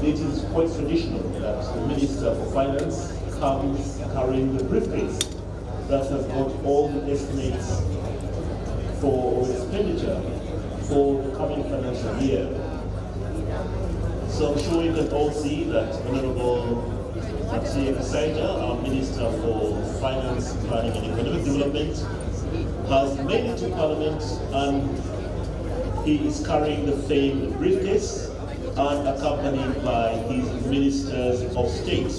it is quite traditional that the Minister for Finance comes carrying the briefcase that has got all the estimates for expenditure for the coming financial year. So I'm sure you can all see that Honorable Mathieu Kasaija, our Minister for Finance, Planning and Economic Development, has made it to Parliament, and he is carrying the famed briefcase and accompanied by his Ministers of State.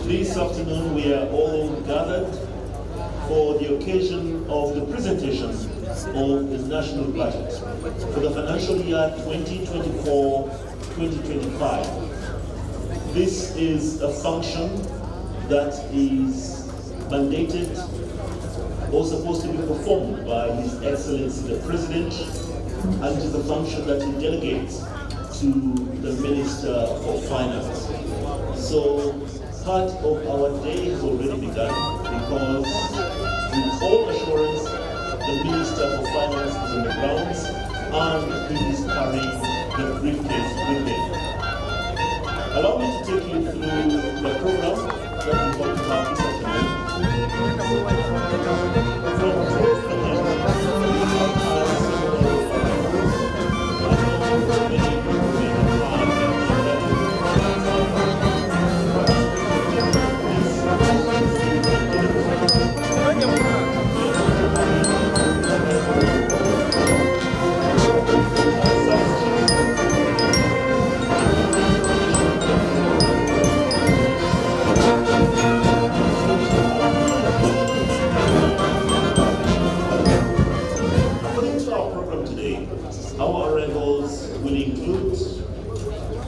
This afternoon we are all gathered for the occasion of the presentation of the national budget for the financial year 2024-2025. This is a function that is mandated or supposed to be performed by His Excellency the President, and it is a function that he delegates to the Minister for Finance. So part of our day has already begun, because with all assurance the Minister for Finance is on the grounds and he is carrying the briefcase with him. Allow me to take you through the program that we hope to have this afternoon. From 12 p.m.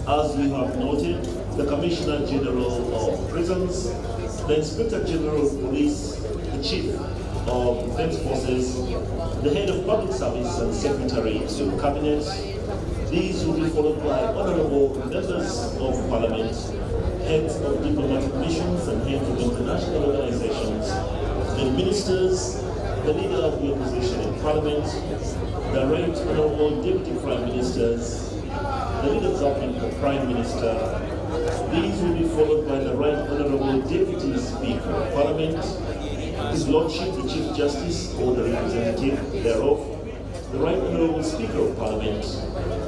As we have noted, the Commissioner General of Prisons, the Inspector General of Police, the Chief of Defense Forces, the Head of Public Service and Secretary to Cabinet. These will be followed by honorable members of Parliament, heads of diplomatic missions and heads of international organizations, the ministers, the leader of the opposition in Parliament, the Right Honorable Deputy Prime Ministers, the leader government, the Prime Minister. These will be followed by the Right Honorable Deputy Speaker of Parliament, His Lordship, the Chief Justice or the representative thereof, the Right Honorable Speaker of Parliament,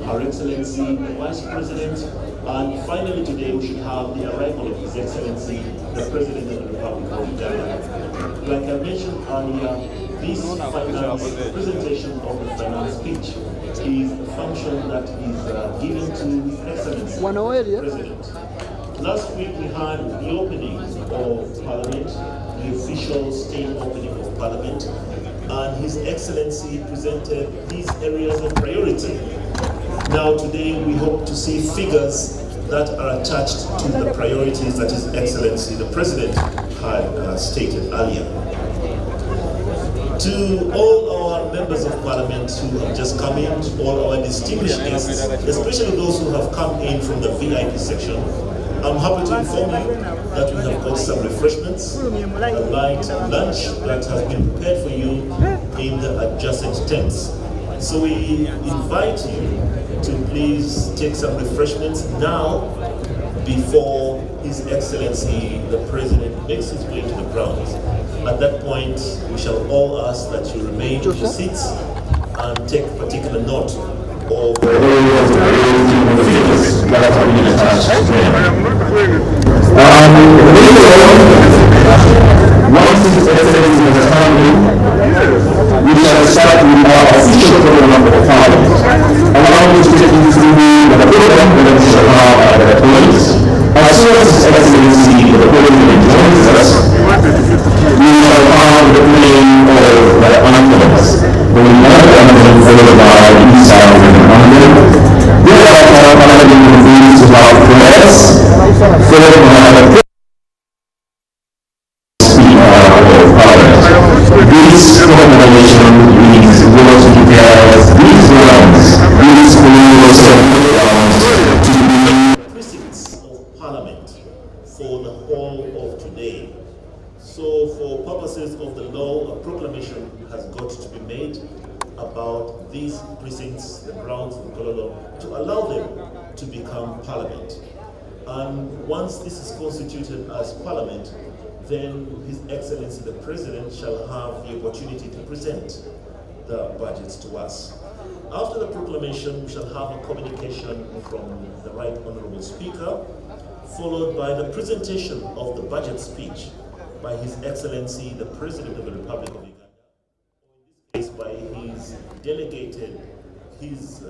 Her Excellency, the Vice President, and finally today we should have the arrival of His Excellency, the President of the Republic of Uganda. Like I mentioned earlier, this finance presentation of the finance speech is a function that is given to His Excellency, the President. Last week we had the opening of Parliament, the official state opening of Parliament, and His Excellency presented these areas of priority. Now today we hope to see figures that are attached to the priorities that His Excellency, the President, had stated earlier. To all our members of Parliament who have just come in, to all our distinguished guests, especially those who have come in from the VIP section, I'm happy to inform you that we have got some refreshments, a light lunch that has been prepared for you in the adjacent tents. So we invite you to please take some refreshments now before His Excellency the President makes his way to the grounds. At that point, we shall all ask that you remain in your seats and take particular note of the figures that have been attached to them. Once His Excellency has come in, we shall start with our official program of Parliament. Allow me to take you through the program that we shall have at that point. As soon as His Excellency the President joins us, we shall have the playing of the anthems. The United Anthem followed by the South Anthem. Thereafter, Parliament will begin to have prayers, followed by the Speaker of Parliament. This proclamation is what declares these grounds, these to be precincts of Parliament for the whole of today. So for purposes of the law, a proclamation has got to be made about about these precincts, the grounds, the colonial, to allow them to become parliament. And once this is constituted as parliament, then His Excellency the President shall have the opportunity to present the budgets to us. After the proclamation, we shall have a communication from the Right Honorable Speaker, followed by the presentation of the budget speech by His Excellency the President of the Republic of Uganda, or in this case by his delegated, his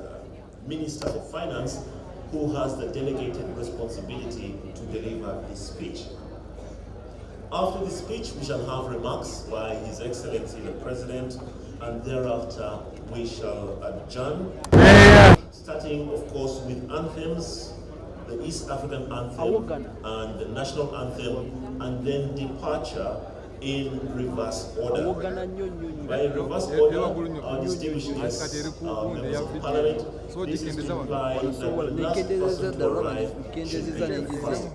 Minister of Finance, who has the delegated responsibility to deliver this speech. After the speech, we shall have remarks by His Excellency the President, and thereafter we shall adjourn, starting of course with anthems, the East African anthem and the national anthem, and then departure in reverse order. By reverse order, our distinguished guests, members of Parliament, this is to imply that the last person to arrive should be the first person.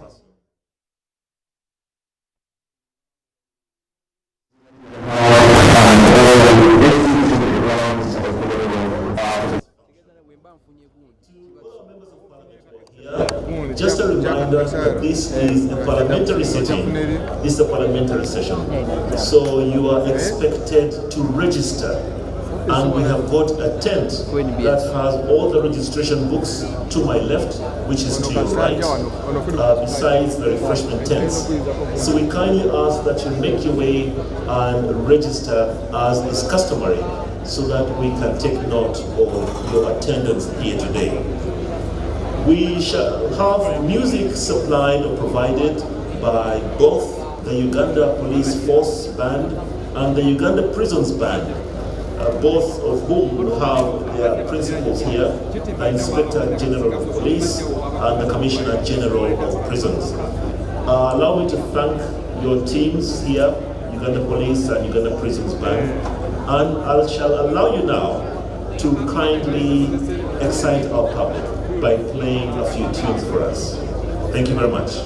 Just a reminder that this is a parliamentary sitting. This is a parliamentary session. So you are expected to register. And we have got a tent that has all the registration books to my left, which is to your right, besides the refreshment tents. So we kindly ask that you make your way and register as is customary, so that we can take note of your attendance here today. We shall have music supplied or provided by both the Uganda Police Force Band and the Uganda Prisons Band, both of whom have their principals here, the Inspector General of Police and the Commissioner General of Prisons. Allow me to thank your teams here, Uganda Police and Uganda Prisons Band, and I shall allow you now to kindly excite our public by playing a few tunes for us. Thank you very much.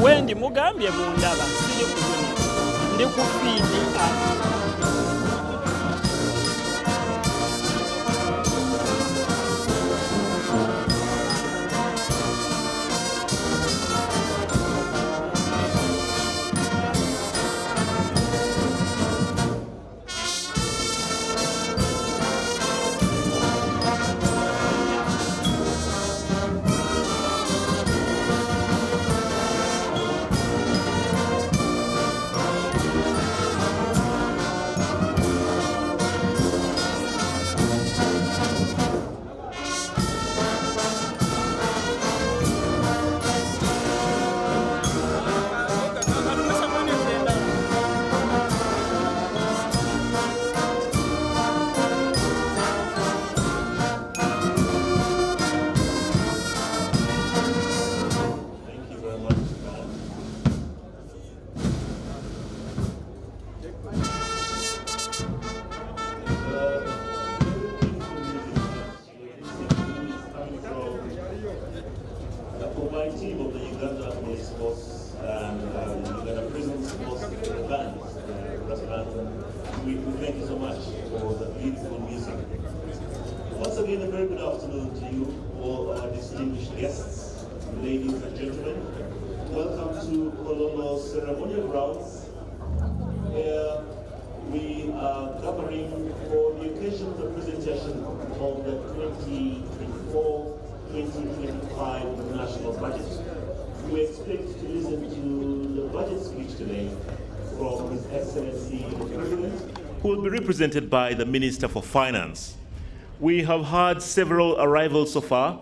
wendi mugambye bundaba siri kuzuni ndi ku feed my team of the Uganda Police Force and Uganda Prisons Force band, we thank you so much for the beautiful music. Once again, a very good afternoon to you, all our distinguished guests, ladies and gentlemen. Welcome to Kololo Ceremonial Grounds. Here we are gathering for the occasion of the presentation of the 2024-2025 national budget. We expect to listen to the budget speech today from His Excellency the President, who will be represented by the Minister for Finance. We have had several arrivals so far,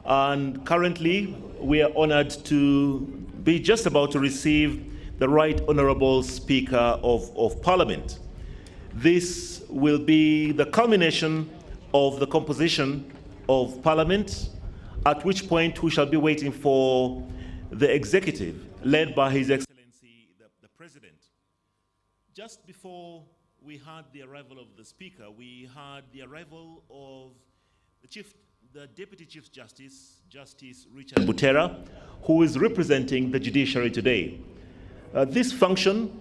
and currently we are honored to be just about to receive the Right Honorable Speaker of Parliament. This will be the culmination of the composition of Parliament, at which point we shall be waiting for the executive, led by His Excellency the President. Just before we had the arrival of the Speaker, we had the arrival of the Deputy Chief Justice, Justice Richard Butera, who is representing the judiciary today. This function,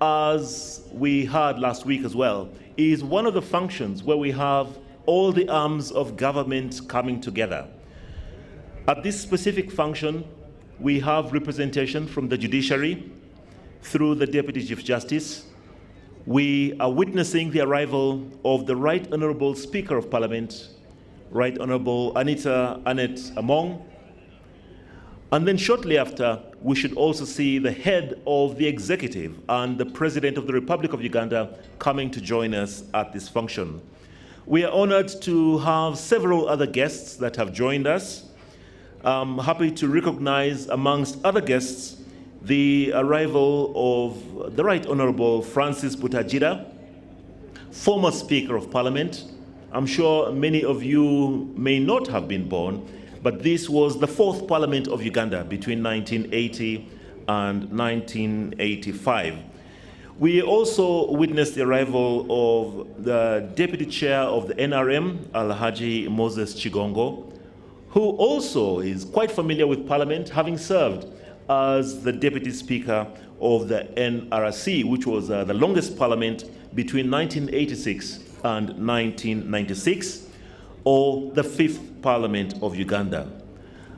as we heard last week as well, is one of the functions where we have all the arms of government coming together. At this specific function, we have representation from the judiciary through the Deputy Chief Justice. We are witnessing the arrival of the Right Honorable Speaker of Parliament, Right Honorable Anita Annette Among. And then shortly after, we should also see the head of the executive and the President of the Republic of Uganda coming to join us at this function. We are honored to have several other guests that have joined us. I'm happy to recognize, amongst other guests, the arrival of the Right Honorable Francis Butagira, former Speaker of Parliament. I'm sure many of you may not have been born, but this was the fourth Parliament of Uganda between 1980 and 1985. We also witnessed the arrival of the Deputy Chair of the NRM, Alhaji Moses Chigongo, who also is quite familiar with Parliament, having served as the Deputy Speaker of the NRC, which was the longest Parliament between 1986 and 1996, or the fifth Parliament of Uganda.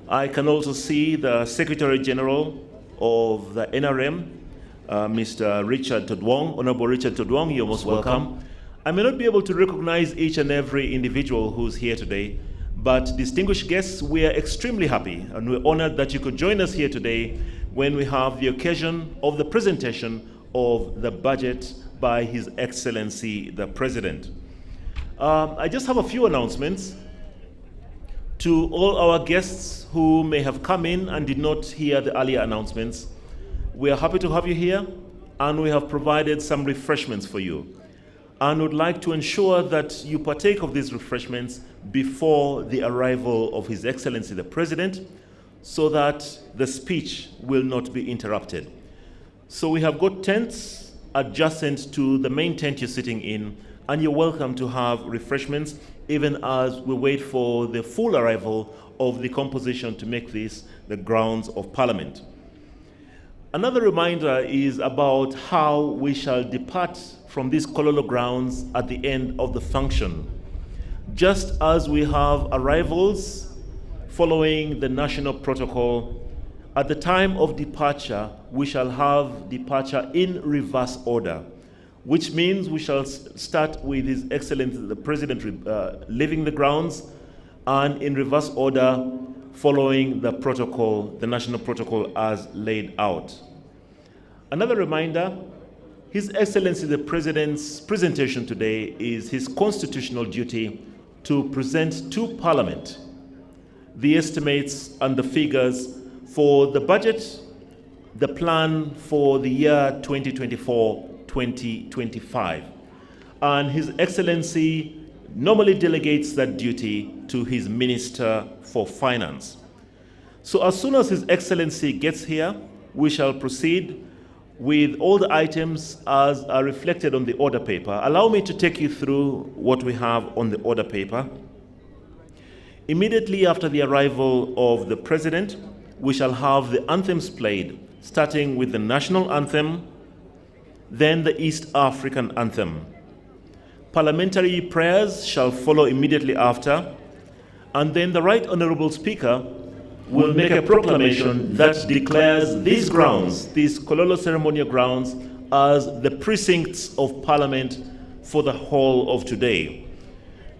I can also see the Secretary General of the NRM, Mr. Richard Todwong. Honorable Richard Todwong, you're most welcome. I may not be able to recognize each and every individual who's here today, but distinguished guests, we are extremely happy and we're honored that you could join us here today when we have the occasion of the presentation of the budget by His Excellency the President. I just have a few announcements to all our guests who may have come in and did not hear the earlier announcements. We are happy to have you here, and we have provided some refreshments for you, and would like to ensure that you partake of these refreshments before the arrival of His Excellency the President, so that the speech will not be interrupted. So we have got tents adjacent to the main tent you're sitting in, and you're welcome to have refreshments even as we wait for the full arrival of the composition to make this the grounds of Parliament. Another reminder is about how we shall depart from these Kololo grounds at the end of the function. Just as we have arrivals following the national protocol, at the time of departure, we shall have departure in reverse order, which means we shall start with His Excellency the President leaving the grounds, and in reverse order following the protocol, the national protocol as laid out. Another reminder, His Excellency the President's presentation today is his constitutional duty to present to Parliament the estimates and the figures for the budget, the plan for the year 2024-2025. And His Excellency normally delegates that duty to his Minister for Finance. So as soon as His Excellency gets here, we shall proceed with all the items as are reflected on the order paper. Allow me to take you through what we have on the order paper. Immediately after the arrival of the President, we shall have the anthems played, starting with the national anthem, then the East African anthem. Parliamentary prayers shall follow immediately after, and then the Right Honourable Speaker will make a proclamation that declares these grounds, these Kololo ceremonial grounds, as the precincts of Parliament for the whole of today.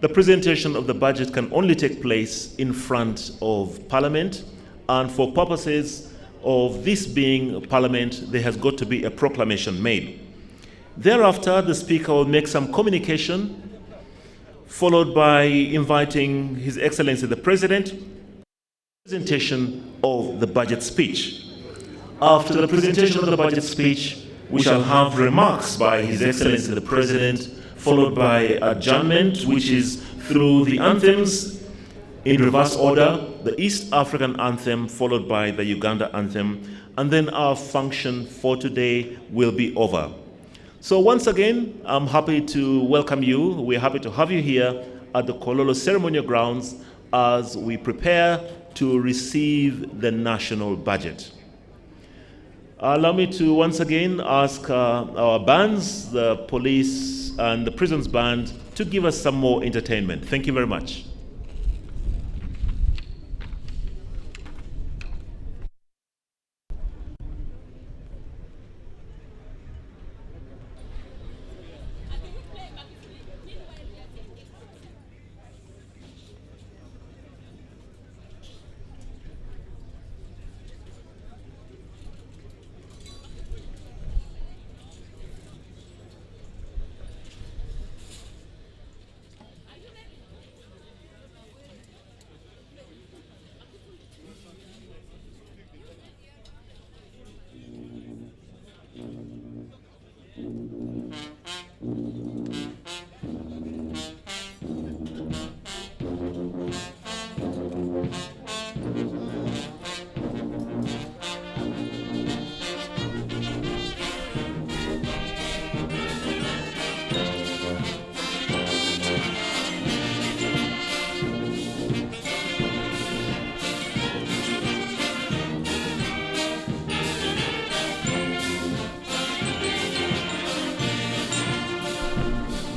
The presentation of the budget can only take place in front of Parliament, and for purposes of this being Parliament, there has got to be a proclamation made. Thereafter, the Speaker will make some communication, followed by inviting His Excellency the President, presentation of the budget speech. After the presentation of the budget speech, we shall have remarks by His Excellency the President, followed by adjournment, which is through the anthems in reverse order, the East African anthem, followed by the Uganda anthem, and then our function for today will be over. So once again, I'm happy to welcome you. We're happy to have you here at the Kololo ceremonial grounds as we prepare to receive the national budget. Allow me to once again ask our bands, the police and the prisons band, to give us some more entertainment. Thank you very much.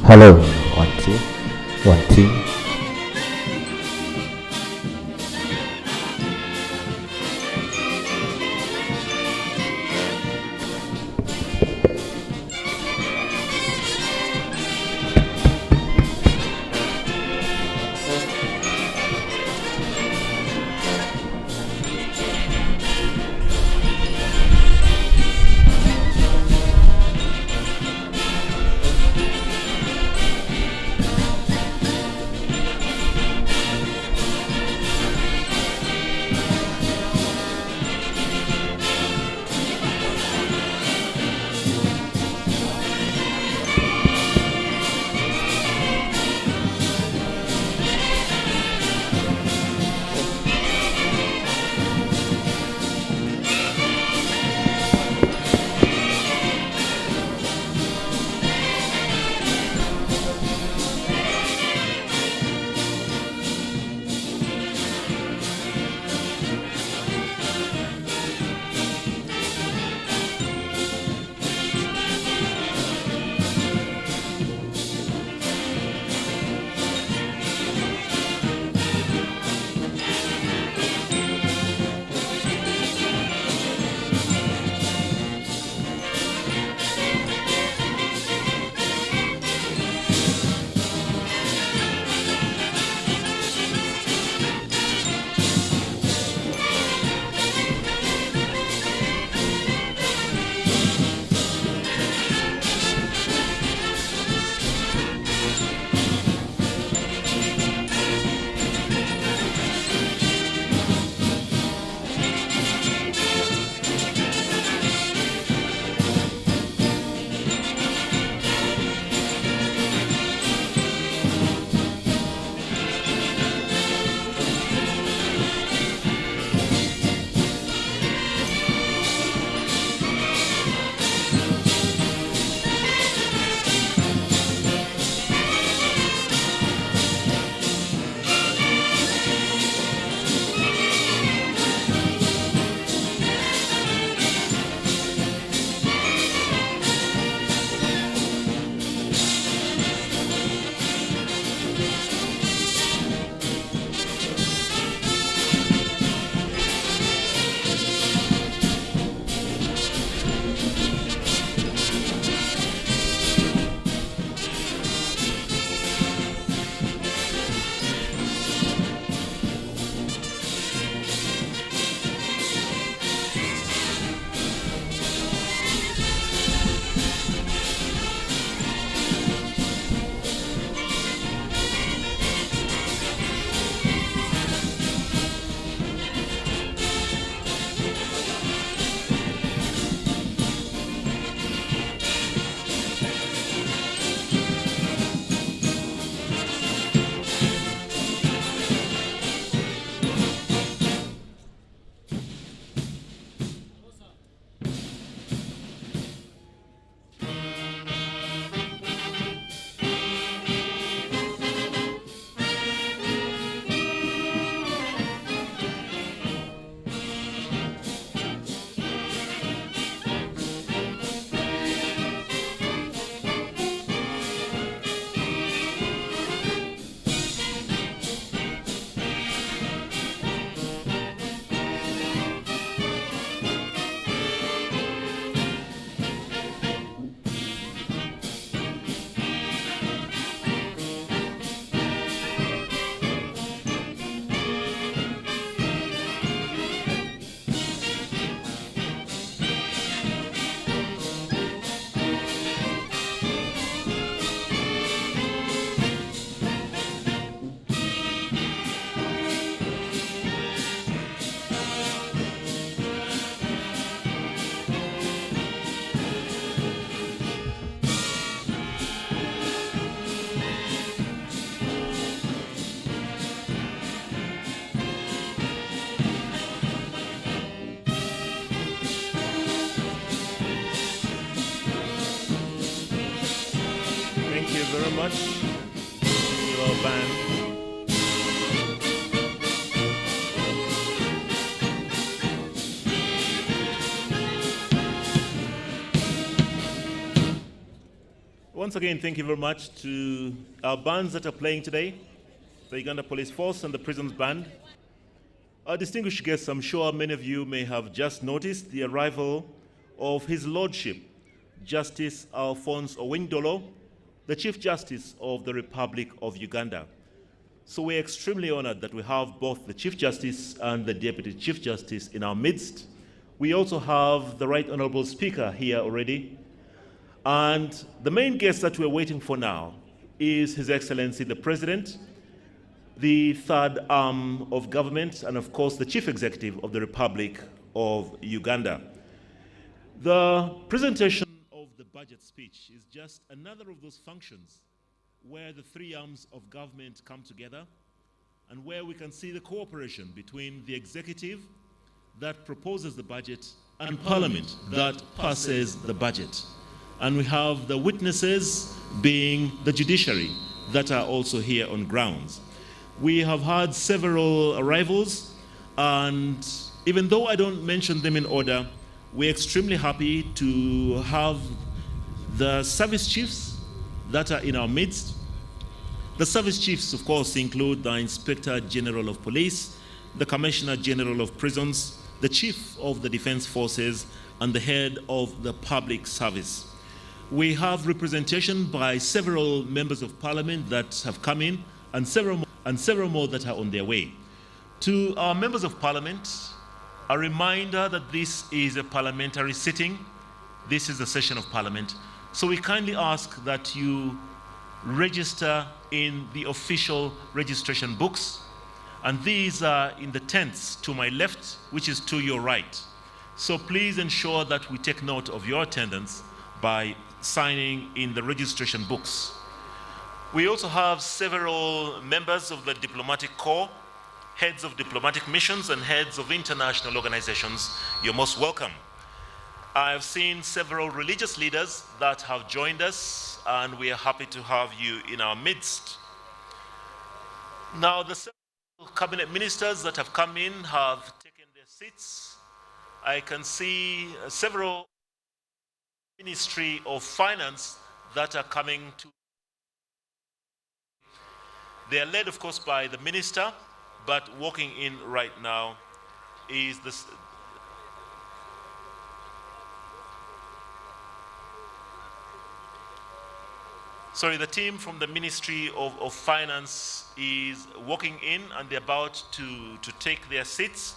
Hello, 1 2 1 2. you very much to our band. Once again, thank you very much to our bands that are playing today, the Uganda Police Force and the Prisons Band. Our distinguished guests, I'm sure many of you may have just noticed the arrival of His Lordship, Justice Alphonse Owindolo, the Chief Justice of the Republic of Uganda. So we're extremely honored that we have both the Chief Justice and the Deputy Chief Justice in our midst. We also have the Right Honorable Speaker here already. And the main guest that we're waiting for now is His Excellency the President, the third arm of government, and of course the Chief Executive of the Republic of Uganda. The presentation of the budget speech is just another of those functions where the three arms of government come together and where we can see the cooperation between the executive that proposes the budget and Parliament that passes the budget. And we have the witnesses being the judiciary that are also here on grounds. We have had several arrivals, and even though I don't mention them in order, we're extremely happy to have the service chiefs that are in our midst. The service chiefs, of course, include the Inspector General of Police, the Commissioner General of Prisons, the Chief of the Defense Forces, and the Head of the Public Service. We have representation by several members of Parliament that have come in, and several more that are on their way. To our members of Parliament, a reminder that this is a parliamentary sitting. This is a session of Parliament. So we kindly ask that you register in the official registration books. And these are in the tents to my left, which is to your right. So please ensure that we take note of your attendance by signing in the registration books. We also have several members of the diplomatic corps, heads of diplomatic missions and heads of international organizations. You're most welcome. I have seen several religious leaders that have joined us, and we are happy to have you in our midst. Now, the several cabinet ministers that have come in have taken their seats. I can see several Ministry of Finance that are coming to. They are led, of course, by the minister, but walking in right now is the team from the Ministry of Finance is walking in, and they're about to take their seats.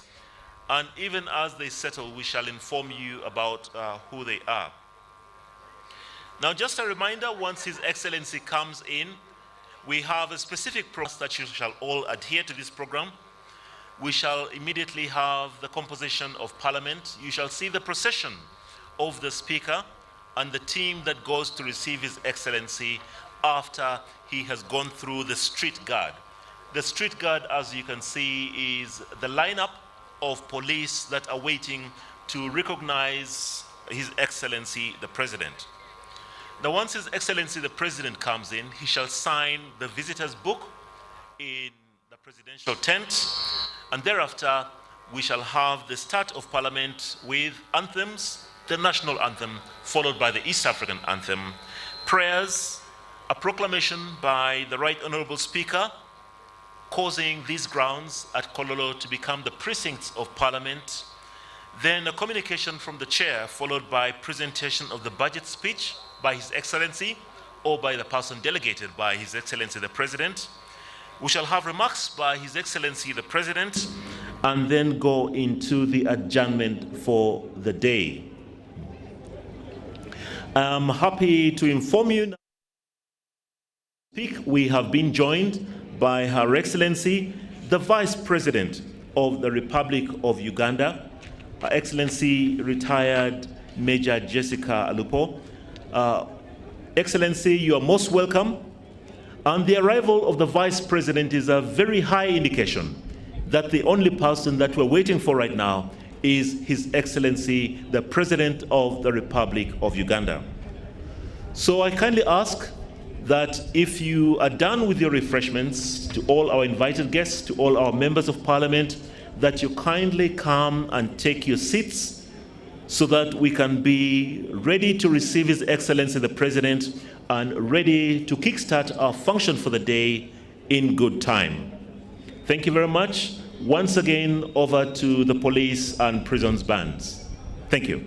And even as they settle, we shall inform you about who they are. Now, just a reminder, once His Excellency comes in, we have a specific process that you shall all adhere to this program. We shall immediately have the composition of Parliament. You shall see the procession of the Speaker and the team that goes to receive His Excellency after he has gone through the street guard. The street guard, as you can see, is the lineup of police that are waiting to recognize His Excellency the President. Now, once His Excellency the President comes in, he shall sign the visitor's book in the presidential tent, and thereafter we shall have the start of Parliament with anthems, the national anthem, followed by the East African anthem, prayers, a proclamation by the Right Honorable Speaker, causing these grounds at Kololo to become the precincts of Parliament, then a communication from the Chair, followed by presentation of the budget speech by His Excellency or by the person delegated by His Excellency the President. We shall have remarks by His Excellency the President, and then go into the adjournment for the day. I'm happy to inform you now, we have been joined by Her Excellency the Vice President of the Republic of Uganda, Her Excellency retired Major Jessica Alupo. Excellency, you are most welcome. And the arrival of the Vice President is a very high indication that the only person that we're waiting for right now is His Excellency, the President of the Republic of Uganda. So I kindly ask that if you are done with your refreshments, to all our invited guests, to all our members of Parliament, that you kindly come and take your seats so that we can be ready to receive His Excellency the President and ready to kickstart our function for the day in good time. Thank you very much. Once again, over to the police and prisons bands. Thank you.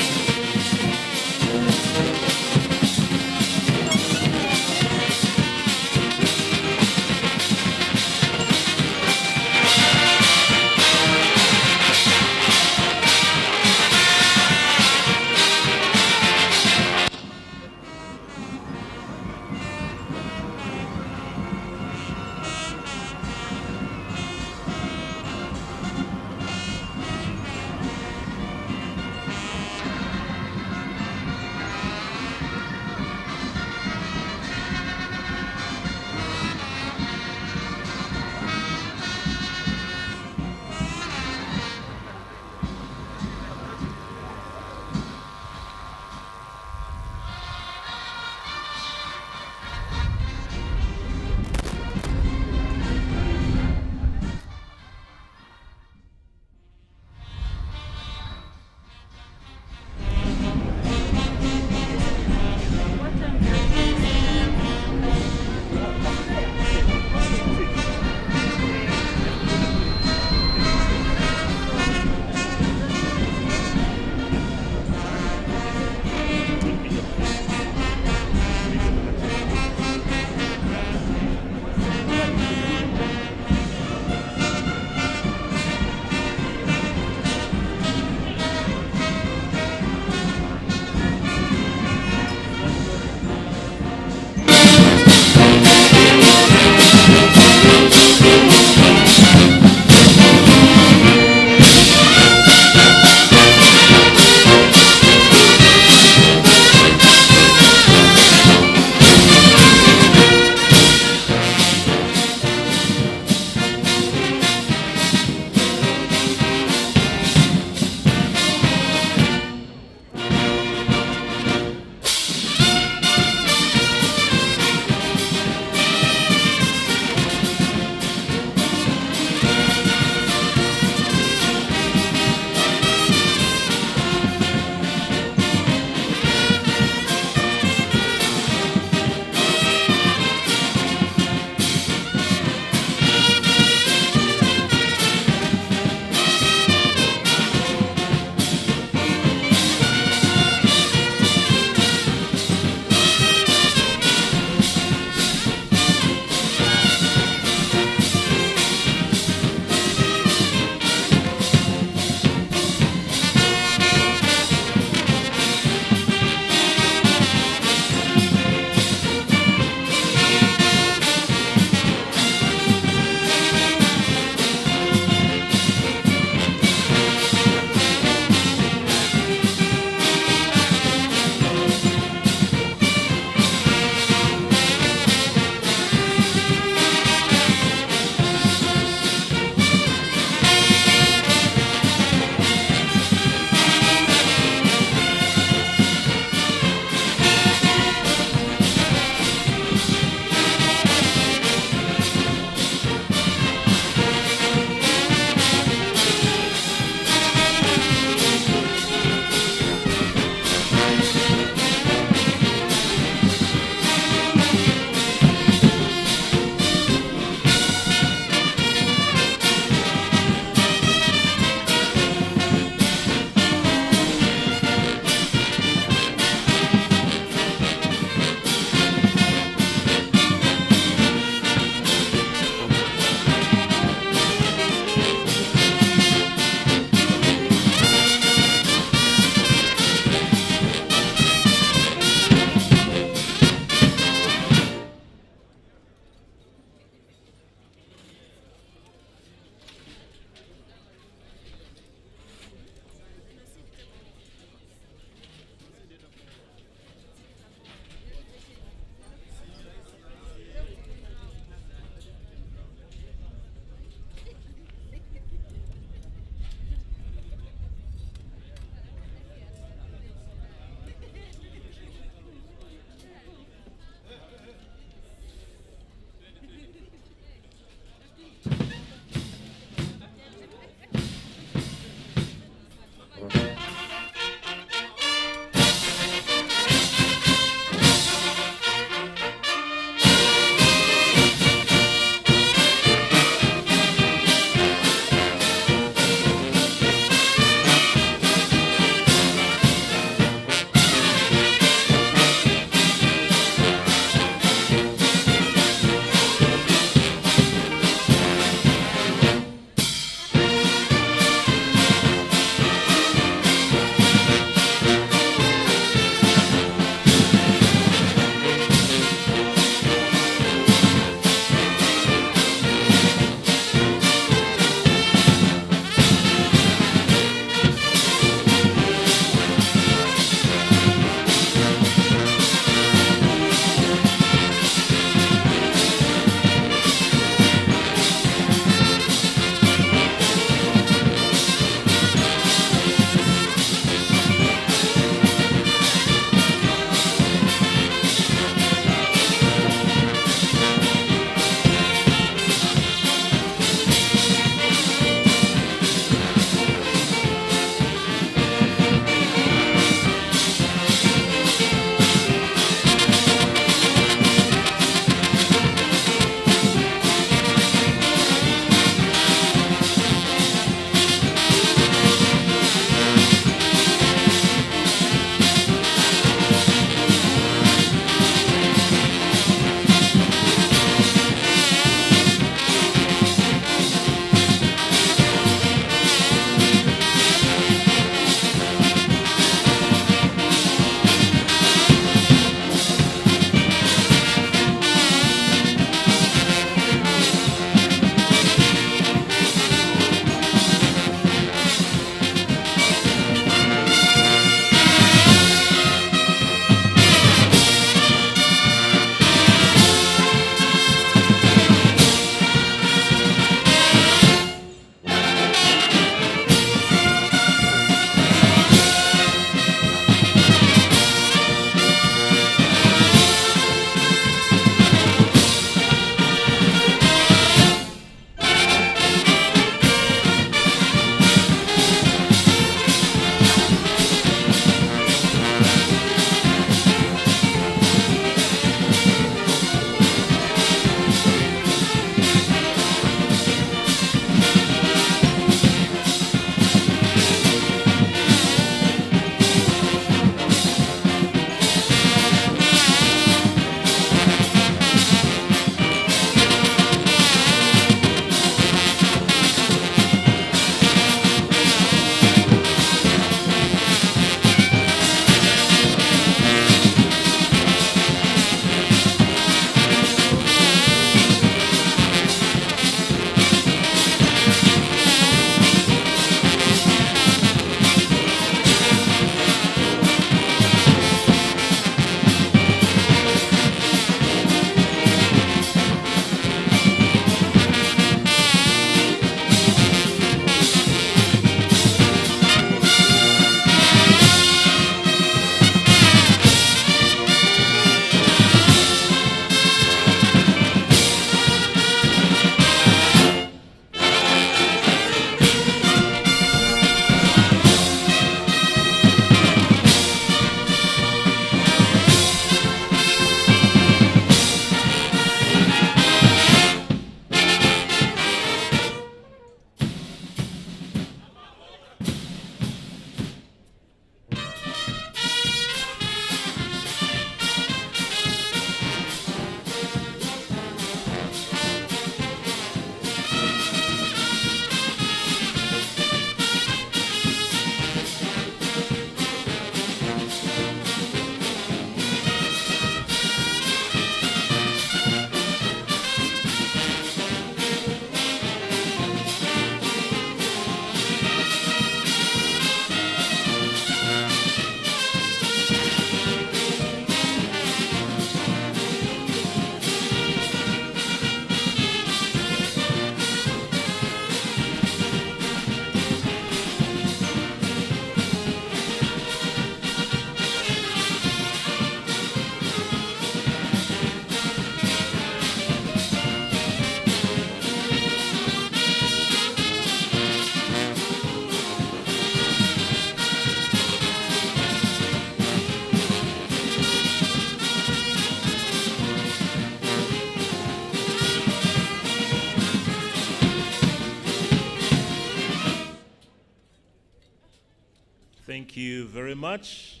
Thank you very much.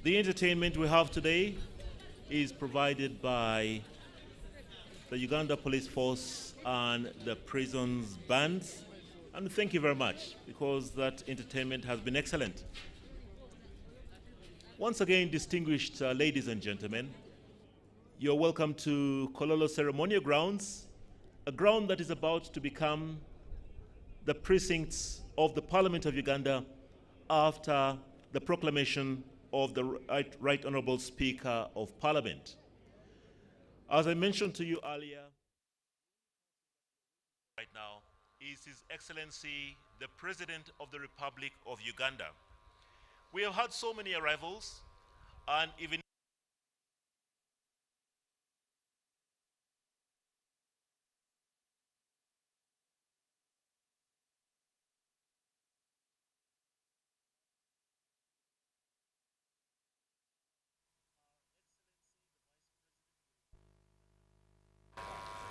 The entertainment we have today is provided by the Uganda Police Force and the prisons bands. And thank you very much, because that entertainment has been excellent. Once again, distinguished ladies and gentlemen, you're welcome to Kololo Ceremonial Grounds, a ground that is about to become the precincts of the Parliament of Uganda after the proclamation of the Right Honourable Speaker of Parliament. As I mentioned to you earlier, right now is His Excellency, the President of the Republic of Uganda. We have had so many arrivals, and even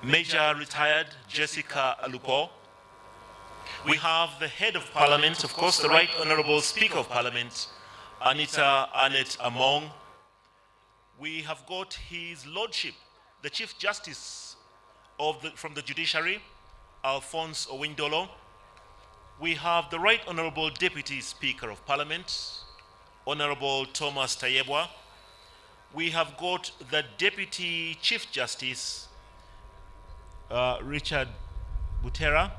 Major Retired Jessica Alupo. We have the Head of Parliament, of course, the Right Honourable Speaker of Parliament, Anita Annette Among. We have got His Lordship, the Chief Justice from the Judiciary, Alphonse Owindolo. We have the Right Honourable Deputy Speaker of Parliament, Honourable Thomas Tayebwa. We have got the Deputy Chief Justice, Richard Butera.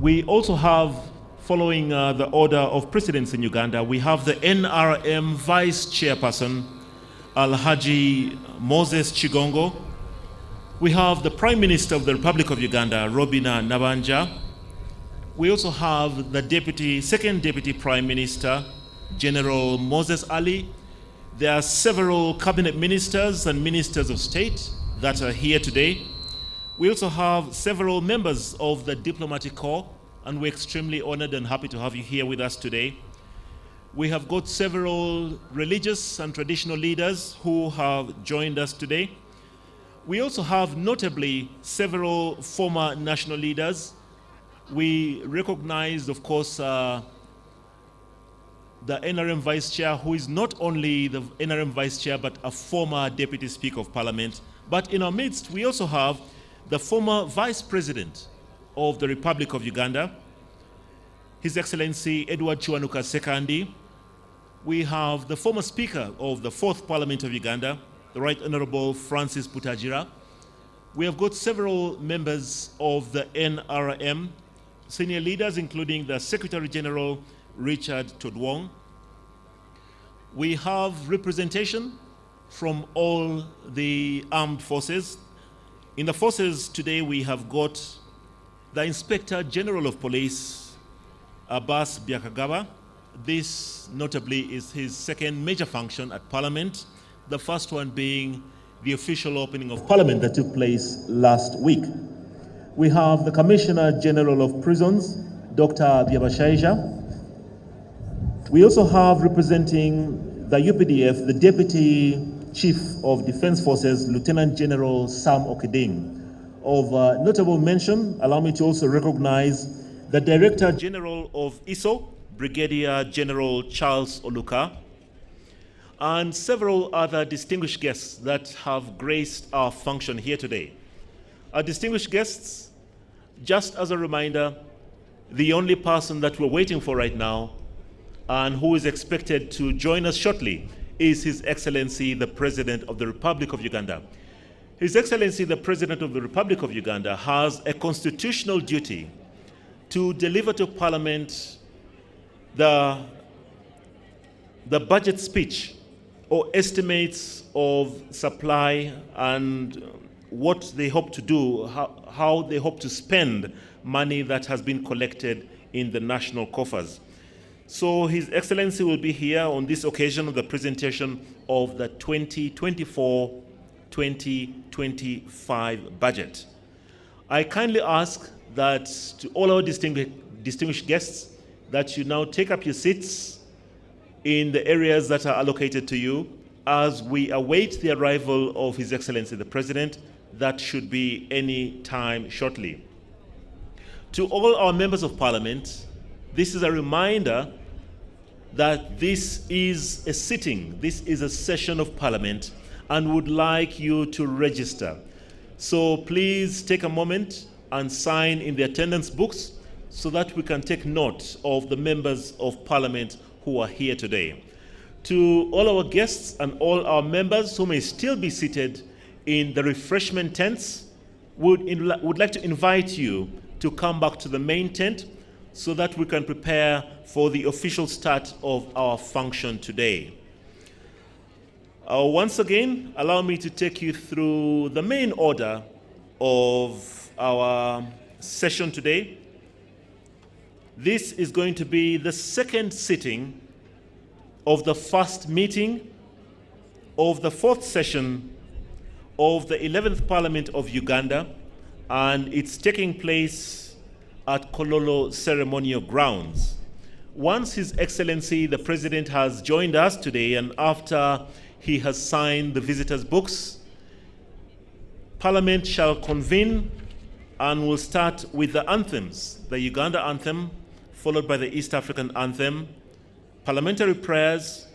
We also have, following the order of precedence in Uganda, we have the NRM Vice Chairperson, Alhaji Moses Chigongo. We have the Prime Minister of the Republic of Uganda, Robina Nabanja. We also have the Second Deputy Prime Minister, General Moses Ali. There are several cabinet ministers and ministers of state that are here today. We also have several members of the diplomatic corps, and we're extremely honored and happy to have you here with us today. We have got several religious and traditional leaders who have joined us today. We also have notably several former national leaders. We recognized, of course, the NRM Vice Chair, who is not only the NRM Vice Chair, but a former Deputy Speaker of Parliament. But in our midst, we also have the former Vice President of the Republic of Uganda, His Excellency Edward Chiwanuka Sekandi. We have the former Speaker of the Fourth Parliament of Uganda, the Right Honourable Francis Putagira. We have got several members of the NRM, senior leaders, including the Secretary General, Richard Todwong. We have representation from all the armed forces. In the forces today, we have got the Inspector General of Police, Abbas Byakagaba. This notably is his second major function at Parliament, the first one being the official opening of Parliament that took place last week. We have the Commissioner General of Prisons, Dr. Byabashaija. We also have, representing the UPDF, the Deputy Chief of Defense Forces, Lieutenant General Sam Okeding. Of notable mention, allow me to also recognize the Director General of ISO, Brigadier General Charles Oluka, and several other distinguished guests that have graced our function here today. Our distinguished guests, just as a reminder, the only person that we're waiting for right now and who is expected to join us shortly is His Excellency, the President of the Republic of Uganda. His Excellency, the President of the Republic of Uganda, has a constitutional duty to deliver to Parliament the budget speech or estimates of supply and what they hope to do, how they hope to spend money that has been collected in the national coffers. So His Excellency will be here on this occasion of the presentation of the 2024-2025 budget. I kindly ask that to all our distinguished guests that you now take up your seats in the areas that are allocated to you as we await the arrival of His Excellency the President. That should be any time shortly. To all our members of Parliament, This is a reminder that this is a sitting, this is a session of Parliament, and would like you to register. So please take a moment and sign in the attendance books so that we can take note of the members of Parliament who are here today. To all our guests and all our members who may still be seated in the refreshment tents, would like to invite you to come back to the main tent so that we can prepare for the official start of our function today. Once again, allow me to take you through the main order of our session today. This is going to be the second sitting of the first meeting of the fourth session of the 11th Parliament of Uganda, and it's taking place at Kololo Ceremonial Grounds. Once His Excellency the President has joined us today, and after he has signed the visitors' books, Parliament shall convene and will start with the anthems, the Uganda anthem, followed by the East African anthem, parliamentary prayers,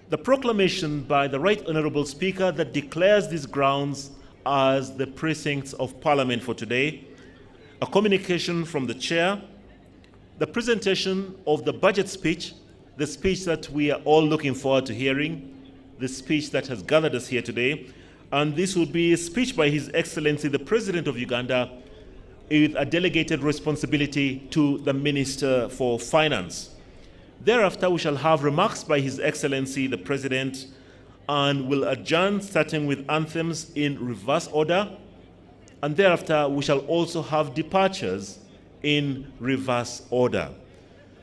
the proclamation by the Right Honourable Speaker that declares these grounds as the precincts of Parliament for today, a communication from the Chair, the presentation of the budget speech, the speech that we are all looking forward to hearing, the speech that has gathered us here today, and this will be a speech by His Excellency the President of Uganda with a delegated responsibility to the Minister for Finance. Thereafter, we shall have remarks by His Excellency the President, and will adjourn starting with anthems in reverse order, and thereafter we shall also have departures in reverse order.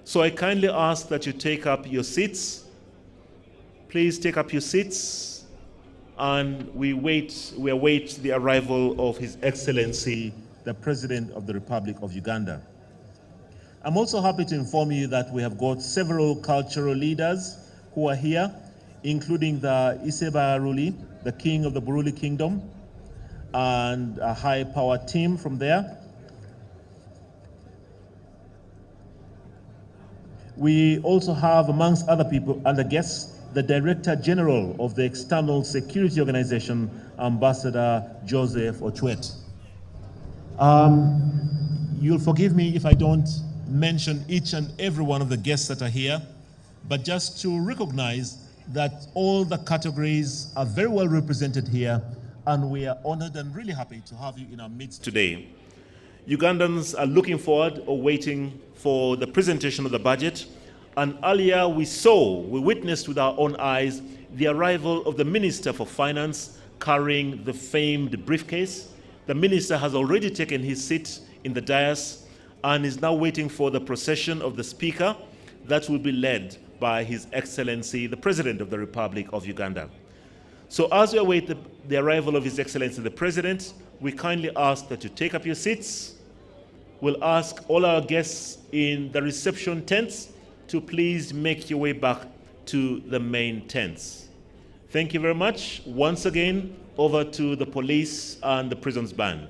So I kindly ask that you take up your seats. Please take up your seats, and we await the arrival of His Excellency the President of the Republic of Uganda. I'm also happy to inform you that we have got several cultural leaders who are here, including the Iseba Aruli, the King of the Buruli Kingdom, and a high-power team from there. We also have, amongst other people, other guests, the Director General of the External Security Organization, Ambassador Joseph Ochwet. You'll forgive me if I don't mention each and every one of the guests that are here, but just to recognize that all the categories are very well represented here, and we are honored and really happy to have you in our midst today. Ugandans are looking forward or waiting for the presentation of the budget, and earlier we witnessed with our own eyes the arrival of the Minister for Finance carrying the famed briefcase. The Minister has already taken his seat in the dais and is now waiting for the procession of the Speaker that will be led by His Excellency the President of the Republic of Uganda. So as we await the arrival of His Excellency the President, we kindly ask that you take up your seats. We'll ask all our guests in the reception tents to please make your way back to the main tents. Thank you very much. Once again, over to the police and the prisons band.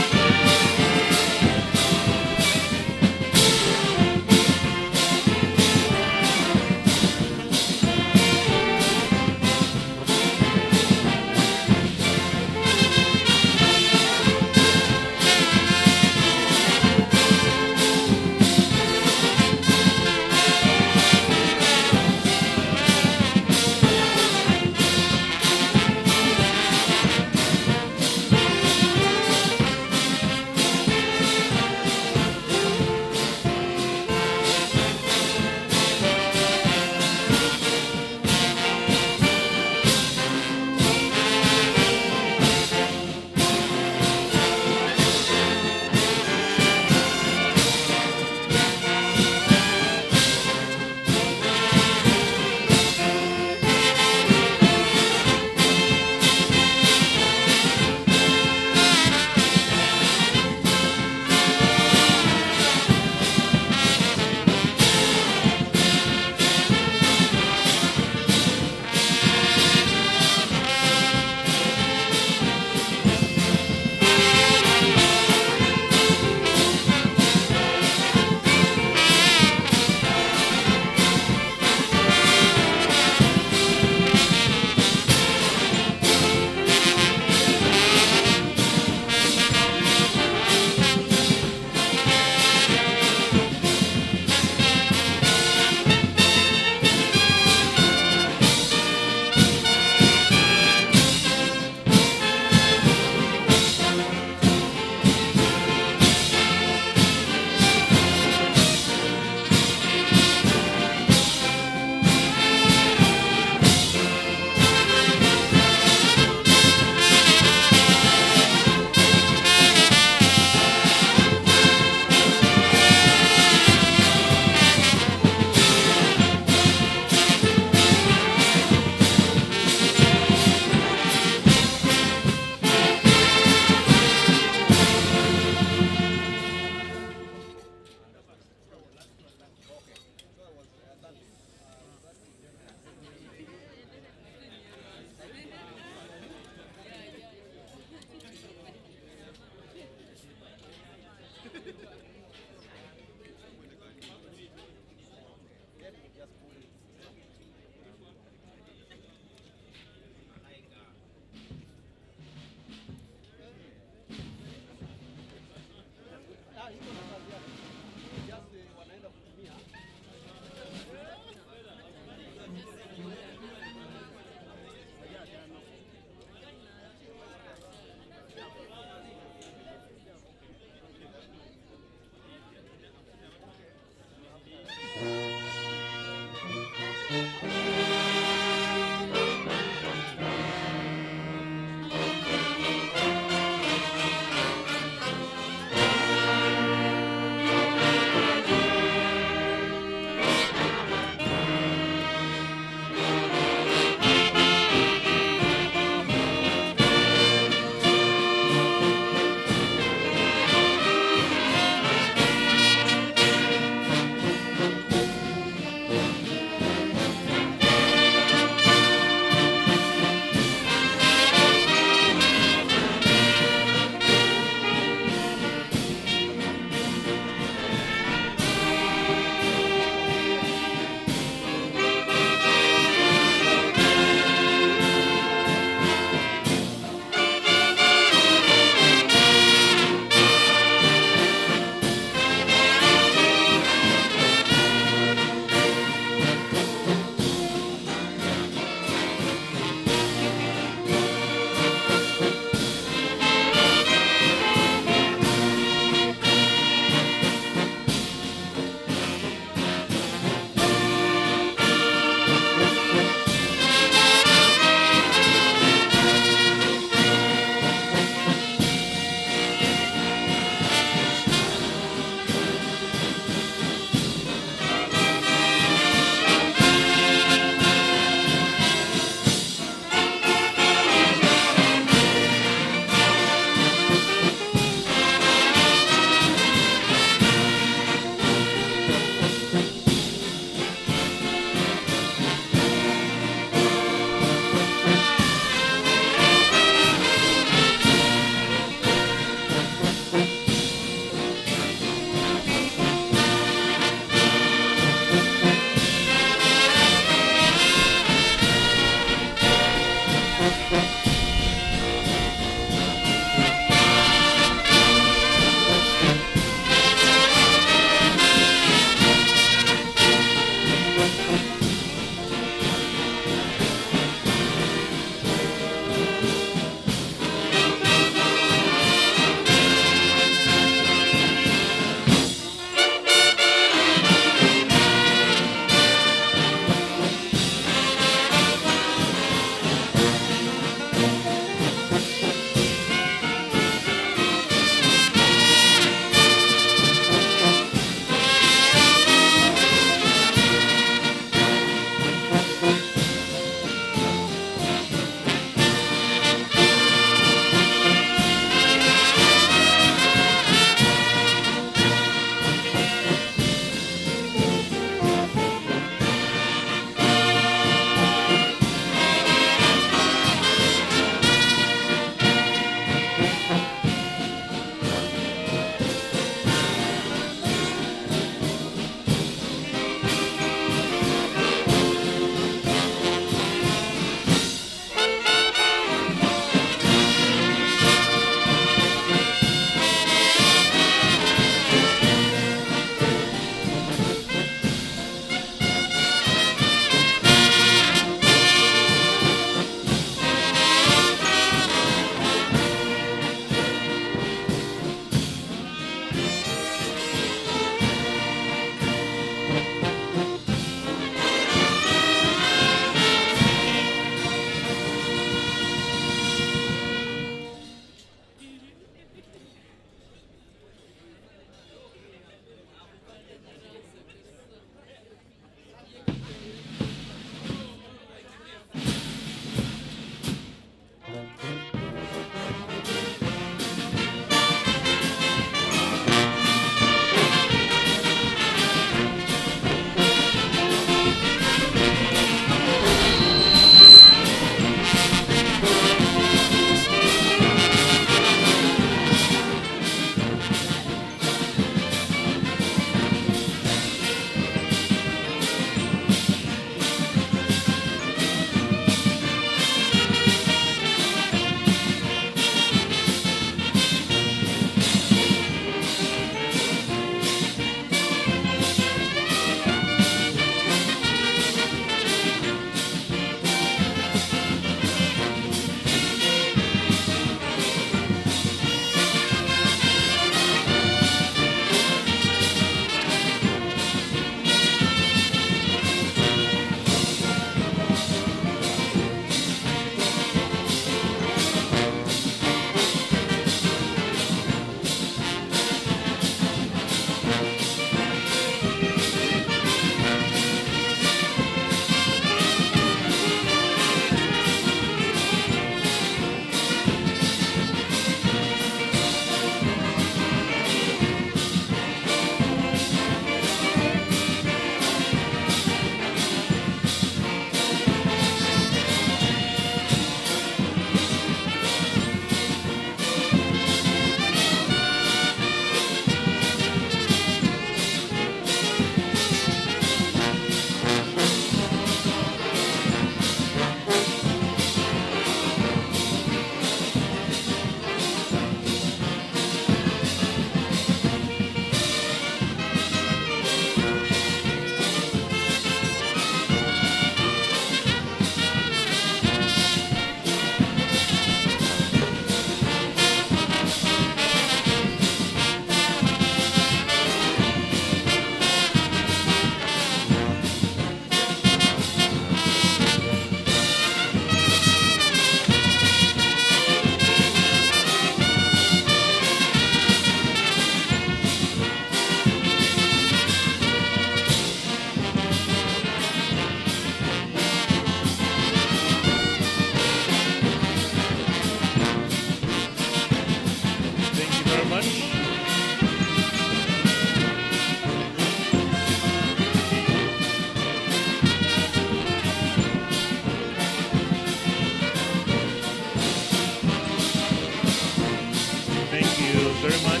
very much.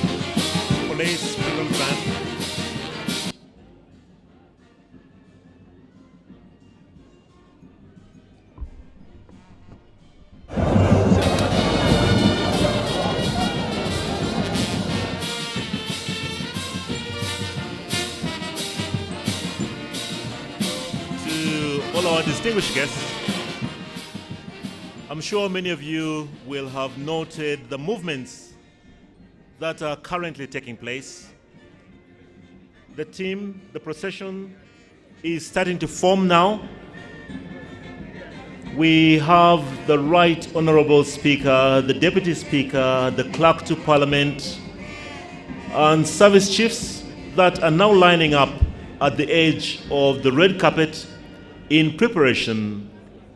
Police Prison Band. All our distinguished guests, I'm sure many of you will have noted the movements that are currently taking place. The team, the procession, is starting to form now. We have the Right Honorable Speaker, the Deputy Speaker, the Clerk to Parliament, and service chiefs that are now lining up at the edge of the red carpet in preparation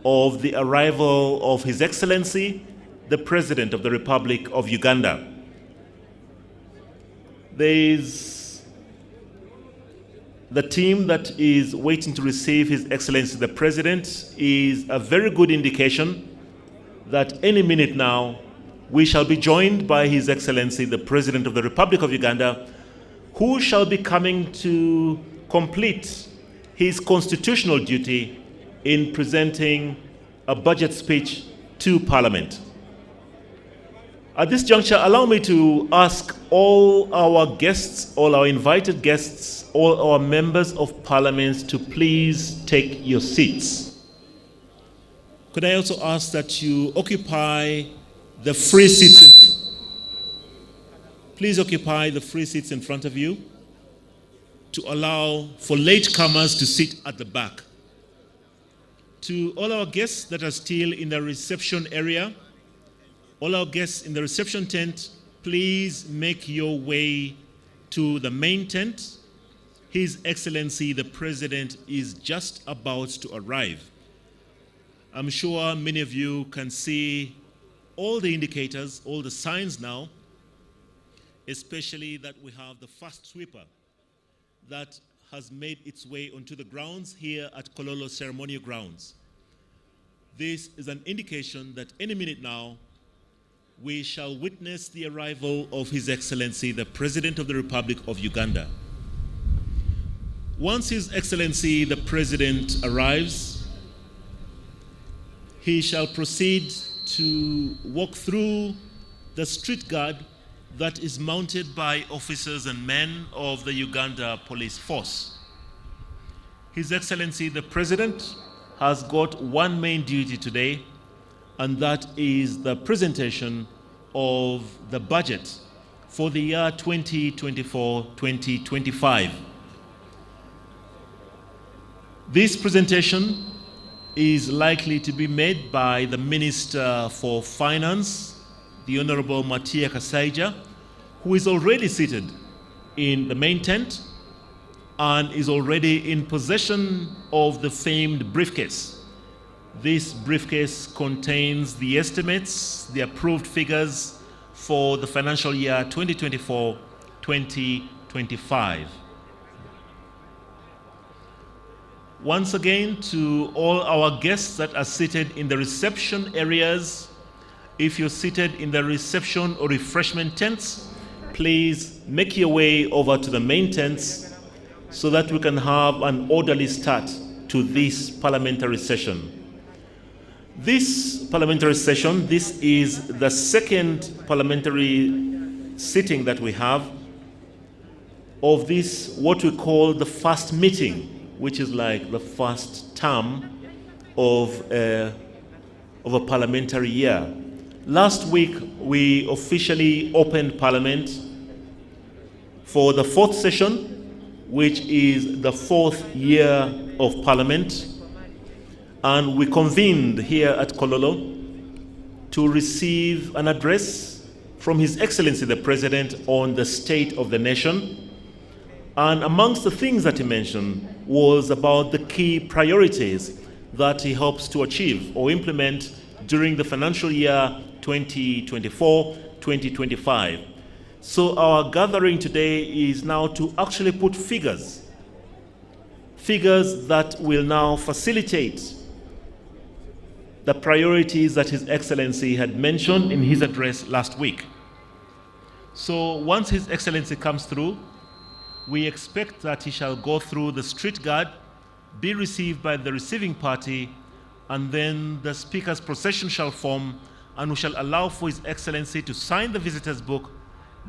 of the arrival of His Excellency, the President of the Republic of Uganda. There's the team that is waiting to receive His Excellency, the President, is a very good indication that any minute now we shall be joined by His Excellency, the President of the Republic of Uganda, who shall be coming to complete his constitutional duty in presenting a budget speech to Parliament. At this juncture, allow me to ask all our guests, all our invited guests, all our members of Parliament to please take your seats. Could I also ask that you occupy the free seats? Please occupy the free seats in front of you, to allow for latecomers to sit at the back. To all our guests that are still in the reception area, all our guests in the reception tent, please make your way to the main tent. His Excellency, the President, is just about to arrive. I'm sure many of you can see all the indicators, all the signs now, especially that we have the first sweeper that has made its way onto the grounds here at Kololo Ceremonial Grounds. This is an indication that any minute now, we shall witness the arrival of His Excellency, the President of the Republic of Uganda. Once His Excellency, the President, arrives, he shall proceed to walk through the street guard that is mounted by officers and men of the Uganda Police Force. His Excellency, the President, has got one main duty today, and that is the presentation of the budget for the year 2024-2025. This presentation is likely to be made by the Minister for Finance, the Honorable Matia Kasaija, who is already seated in the main tent and is already in possession of the famed briefcase. This briefcase contains the estimates, the approved figures for the financial year 2024-2025. Once again, to all our guests that are seated in the reception areas, if you're seated in the reception or refreshment tents, please make your way over to the main tents so that we can have an orderly start to this parliamentary session. This parliamentary session, this is the second parliamentary sitting that we have of this, what we call the first meeting, which is like the first term of a parliamentary year. Last week, we officially opened Parliament for the fourth session, which is the fourth year of Parliament. And we convened here at Kololo to receive an address from His Excellency the President on the state of the nation. And amongst the things that he mentioned was about the key priorities that he hopes to achieve or implement during the financial year 2024-2025. So our gathering today is now to actually put figures that will now facilitate the priorities that His Excellency had mentioned in his address last week. So once His Excellency comes through, we expect that he shall go through the street guard, be received by the receiving party, and then the Speaker's procession shall form, and we shall allow for His Excellency to sign the visitor's book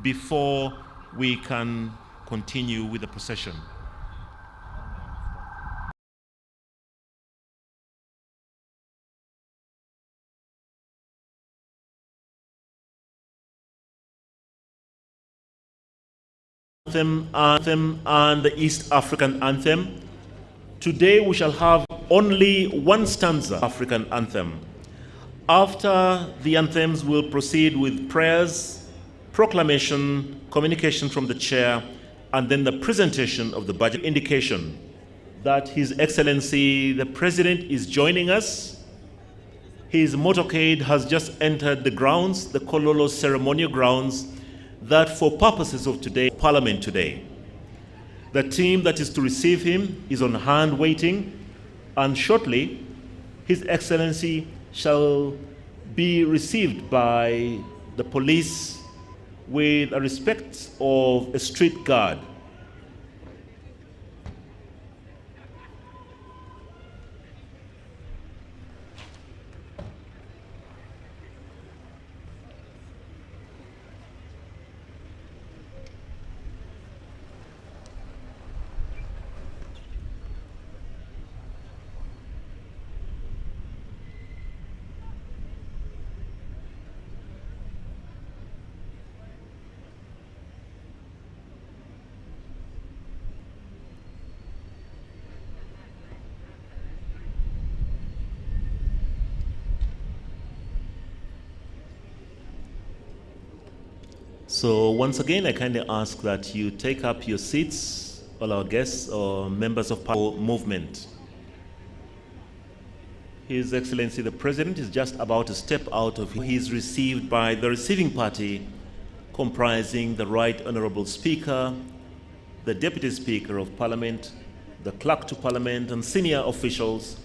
before we can continue with the procession. Anthem and the East African anthem. Today we shall have only one stanza, African anthem. After the anthems, we'll proceed with prayers, proclamation, communication from the chair, and then the presentation of the budget. Indication that His Excellency the President is joining us. His motorcade has just entered the grounds, the Kololo ceremonial grounds, that for purposes of today, Parliament today. The team that is to receive him is on hand waiting, and shortly His Excellency shall be received by the police with a respect of a street guard. So once again, I kindly ask that you take up your seats, all our guests or members of Parliament movement. His Excellency the President is just about to step out of. He is received by the receiving party, comprising the Right Honourable Speaker, the Deputy Speaker of Parliament, the Clerk to Parliament, and senior officials,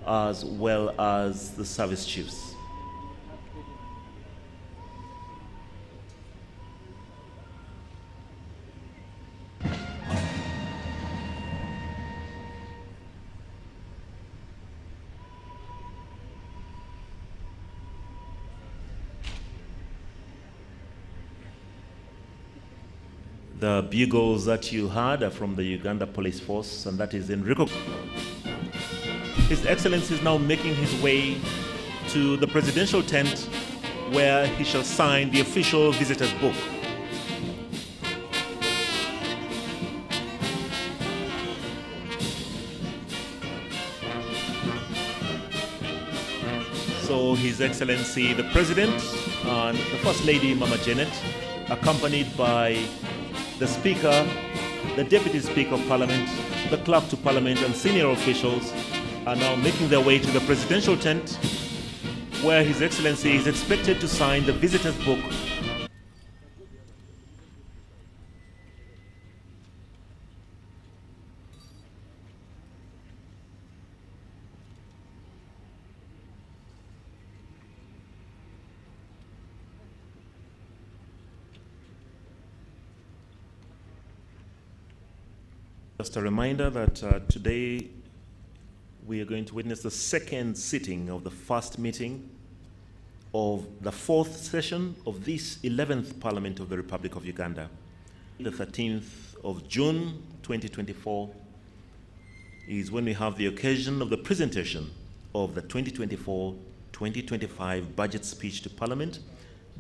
as well as the service chiefs. The bugles that you heard are from the Uganda Police Force, and that is in His Excellency is now making his way to the presidential tent where he shall sign the official visitor's book. So His Excellency the President and the First Lady Mama Janet, accompanied by the Speaker, the Deputy Speaker of Parliament, the Clerk to Parliament, and senior officials are now making their way to the presidential tent where His Excellency is expected to sign the visitor's book. Just a reminder that today we are going to witness the second sitting of the first meeting of the fourth session of this 11th Parliament of the Republic of Uganda. The 13th of June 2024 is when we have the occasion of the presentation of the 2024-2025 budget speech to Parliament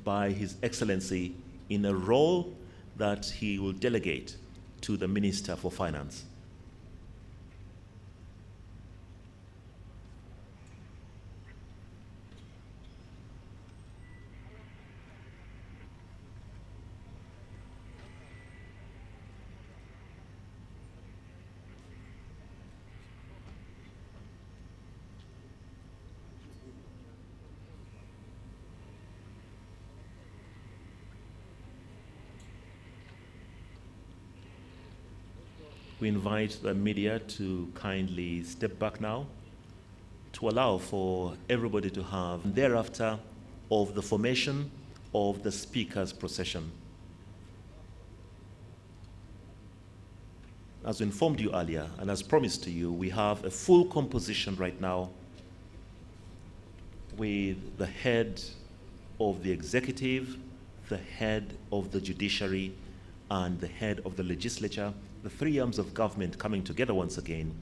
by His Excellency in a role that he will delegate to the Minister for Finance. We invite the media to kindly step back now to allow for everybody to have thereafter of the formation of the Speaker's procession. as we informed you earlier, and as promised to you, we have a full composition right now with the head of the executive, the head of the judiciary, and the head of the legislature, the three arms of government coming together once again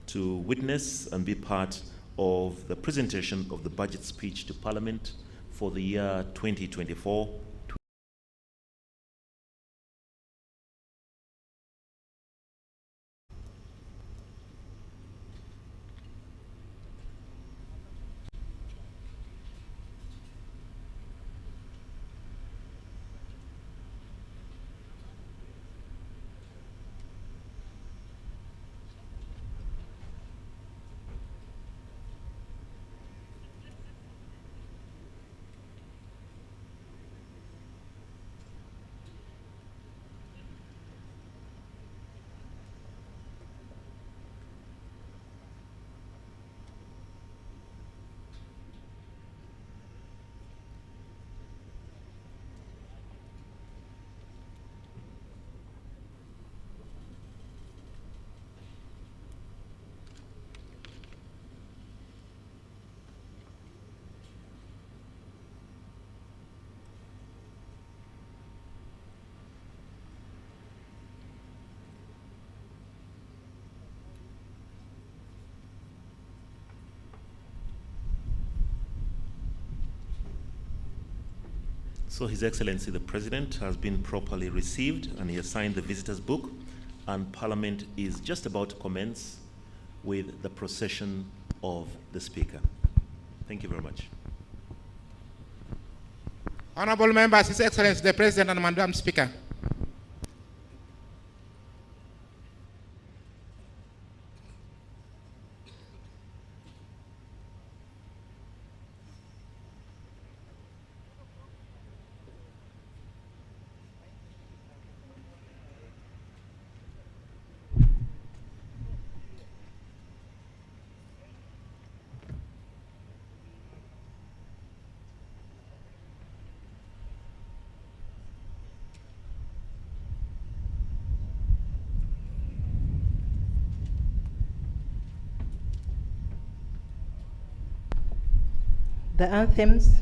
to witness and be part of the presentation of the budget speech to Parliament for the year 2024. So His Excellency the President has been properly received and he has signed the visitor's book, and Parliament is just about to commence with the procession of the Speaker. Thank you very much. Honorable members, His Excellency the President and Madam Speaker. The anthems.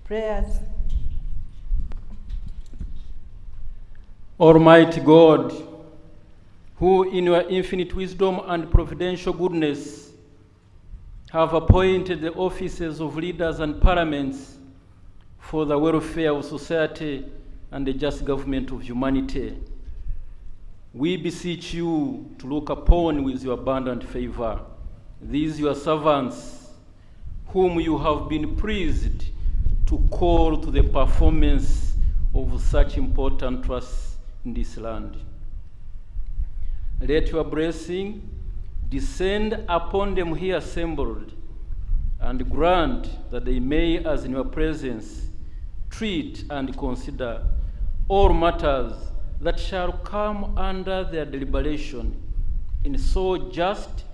Prayers. Almighty God, who in your infinite wisdom and providential goodness have appointed the offices of leaders and parliaments for the welfare of society and the just government of humanity, we beseech you to look upon with your abundant favor these your servants, whom you have been pleased to call to the performance of such important trusts in this land. Let your blessing descend upon them here assembled, and grant that they may, as in your presence, treat and consider all matters that shall come under their deliberation in so just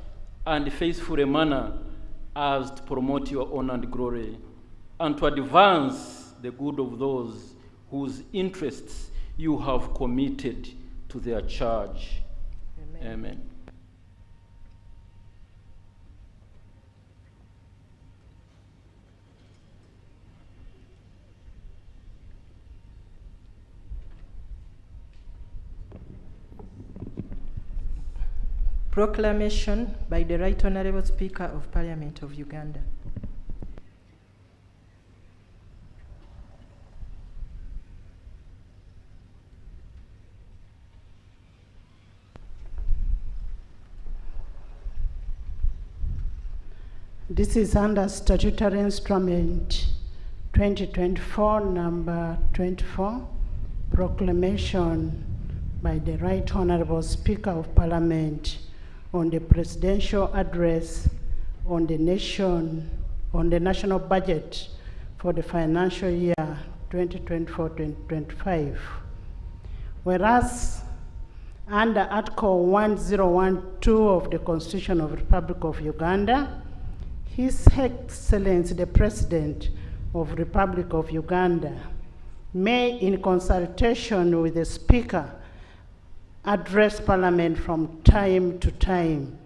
and faithful a manner as to promote your honor and glory, and to advance the good of those whose interests you have committed to their charge. Amen. Amen. Proclamation by the Right Honourable Speaker of Parliament of Uganda. This is under Statutory Instrument 2024, number 24, proclamation by the Right Honourable Speaker of Parliament on the presidential address on the national budget for the financial year 2024-2025. Whereas under Article 1012 of the Constitution of the Republic of Uganda, His Excellency the President of the Republic of Uganda may, in consultation with the Speaker, address Parliament from time to time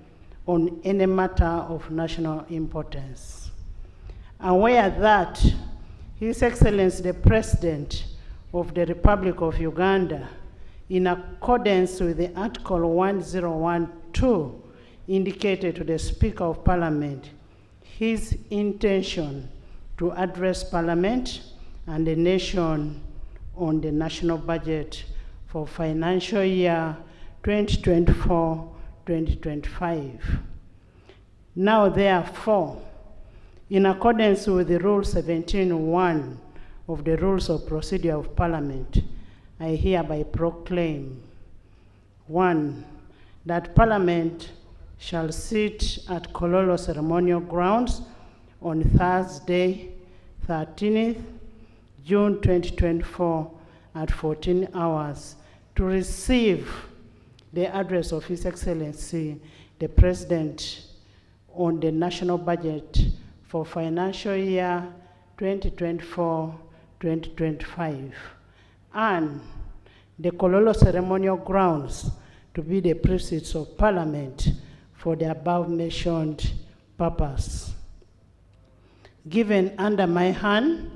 on any matter of national importance. Aware that His Excellency the President of the Republic of Uganda, in accordance with the Article 1012, indicated to the Speaker of Parliament his intention to address Parliament and the nation on the national budget for financial year 2024-2025. Now, therefore, in accordance with the Rule 17.1 of the Rules of Procedure of Parliament, I hereby proclaim, 1, that Parliament shall sit at Kololo Ceremonial Grounds on Thursday, 13th June 2024 at 14 hours to receive the address of His Excellency, the President, on the national budget for financial year 2024-2025, and the Kololo Ceremonial Grounds to be the precincts of Parliament for the above-mentioned purpose. Given under my hand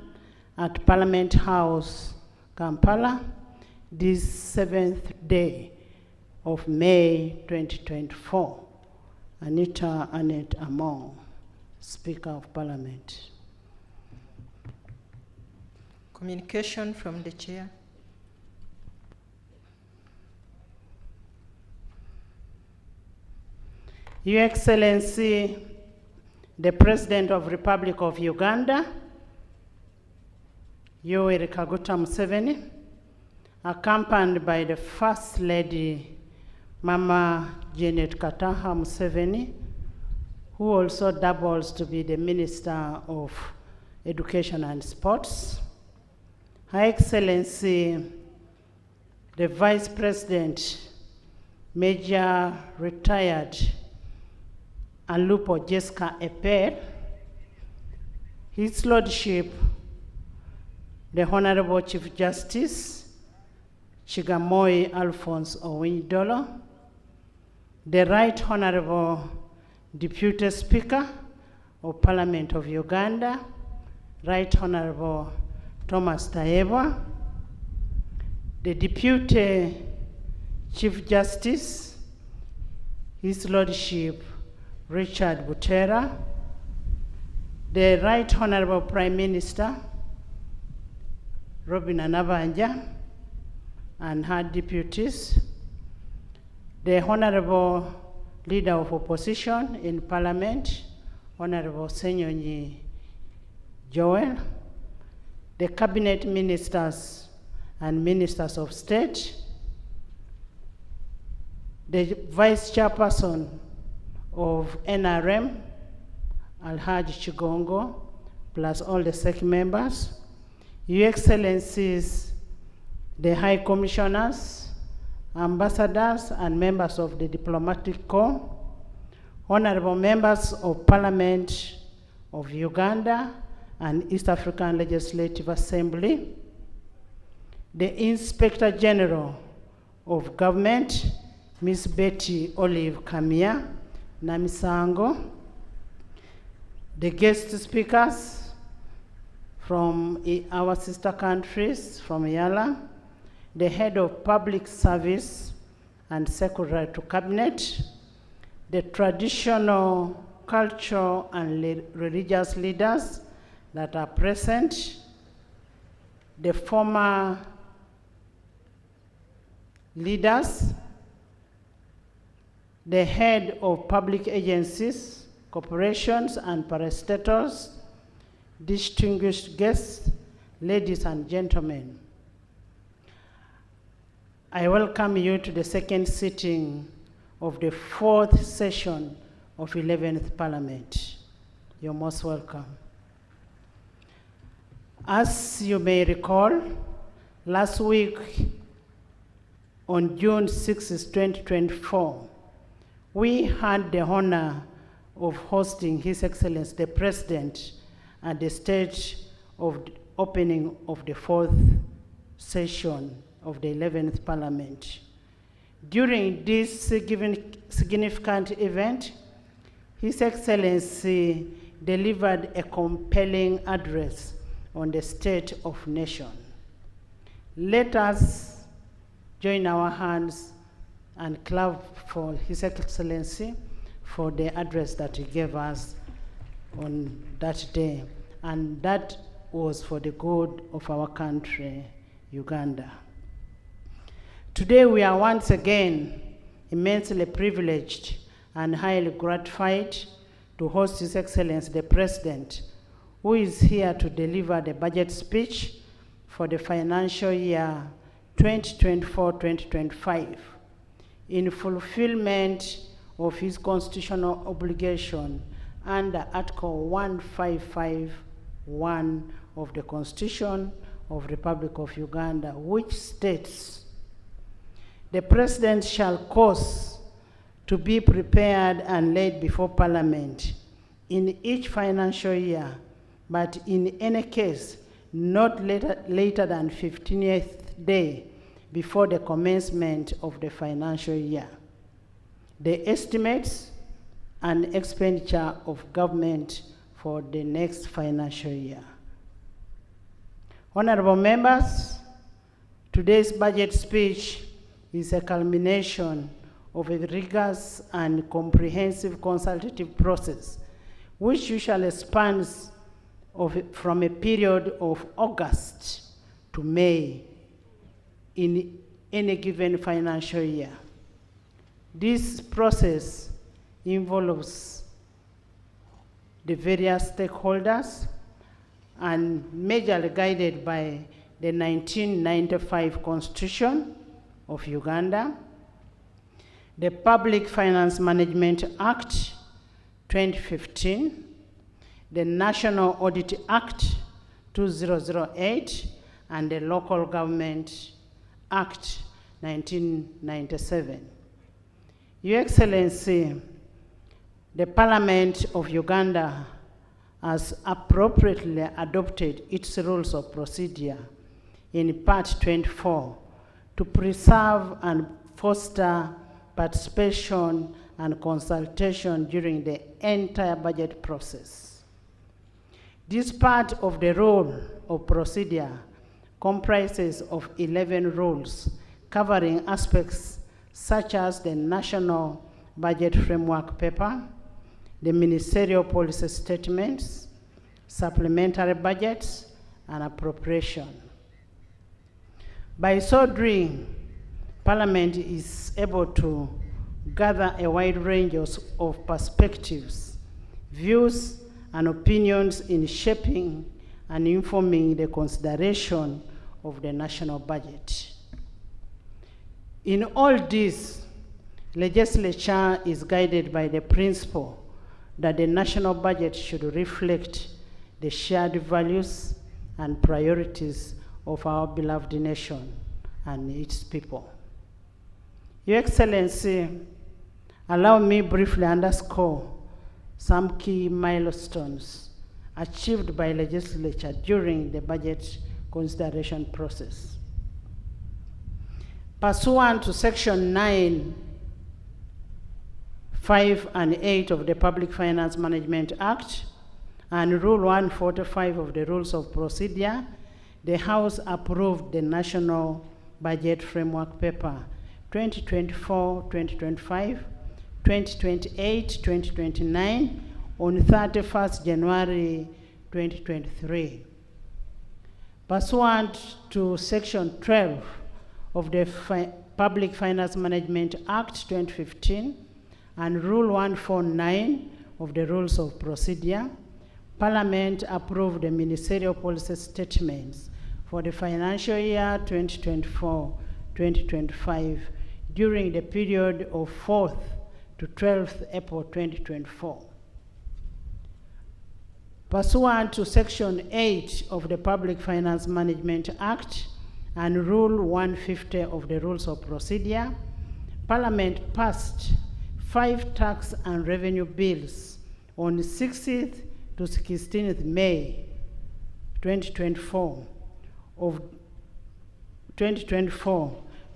at Parliament House, Kampala, this 7th day of May 2024. Anita Annette Amon, Speaker of Parliament. Communication from the Chair. Your Excellency, the President of the Republic of Uganda, Yoweri Kaguta Museveni, accompanied by the First Lady, Mama Janet Kataha Museveni, who also doubles to be the Minister of Education and Sports, Her Excellency, the Vice President, Major Retired Alupo Jessica Eper, His Lordship, the Honorable Chief Justice, Chigamoy Alphonse Owindolo, the Right Honorable Deputy Speaker of Parliament of Uganda, Right Honorable Thomas Taeba, the Deputy Chief Justice, His Lordship Richard Butera, the Right Honorable Prime Minister Robin Anabanja and her deputies, the Honorable Leader of Opposition in Parliament, Honorable Senyonyi Joel, the Cabinet Ministers and Ministers of State, the Vice Chairperson of NRM, Alhaji Chigongo, plus all the SEC members, Your Excellencies, the High Commissioners, ambassadors and members of the diplomatic corps, honorable members of Parliament of Uganda and East African Legislative Assembly, the Inspector General of Government, Ms. Betty Olive Kamia Namisango, the guest speakers from our sister countries from Yala, the head of public service and secretary to cabinet, the traditional, cultural, and religious leaders that are present, the former leaders, the head of public agencies, corporations, and parastatals, distinguished guests, ladies and gentlemen. I welcome you to the second sitting of the fourth session of 11th Parliament. You're most welcome. As you may recall, last week on June 6, 2024, we had the honor of hosting His Excellency the President at the stage of the opening of the fourth session of the 11th Parliament. During this significant event, His Excellency delivered a compelling address on the state of nation. Let us join our hands and clap for His Excellency for the address that he gave us on that day. And that was for the good of our country, Uganda. Today we are once again immensely privileged and highly gratified to host His Excellency the President, who is here to deliver the budget speech for the financial year 2024-2025 in fulfillment of his constitutional obligation under Article 155(1) of the Constitution of the Republic of Uganda, which states, "The President shall cause to be prepared and laid before Parliament in each financial year, but in any case not later than 15th day before the commencement of the financial year, the estimates and expenditure of government for the next financial year." Honorable members, today's budget speech is a culmination of a rigorous and comprehensive consultative process, which usually spans from a period of August to May in any given financial year. This process involves the various stakeholders and majorly guided by the 1995 Constitution of Uganda, the Public Finance Management Act 2015, the National Audit Act 2008, and the Local Government Act 1997. Your Excellency, the Parliament of Uganda has appropriately adopted its rules of procedure in Part 24 to preserve and foster participation and consultation during the entire budget process. This part of the rule of procedure comprises of 11 rules covering aspects such as the National Budget Framework Paper, the Ministerial Policy Statements, supplementary budgets, and appropriation. By so doing, Parliament is able to gather a wide range of perspectives, views, and opinions in shaping and informing the consideration of the national budget. In all this, legislature is guided by the principle that the national budget should reflect the shared values and priorities of our beloved nation and its people. Your Excellency, allow me briefly underscore some key milestones achieved by legislature during the budget consideration process. Pursuant to Section 9, 5 and 8 of the Public Finance Management Act and Rule 145 of the Rules of Procedure, the House approved the National Budget Framework Paper 2024-2025, 2028-2029 on 31st January 2023. Pursuant to Section 12 of the Public Finance Management Act 2015 and Rule 149 of the Rules of Procedure, Parliament approved the ministerial policy statements for the financial year 2024-2025 during the period of 4th to 12th April 2024. Pursuant to Section 8 of the Public Finance Management Act and Rule 150 of the Rules of Procedure, Parliament passed 5 tax and revenue bills on the 16th to 16th May 2024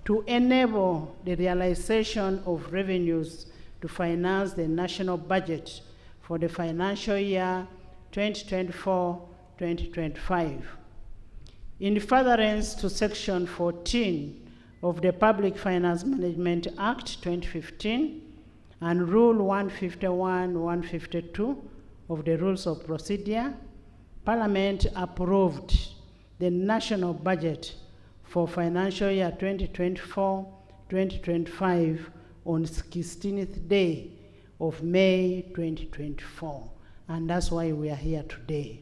to enable the realization of revenues to finance the national budget for the financial year 2024-2025. In furtherance to Section 14 of the Public Finance Management Act 2015 and Rule 151-152 of the Rules of Procedure, Parliament approved the national budget for financial year 2024-2025 on 16th day of May 2024. And that's why we are here today.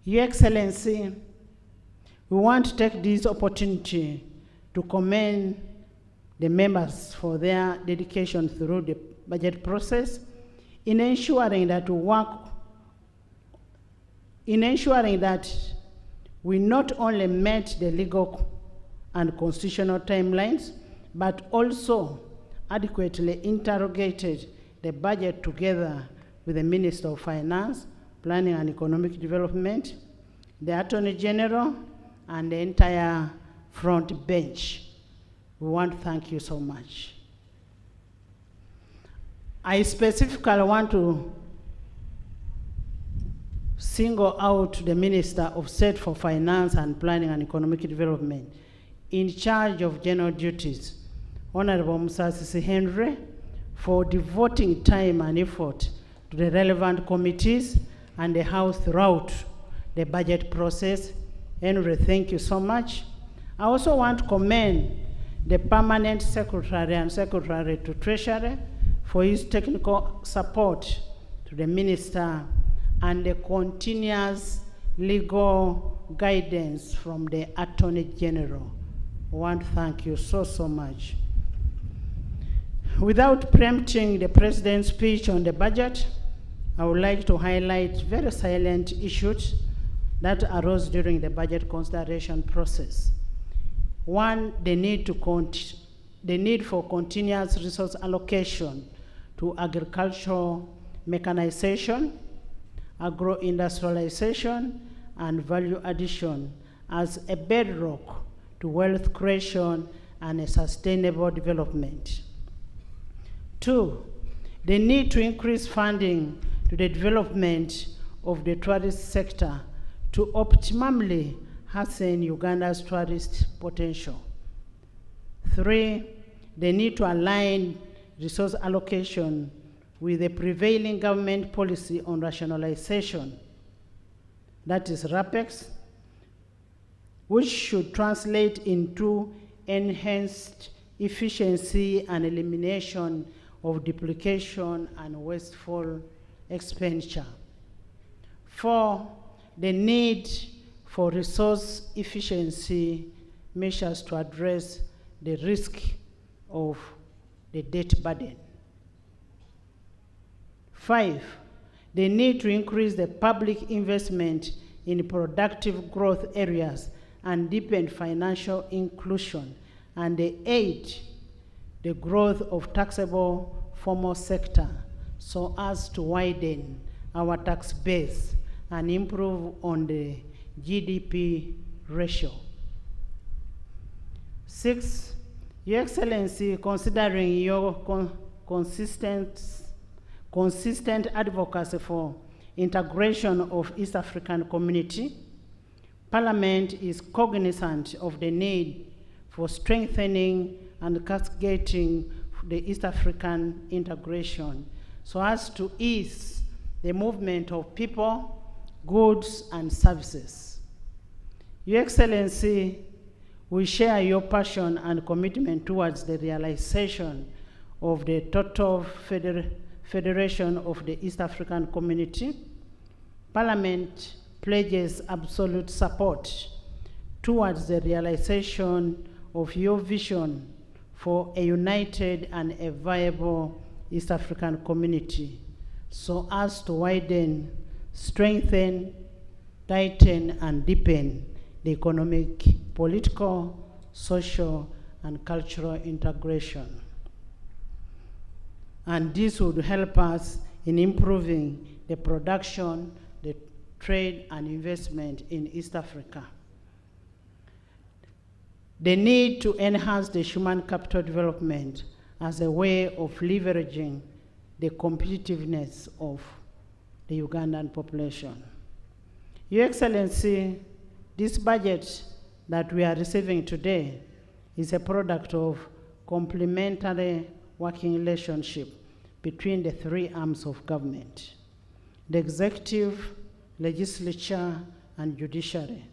Your Excellency, we want to take this opportunity to commend the members for their dedication through the budget process in ensuring that we not only met the legal and constitutional timelines, but also adequately interrogated the budget together with the Minister of Finance, Planning and Economic Development, the Attorney General, and the entire front bench. We want to thank you so much. I specifically want to single out the Minister of State for Finance and Planning and Economic Development in charge of general duties, Honorable Musasisi Henry, for devoting time and effort to the relevant committees and the House throughout the budget process. Henry, thank you so much. I also want to commend the Permanent Secretary and Secretary to Treasury for his technical support to the Minister and the continuous legal guidance from the Attorney General. I want to thank you so much. Without preempting the President's speech on the budget, I would like to highlight very salient issues that arose during the budget consideration process. One, the need for continuous resource allocation to agricultural mechanization, agro-industrialization, and value addition as a bedrock to wealth creation and a sustainable development. Two, the need to increase funding to the development of the tourist sector to optimally hasten Uganda's tourist potential. Three, the need to align resource allocation with the prevailing government policy on rationalization, that is RAPEX, which should translate into enhanced efficiency and elimination of duplication and wasteful expenditure. Four, the need for resource efficiency measures to address the risk of the debt burden. Five, the need to increase the public investment in productive growth areas and deepen financial inclusion and 8, the growth of taxable formal sector so as to widen our tax base and improve on the GDP ratio. 6, Your Excellency, considering your consistent advocacy for integration of East African community, Parliament is cognizant of the need for strengthening and cascading the East African integration so as to ease the movement of people, goods, and services. Your Excellency, we share your passion and commitment towards the realization of the total federation of the East African community. Parliament pledges absolute support towards the realization of your vision for a united and a viable East African community so as to widen, strengthen, tighten, and deepen the economic, political, social, and cultural integration. And this would help us in improving the production, the trade, and investment in East Africa. The need to enhance the human capital development as a way of leveraging the competitiveness of the Ugandan population. Your Excellency, this budget that we are receiving today is a product of complementary working relationship between the 3 arms of government: the executive, legislature, and judiciary.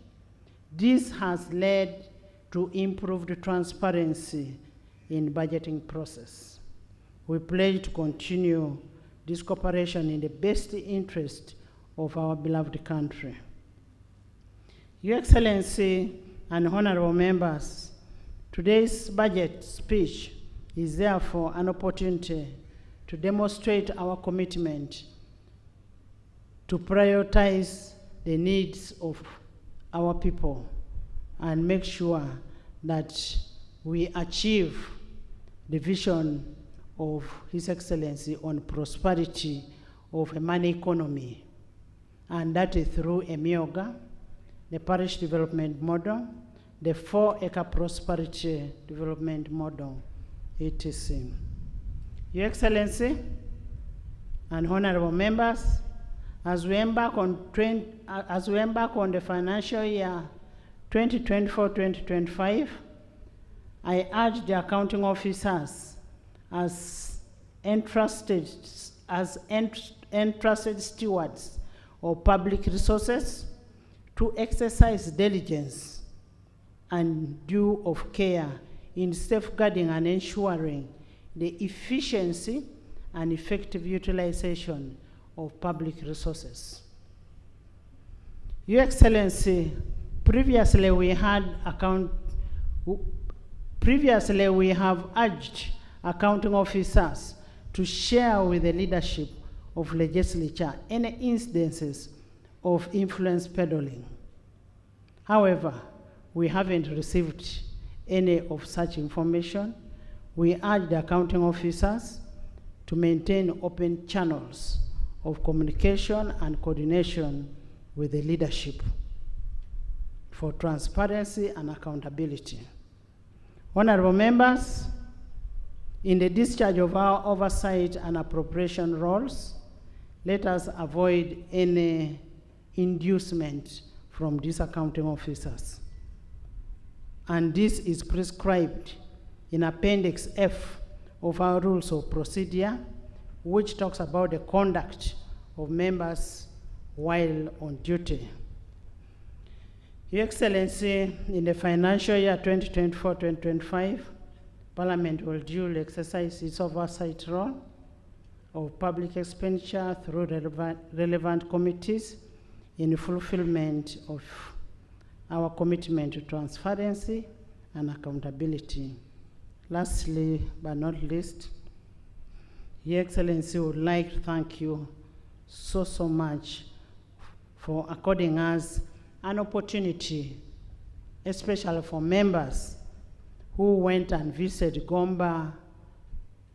This has led to improved transparency in budgeting process. We pledge to continue this cooperation in the best interest of our beloved country. Your Excellency and honorable members, today's budget speech is therefore an opportunity to demonstrate our commitment to prioritize the needs of our people and make sure that we achieve the vision of His Excellency on prosperity of a money economy, and that is through EMIOGA, the parish development model, the 4-acre prosperity development model, etc. Your Excellency and honorable members, as we embark on the financial year 2024-2025, I urge the accounting officers as entrusted stewards of public resources to exercise diligence and due of care in safeguarding and ensuring the efficiency and effective utilization of public resources. Your Excellency, previously we have urged accounting officers to share with the leadership of legislature any instances of influence peddling. However, we haven't received any of such information. We urge the accounting officers to maintain open channels of communication and coordination with the leadership for transparency and accountability. Honorable members, in the discharge of our oversight and appropriation roles, let us avoid any inducement from these accounting officers. And this is prescribed in Appendix F of our Rules of Procedure, which talks about the conduct of members while on duty. Your Excellency, in the financial year 2024-2025, Parliament will duly exercise its oversight role of public expenditure through relevant committees in fulfillment of our commitment to transparency and accountability. Lastly, but not least, Your Excellency would like to thank you so much for according us an opportunity, especially for members who went and visited Gomba,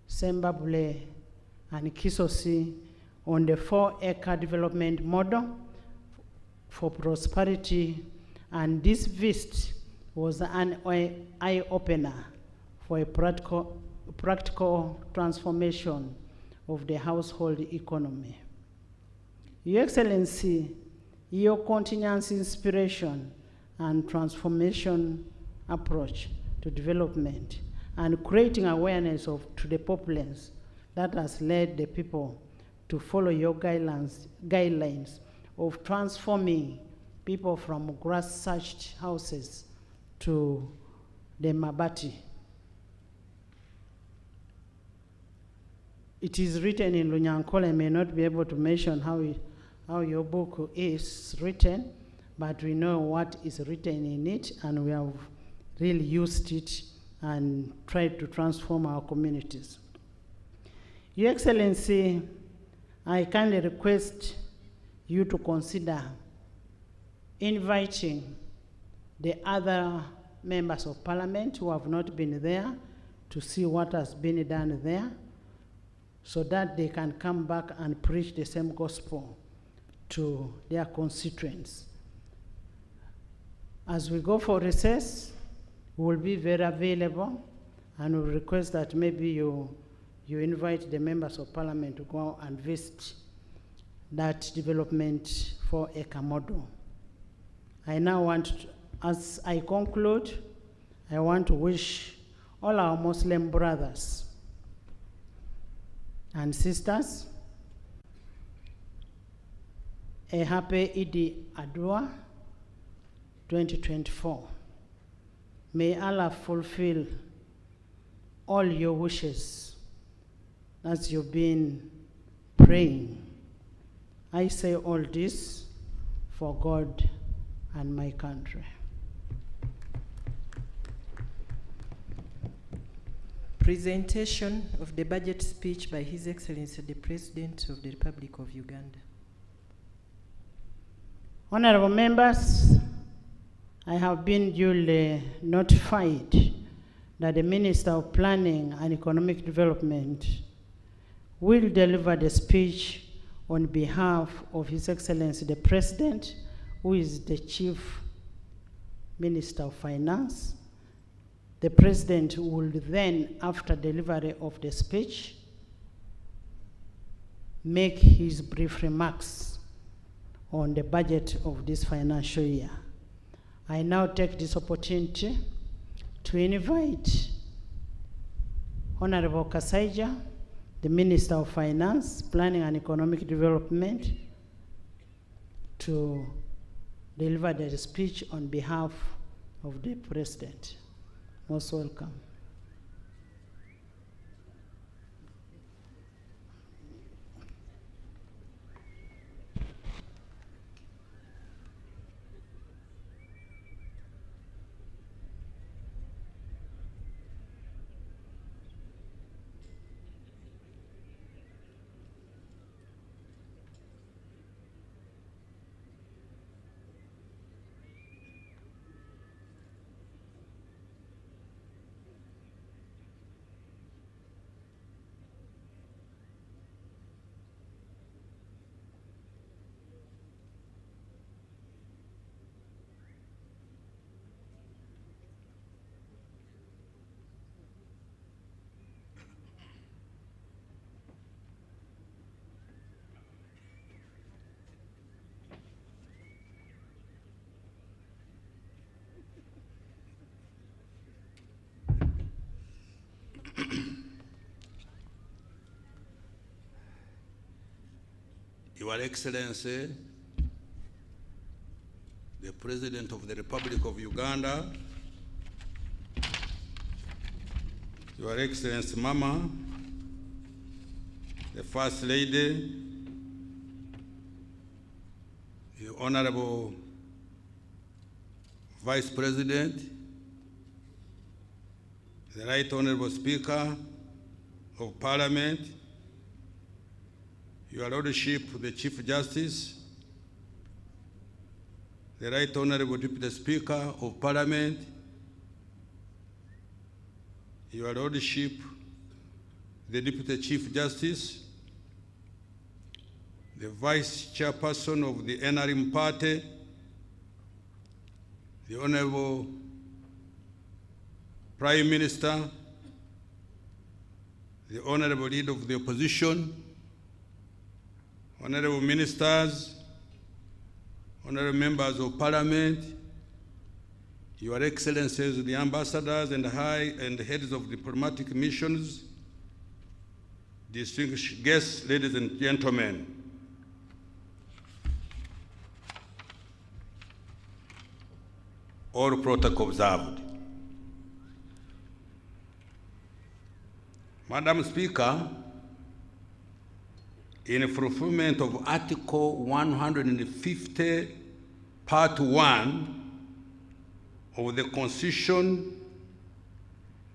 Sembabule, and Kisosi on the 4-acre development model for prosperity, and this visit was an eye-opener for a practical transformation of the household economy. Your Excellency, your continuous inspiration and transformation approach to development and creating awareness to the populace that has led the people to follow your guidelines of transforming people from grass-thatched houses to the mabati. It is written in Lunyankole. I may not be able to mention how your book is written, but we know what is written in it, and we have really used it and tried to transform our communities. Your Excellency, I kindly request you to consider inviting the other members of Parliament who have not been there to see what has been done there, so that they can come back and preach the same gospel to their constituents. As we go for recess, we will be very available, and we request that maybe you invite the members of Parliament to go and visit that development 4-acre model. I now want to, as I conclude, I want to wish all our Muslim brothers and sisters a happy Eid Adha 2024. May Allah fulfill all your wishes as you've been praying. I say all this for God and my country. Presentation of the budget speech by His Excellency the President of the Republic of Uganda. Honorable members, I have been duly notified that the Minister of Planning and Economic Development will deliver the speech on behalf of His Excellency the President, who is the Chief Minister of Finance. The President will then, after delivery of the speech, make his brief remarks on the budget of this financial year. I now take this opportunity to invite Honorable Kasaija, the Minister of Finance, Planning and Economic Development, to deliver the speech on behalf of the President. Most welcome. Your Excellency, the President of the Republic of Uganda, Your Excellency Mama, the First Lady, the Honorable Vice President, the Right Honorable Speaker of Parliament, Your Lordship, the Chief Justice, the Right Honorable Deputy Speaker of Parliament, Your Lordship, the Deputy Chief Justice, the Vice Chairperson of the NRM Party, the Honorable Prime Minister, the Honorable Leader of the Opposition, Honorable Ministers, Honorable Members of Parliament, Your Excellencies, the Ambassadors and heads of diplomatic missions, distinguished guests, ladies and gentlemen. All protocol observed. Madam Speaker, in fulfillment of Article 150, Part 1 of the Constitution,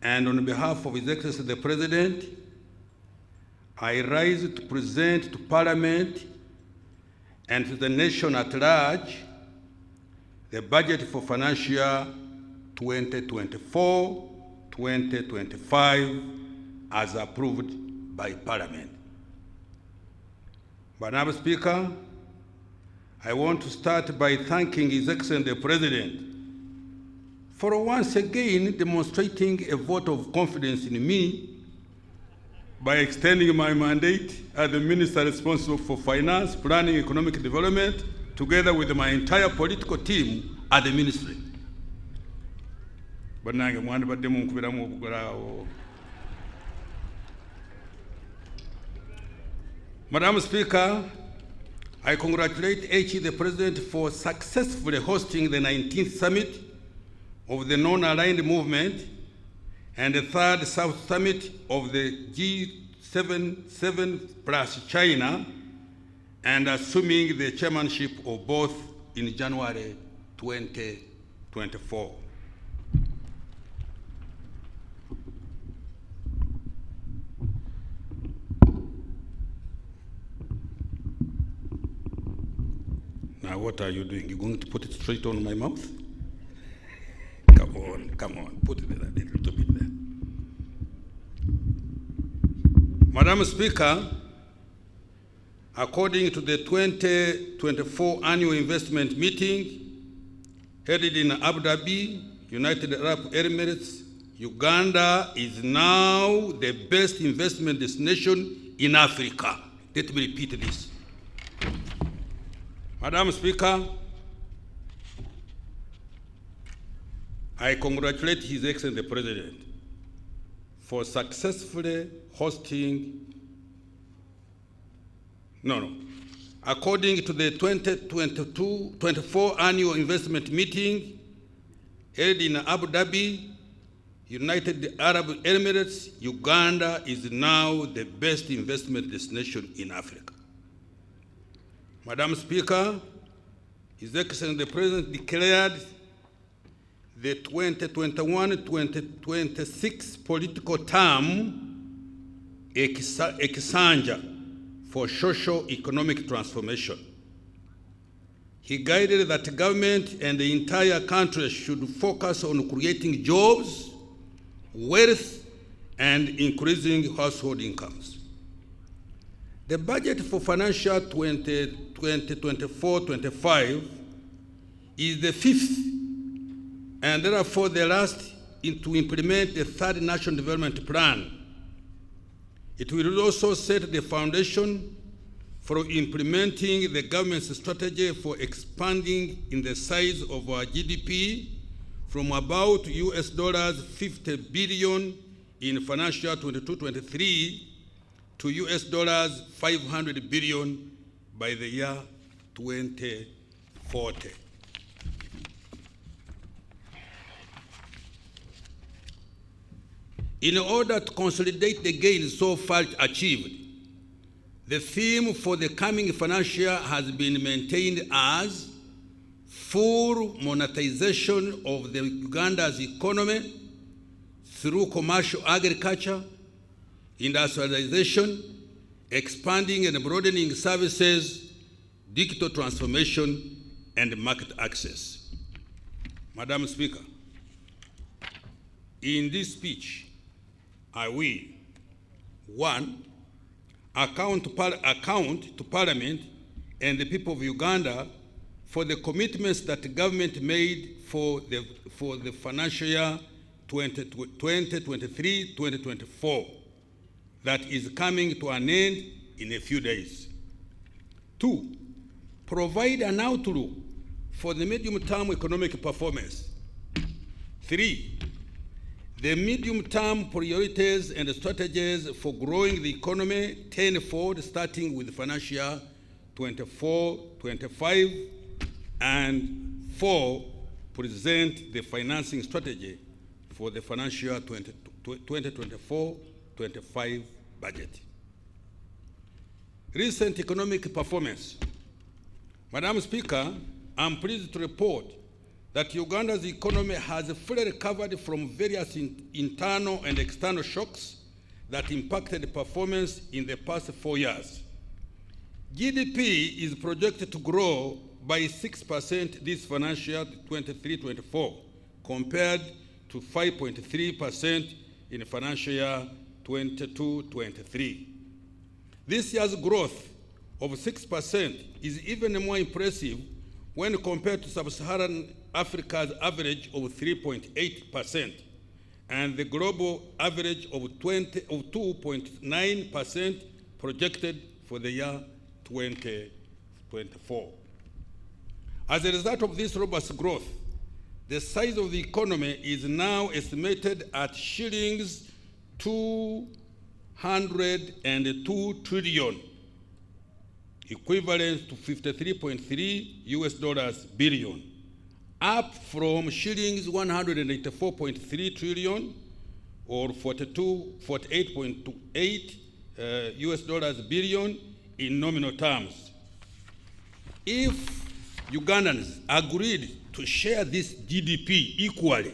and on behalf of His Excellency the President, I rise to present to Parliament and to the nation at large the budget for financial year 2024-2025 as approved by Parliament. Madam Speaker, I want to start by thanking His Excellency the President for once again demonstrating a vote of confidence in me by extending my mandate as the Minister responsible for finance, planning, economic development, together with my entire political team at the Ministry. Madam Speaker, I congratulate HE the President for successfully hosting the 19th Summit of the Non-Aligned Movement and the 3rd South Summit of the G7 plus China, and assuming the chairmanship of both in January 2024. Now what are you doing? You're going to put it straight on my mouth? Come on, put it there, a little bit there. Madam Speaker, according to the 2024 Annual Investment Meeting held in Abu Dhabi, United Arab Emirates, Uganda is now the best investment destination in Africa. Let me repeat this. Madam Speaker, I congratulate His Excellency the President for successfully hosting According to the 2024 Annual Investment Meeting held in Abu Dhabi, United Arab Emirates, Uganda is now the best investment destination in Africa. Madam Speaker, His Excellency the President declared the 2021-2026 political term Ekisanja for socio-economic transformation. He guided that government and the entire country should focus on creating jobs, wealth, and increasing household incomes. The budget for financial 2024-25 is the fifth and therefore the last to implement the third National Development Plan. It will also set the foundation for implementing the government's strategy for expanding in the size of our GDP from about $50 billion in financial 22-23 to $500 billion by the year 2040. In order to consolidate the gains so far achieved, the theme for the coming financial year has been maintained as full monetization of the Uganda's economy through commercial agriculture, industrialization, expanding and broadening services, digital transformation, and market access. Madam Speaker, in this speech, I will: 1, account to Parliament and the people of Uganda for the commitments that the government made for the financial year 2023-2024 that is coming to an end in a few days. 2, provide an outlook for the medium-term economic performance. 3, the medium-term priorities and strategies for growing the economy tenfold, starting with financial year 24-25, and 4, present the financing strategy for the financial year 2024-25 budget. Recent economic performance. Madam Speaker, I'm pleased to report that Uganda's economy has fully recovered from various internal and external shocks that impacted performance in the past 4 years. GDP is projected to grow by 6% this financial year 23-24, compared to 5.3% in financial year 22-23. This year's growth of 6% is even more impressive when compared to Sub-Saharan Africa's average of 3.8% and the global average of 2.9% projected for the year 2024. As a result of this robust growth, the size of the economy is now estimated at shillings 202 trillion, equivalent to $53.3 billion, up from shillings 184.3 trillion or $48.28 billion in nominal terms. If Ugandans agreed to share this GDP equally,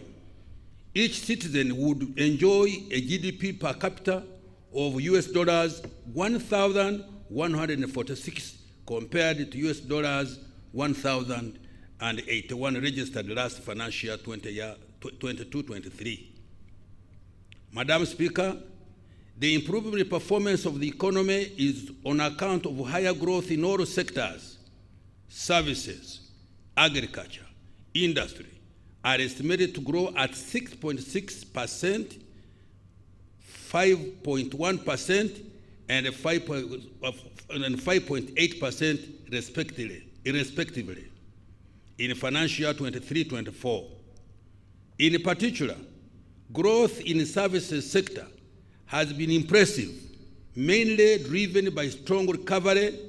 each citizen would enjoy a GDP per capita of $1,146 compared to $1,081 registered last financial year 22-23. Madam Speaker, the improved performance of the economy is on account of higher growth in all sectors. Services, agriculture, industry are estimated to grow at 6.6%, 5.1%, and 5.8% respectively in financial year 23-24. In particular, growth in the services sector has been impressive, mainly driven by strong recovery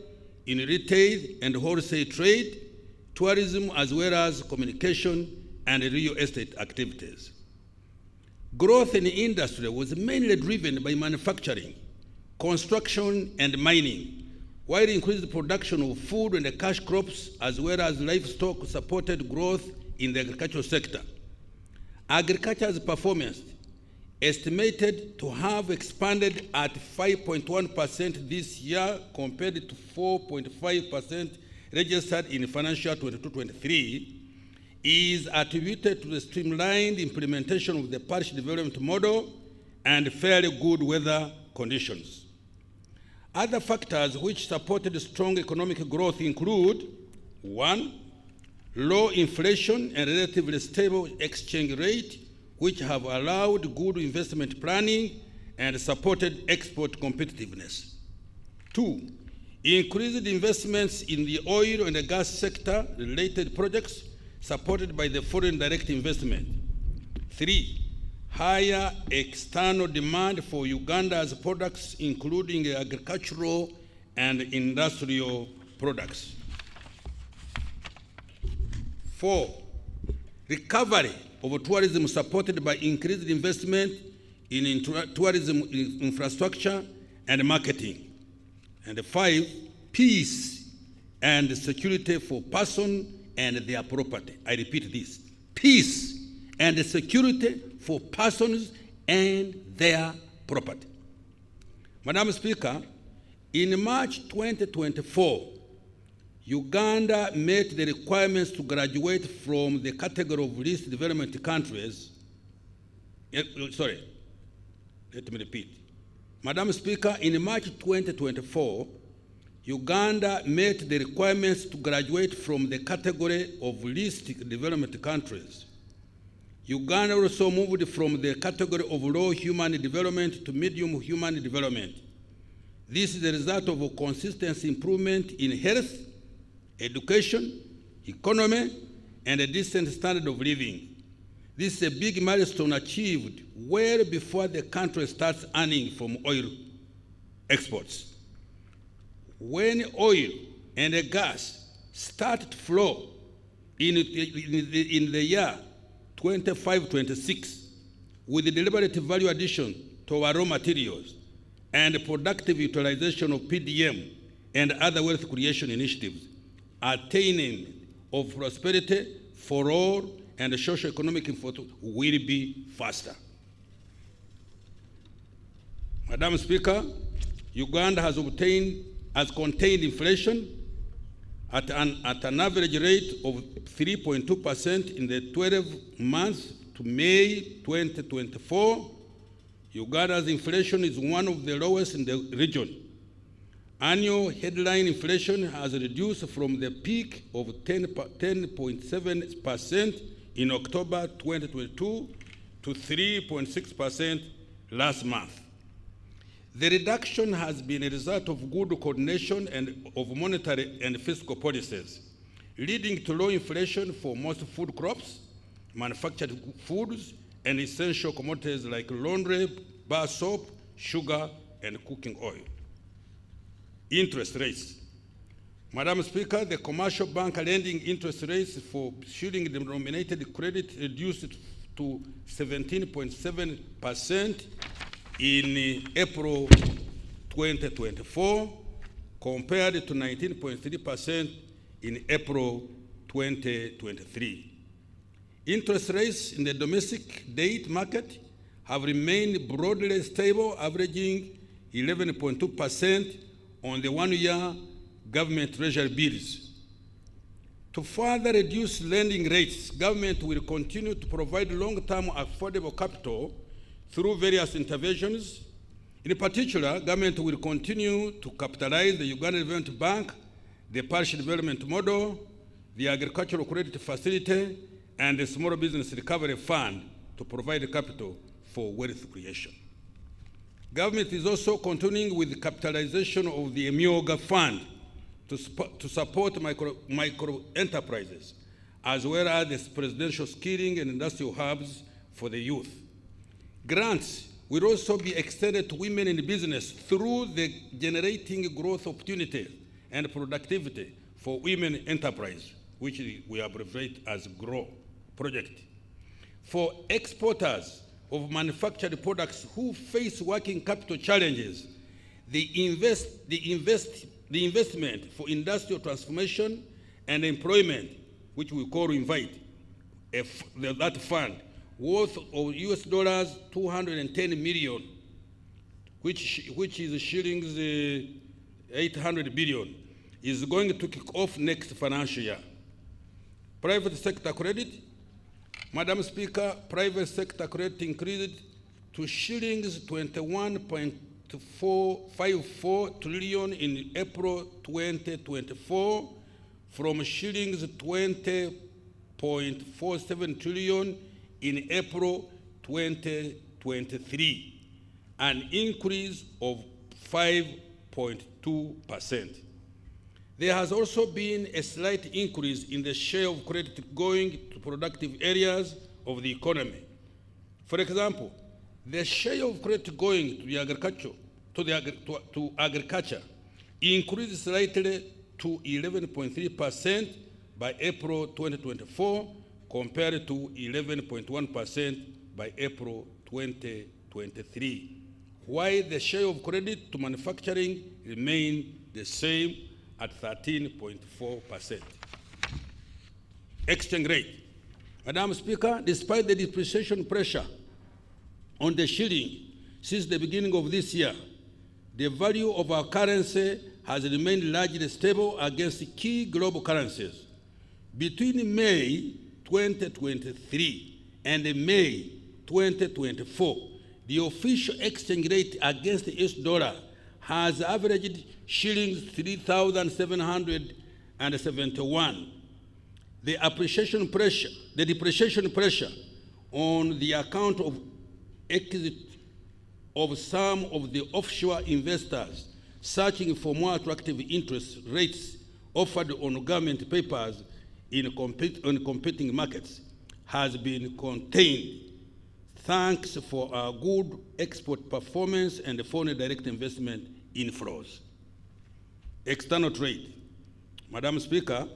in retail and wholesale trade, tourism, as well as communication and real estate activities. Growth in the industry was mainly driven by manufacturing, construction, and mining, while increased production of food and cash crops, as well as livestock, supported growth in the agricultural sector. Agriculture's performance estimated to have expanded at 5.1% this year compared to 4.5% registered in financial year 22-23, is attributed to the streamlined implementation of the parish development model and fairly good weather conditions. Other factors which supported strong economic growth include: 1, low inflation and relatively stable exchange rate, which have allowed good investment planning and supported export competitiveness. 2, increased investments in the oil and the gas sector related projects supported by the foreign direct investment. 3, higher external demand for Uganda's products, including agricultural and industrial products. 4, recovery of tourism supported by increased investment in tourism infrastructure and marketing. And 5, peace and security for persons and their property. I repeat this: peace and security for persons and their property. Madam Speaker, in March 2024, Uganda met the requirements to graduate from the category of least developed countries. Let me repeat. Madam Speaker, in March 2024, Uganda met the requirements to graduate from the category of least developed countries. Uganda also moved from the category of low human development to medium human development. This is the result of a consistent improvement in health, education, economy, and a decent standard of living. This is a big milestone achieved well before the country starts earning from oil exports. When oil and gas start to flow in the year 25-26 with the deliberate value addition to our raw materials and productive utilization of PDM and other wealth creation initiatives, attaining of prosperity for all and socio-economic will be faster. Madam Speaker, Uganda has contained inflation at an average rate of 3.2% in the 12 months to May 2024. Uganda's inflation is one of the lowest in the region. Annual headline inflation has reduced from the peak of 10.7% in October 2022 to 3.6% last month. The reduction has been a result of good coordination and of monetary and fiscal policies, leading to low inflation for most food crops, manufactured foods, and essential commodities like laundry, bar soap, sugar, and cooking oil. Interest rates. Madam Speaker, the commercial bank lending interest rates for shilling-denominated credit reduced to 17.7% in April 2024, compared to 19.3% in April 2023. Interest rates in the domestic debt market have remained broadly stable, averaging 11.2% on the one-year government treasury bills. To further reduce lending rates, government will continue to provide long-term affordable capital through various interventions. In particular, government will continue to capitalize the Uganda Development Bank, the Parish Development Model, the Agricultural Credit Facility, and the Small Business Recovery Fund to provide capital for wealth creation. Government is also continuing with the capitalization of the Emyoga Fund to support micro enterprises, as well as the presidential skilling and industrial hubs for the youth. Grants will also be extended to women in business through the generating growth opportunities and productivity for women enterprise, which we abbreviate as GROW project. For exporters of manufactured products who face working capital challenges, the investment for industrial transformation and employment, which we call Invite, that fund, worth of US dollars 210 million, which is shillings 800 billion, is going to kick off next financial year. Private sector credit. Madam Speaker, private sector credit increased to shillings 21.54 trillion in April 2024 from shillings 20.47 trillion in April 2023, an increase of 5.2%. There has also been a slight increase in the share of credit going to productive areas of the economy. For example, the share of credit going to the agriculture increased slightly to 11.3% by April 2024, compared to 11.1% by April 2023, while the share of credit to manufacturing remained the same at 13.4%. Exchange rate. Madam Speaker, despite the depreciation pressure on the shilling since the beginning of this year, the value of our currency has remained largely stable against key global currencies. Between May 2023 and May 2024, the official exchange rate against the US dollar has averaged shillings 3,771. The depreciation pressure on the account of exit of some of the offshore investors searching for more attractive interest rates offered on government papers in competing markets has been contained, thanks for our good export performance and foreign direct investment inflows. External trade. Madam Speaker,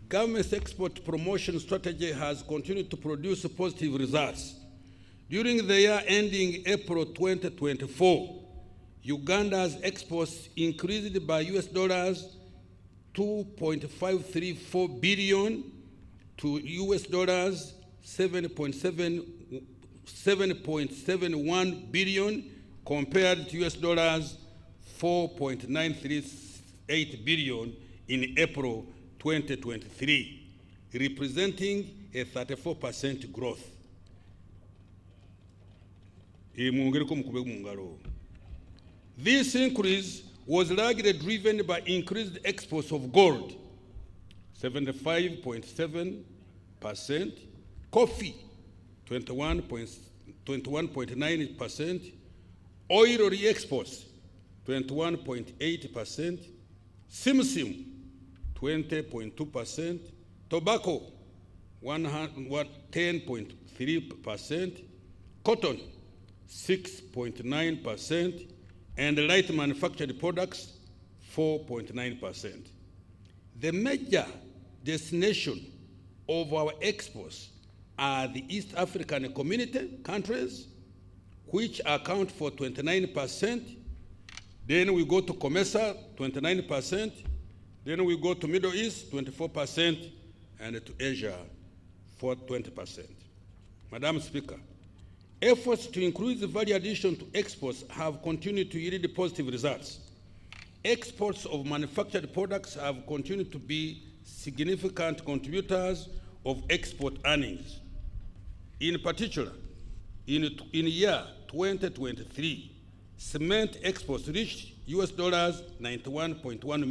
government's export promotion strategy has continued to produce positive results. During the year ending April 2024, Uganda's exports increased by US dollars 2.534 billion to US dollars 7.71 billion compared to US dollars 4.938 billion in April 2023, representing a 34% growth. This increase was largely driven by increased exports of gold, 75.7%, coffee, 21.9%, oil re-exports, 21.8%, simsim, 20.2%, tobacco, 10.3%, cotton, 6.9%, and light manufactured products, 4.9%. The major destination of our exports are the East African Community countries, which account for 29%. Then we go to COMESA, 29%. Then we go to Middle East, 24%, and to Asia, for 20%. Madam Speaker, efforts to increase the value addition to exports have continued to yield positive results. Exports of manufactured products have continued to be significant contributors of export earnings. In particular, in year 2023, cement exports reached US dollars 91.1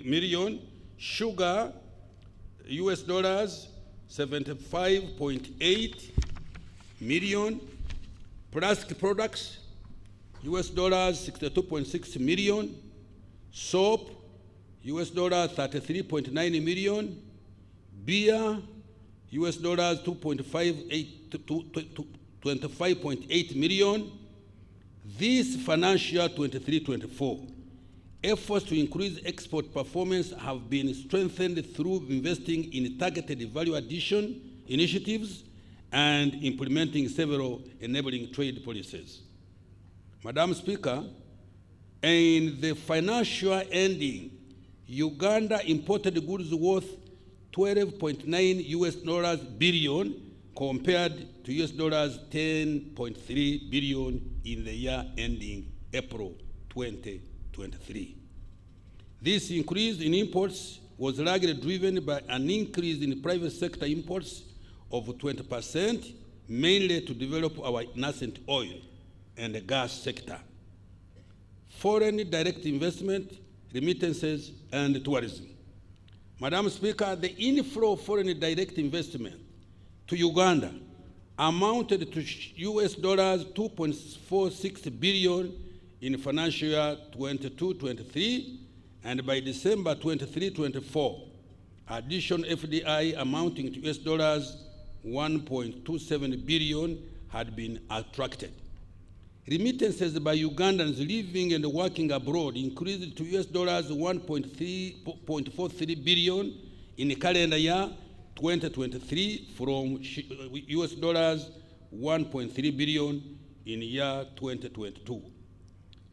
million, sugar US dollars 75.8 million, plastic products US dollars 62.6 million, soap US dollars 33.9 million, beer US dollars 25.8 million. This financial year 23-24, efforts to increase export performance have been strengthened through investing in targeted value addition initiatives and implementing several enabling trade policies. Madam Speaker, in the financial year ending, Uganda imported goods worth 12.9 US dollars billion compared to US dollars 10.3 billion in the year ending April 2023. This increase in imports was largely driven by an increase in private sector imports of 20%, mainly to develop our nascent oil and the gas sector. Foreign direct investment, remittances, and tourism. Madam Speaker, the inflow of foreign direct investment to Uganda amounted to US dollars 2.46 billion in financial year 22-23, and by December 23-24, additional FDI amounting to US dollars 1.27 billion had been attracted. Remittances by Ugandans living and working abroad increased to US dollars 1.43 billion in the calendar year 2023 from US dollars 1.3 billion in year 2022.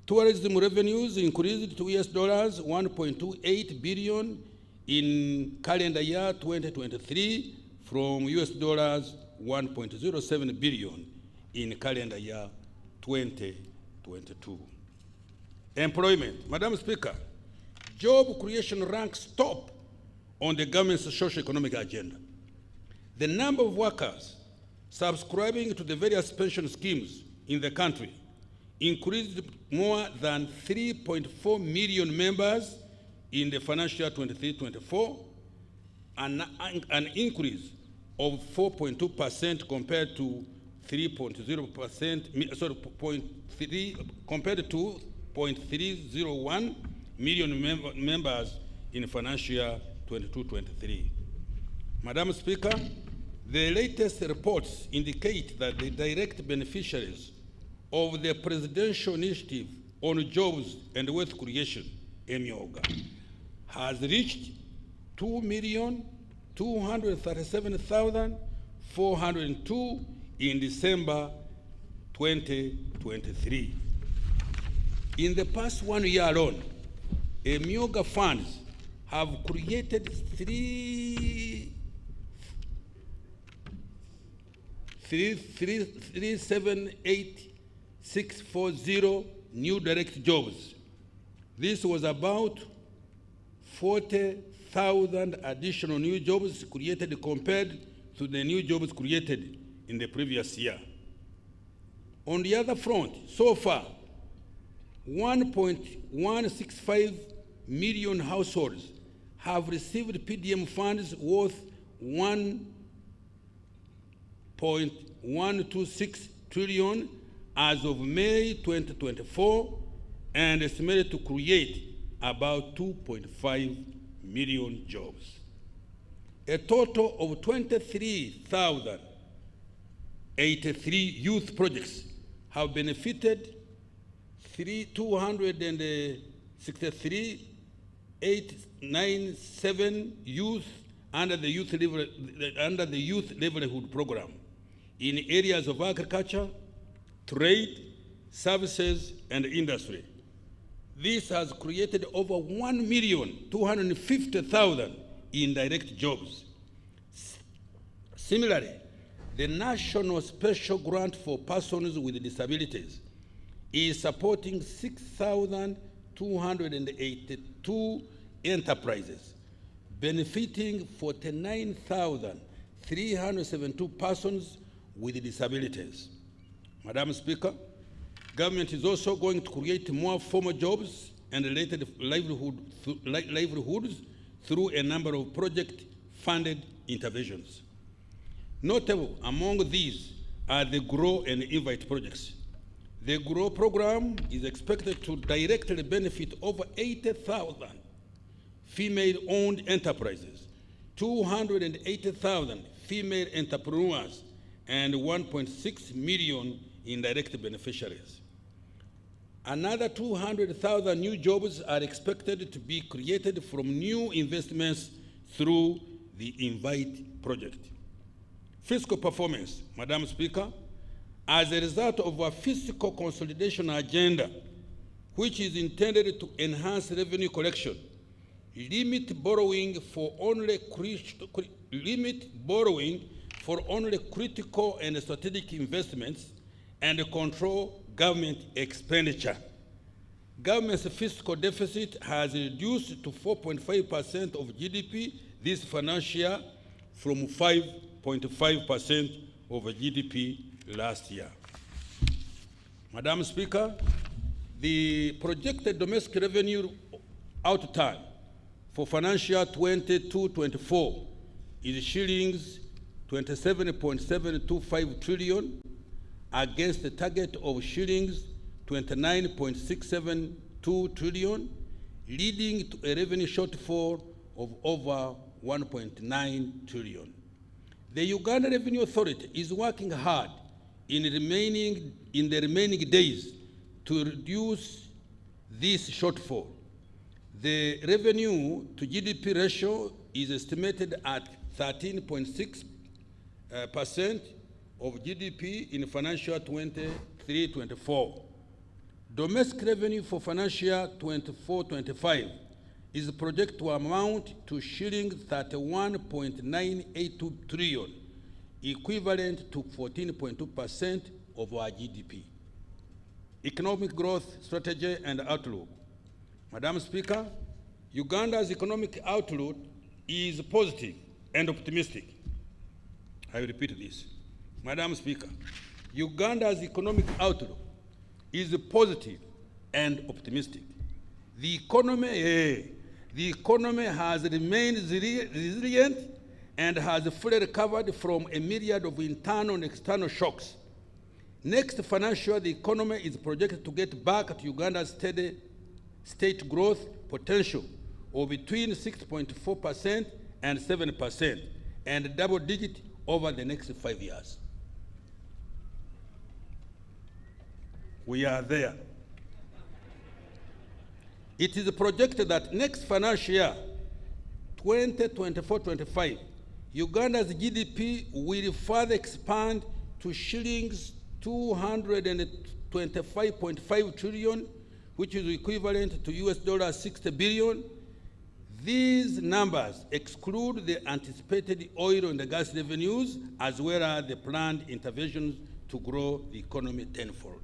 Tourism revenues increased to US dollars 1.28 billion in calendar year 2023 from US dollars 1.07 billion in calendar year 2022. Employment. Madam Speaker, job creation ranks top on the government's socio-economic agenda. The number of workers subscribing to the various pension schemes in the country increased more than 3.4 million members in the financial year 23-24, an increase of 4.2% compared to 3.0%, sorry, 0.3 compared to 0.301 million members in financial year 22-23. Madam Speaker, the latest reports indicate that the direct beneficiaries of the Presidential Initiative on Jobs and Wealth Creation, EMIOGA, has reached 2,237,402 in December 2023. In the past 1 year alone, EMIOGA funds have created 378,640 new direct jobs. This was about 40,000 additional new jobs created compared to the new jobs created in the previous year. On the other front, so far, 1.165 million households have received PDM funds worth 1.126 trillion as of May 2024, and estimated to create about 2.5 million jobs. A total of 23,083 youth projects have benefited 263,897 youth under the youth livelihood program in areas of agriculture, trade, services, and industry. This has created over 1,250,000 indirect jobs. Similarly, the National Special Grant for Persons with Disabilities is supporting 6,282 enterprises, benefiting 49,372 persons with disabilities. Madam Speaker, government is also going to create more formal jobs and related livelihoods through a number of project-funded interventions. Notable among these are the GROW and INVITE projects. The GROW program is expected to directly benefit over 80,000 female-owned enterprises, 280,000 female entrepreneurs, and 1.6 million indirect beneficiaries. Another 200,000 new jobs are expected to be created from new investments through the INVITE project. Fiscal performance, Madam Speaker, as a result of our fiscal consolidation agenda, which is intended to enhance revenue collection, limit borrowing for only critical and strategic investments, and control government expenditure. Government's fiscal deficit has reduced to 4.5% of GDP this financial year from 5.5% of GDP last year. Madam Speaker, the projected domestic revenue outturn for financial year 22-24 is shillings 27.725 trillion against the target of shillings 29.672 trillion, leading to a revenue shortfall of over 1.9 trillion. The Uganda Revenue Authority is working hard in the remaining days to reduce this shortfall. The revenue to GDP ratio is estimated at 13.6% of GDP in financial 23-24. Domestic revenue for financial 24-25 is projected to amount to shilling 31.982 trillion, equivalent to 14.2% of our GDP. Economic growth strategy and outlook. Madam Speaker, Uganda's economic outlook is positive and optimistic. I repeat this. Madam Speaker, Uganda's economic outlook is positive and optimistic. The economy has remained resilient and has fully recovered from a myriad of internal and external shocks. Next financial year, the economy is projected to get back to Uganda's steady state growth potential of between 6.4% and 7%, and double digit over the next 5 years. We are there. It is projected that next financial year, 2024-25, Uganda's GDP will further expand to shillings 225.5 trillion, which is equivalent to US dollars 60 billion. These numbers exclude the anticipated oil and gas revenues, as well as the planned interventions to grow the economy tenfold.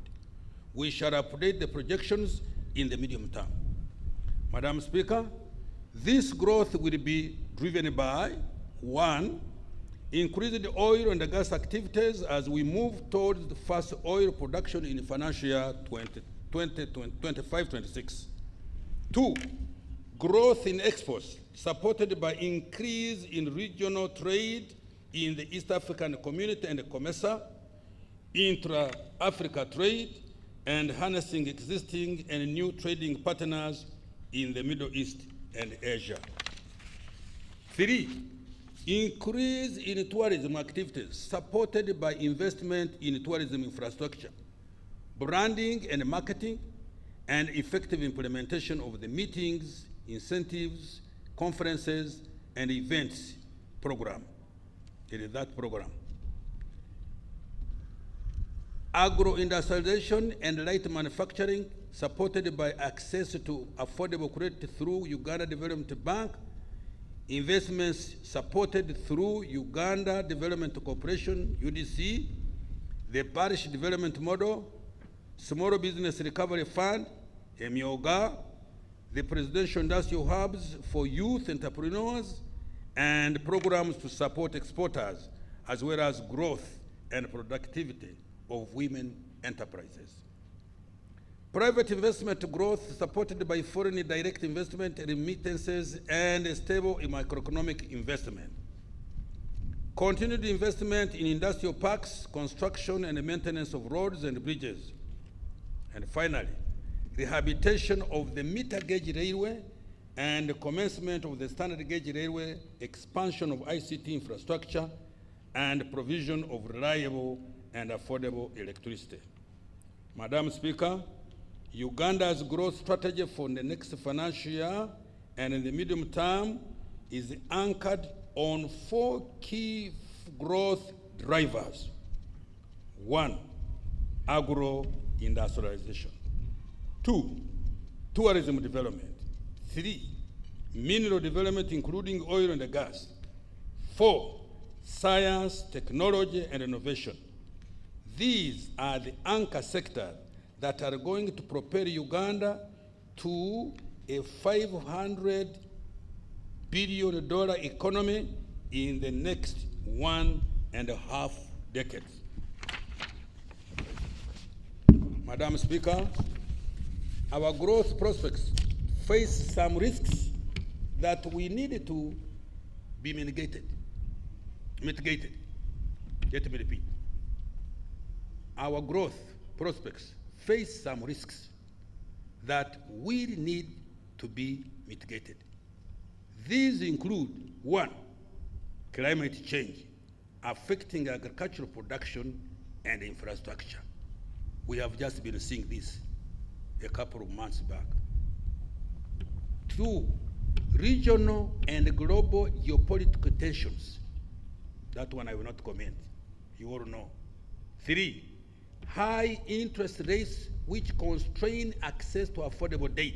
We shall update the projections in the medium term. Madam Speaker, this growth will be driven by, 1, increased oil and gas activities as we move towards the first oil production in financial year 2025-26. 2, growth in exports supported by increase in regional trade in the East African Community and COMESA, intra-Africa trade, and harnessing existing and new trading partners in the Middle East and Asia. 3, increase in tourism activities supported by investment in tourism infrastructure, branding and marketing, and effective implementation of the meetings, incentives, conferences, and events program. It is that program. Agro-industrialization and light manufacturing supported by access to affordable credit through Uganda Development Bank, investments supported through Uganda Development Corporation, UDC, the Parish Development Model, Small Business Recovery Fund, MYOGA, the Presidential Industrial Hubs for Youth Entrepreneurs, and programs to support exporters, as well as growth and productivity of women enterprises. Private investment growth supported by foreign direct investment, remittances, and stable macroeconomic investment. Continued investment in industrial parks, construction and maintenance of roads and bridges. And finally, rehabilitation of the meter gauge railway and the commencement of the standard gauge railway, expansion of ICT infrastructure, and provision of reliable and affordable electricity. Madam Speaker, Uganda's growth strategy for the next financial year and in the medium term is anchored on 4 key growth drivers. 1, agro-industrialization. 2, tourism development. 3, mineral development, including oil and gas. 4, science, technology, and innovation. These are the anchor sectors that are going to propel Uganda to a $500 billion economy in the next 1.5 decades. Madam Speaker, our growth prospects face some risks that we need to be mitigated. Let me repeat. Our growth prospects face some risks that we need to be mitigated. These include, 1, climate change affecting agricultural production and infrastructure. We have just been seeing this a couple of months back. 2, regional and global geopolitical tensions. That one I will not comment. You all know. 3, high interest rates which constrain access to affordable debt.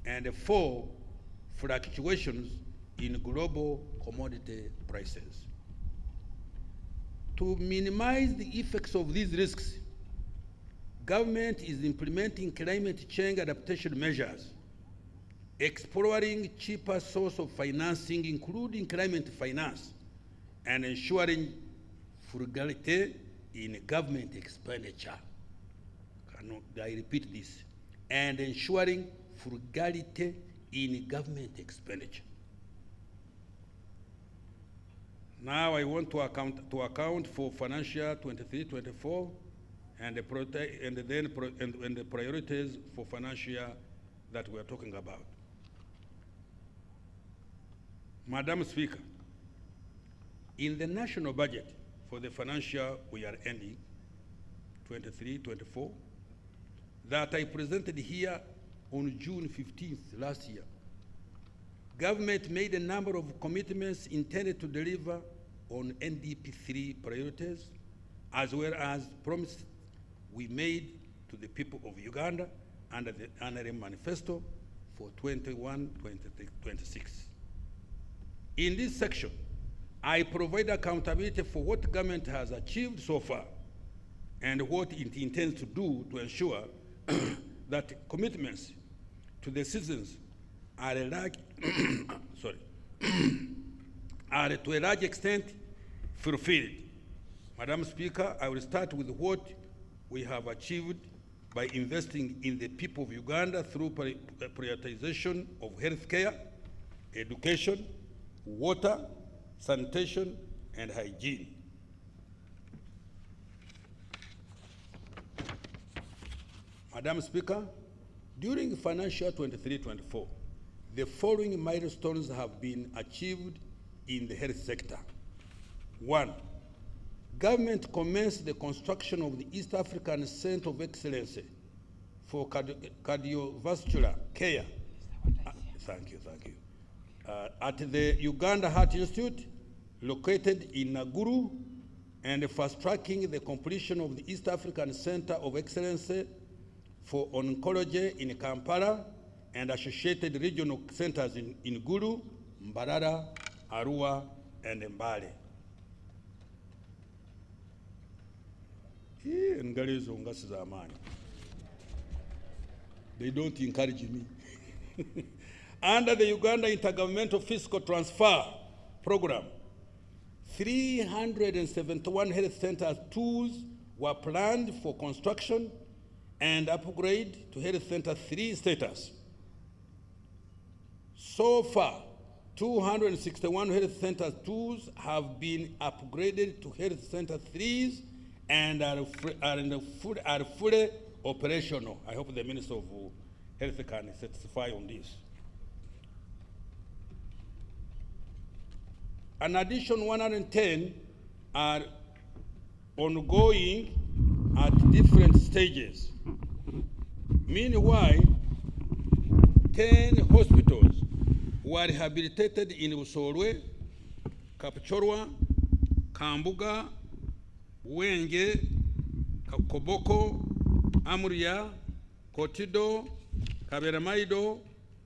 And 4, fluctuations in global commodity prices. To minimize the effects of these risks, government is implementing climate change adaptation measures, exploring cheaper sources of financing, including climate finance, and ensuring frugality in government expenditure. I repeat this, and ensuring frugality in government expenditure. Now I want to account for financial 23-24 and the priorities for financial that we are talking about. Madam Speaker, in the national budget for the financial we are ending, 23-24, that I presented here on June 15th last year, government made a number of commitments intended to deliver on NDP3 priorities, as well as promises we made to the people of Uganda under the NRM manifesto for 21-26. In this section, I provide accountability for what government has achieved so far and what it intends to do to ensure that commitments to the citizens are to a large extent fulfilled. Madam Speaker, I will start with what we have achieved by investing in the people of Uganda through prioritization of health care, education, water, sanitation, and hygiene. Madam Speaker, during financial 23-24, the following milestones have been achieved in the health sector. 1, government commenced the construction of the East African Center of Excellence for cardiovascular care. Thank you. At the Uganda Heart Institute, located in Naguru, and fast-tracking the completion of the East African Center of Excellence for Oncology in Kampala and associated regional centers in Gulu, Mbarara, Arua, and Mbale. They don't encourage me. Under the Uganda Intergovernmental Fiscal Transfer Program, 371 health center tools were planned for construction and upgrade to Health Center 3 status. So far, 261 Health Center 2s have been upgraded to Health Center 3s and are fully operational. I hope the Minister of Health can testify on this. An additional 110 are ongoing at different stages. Meanwhile, 10 hospitals were rehabilitated in Usolwe, Kapchorwa, Kambuga, Wenge, Koboko, Amuria, Kotido, Kaberamaido,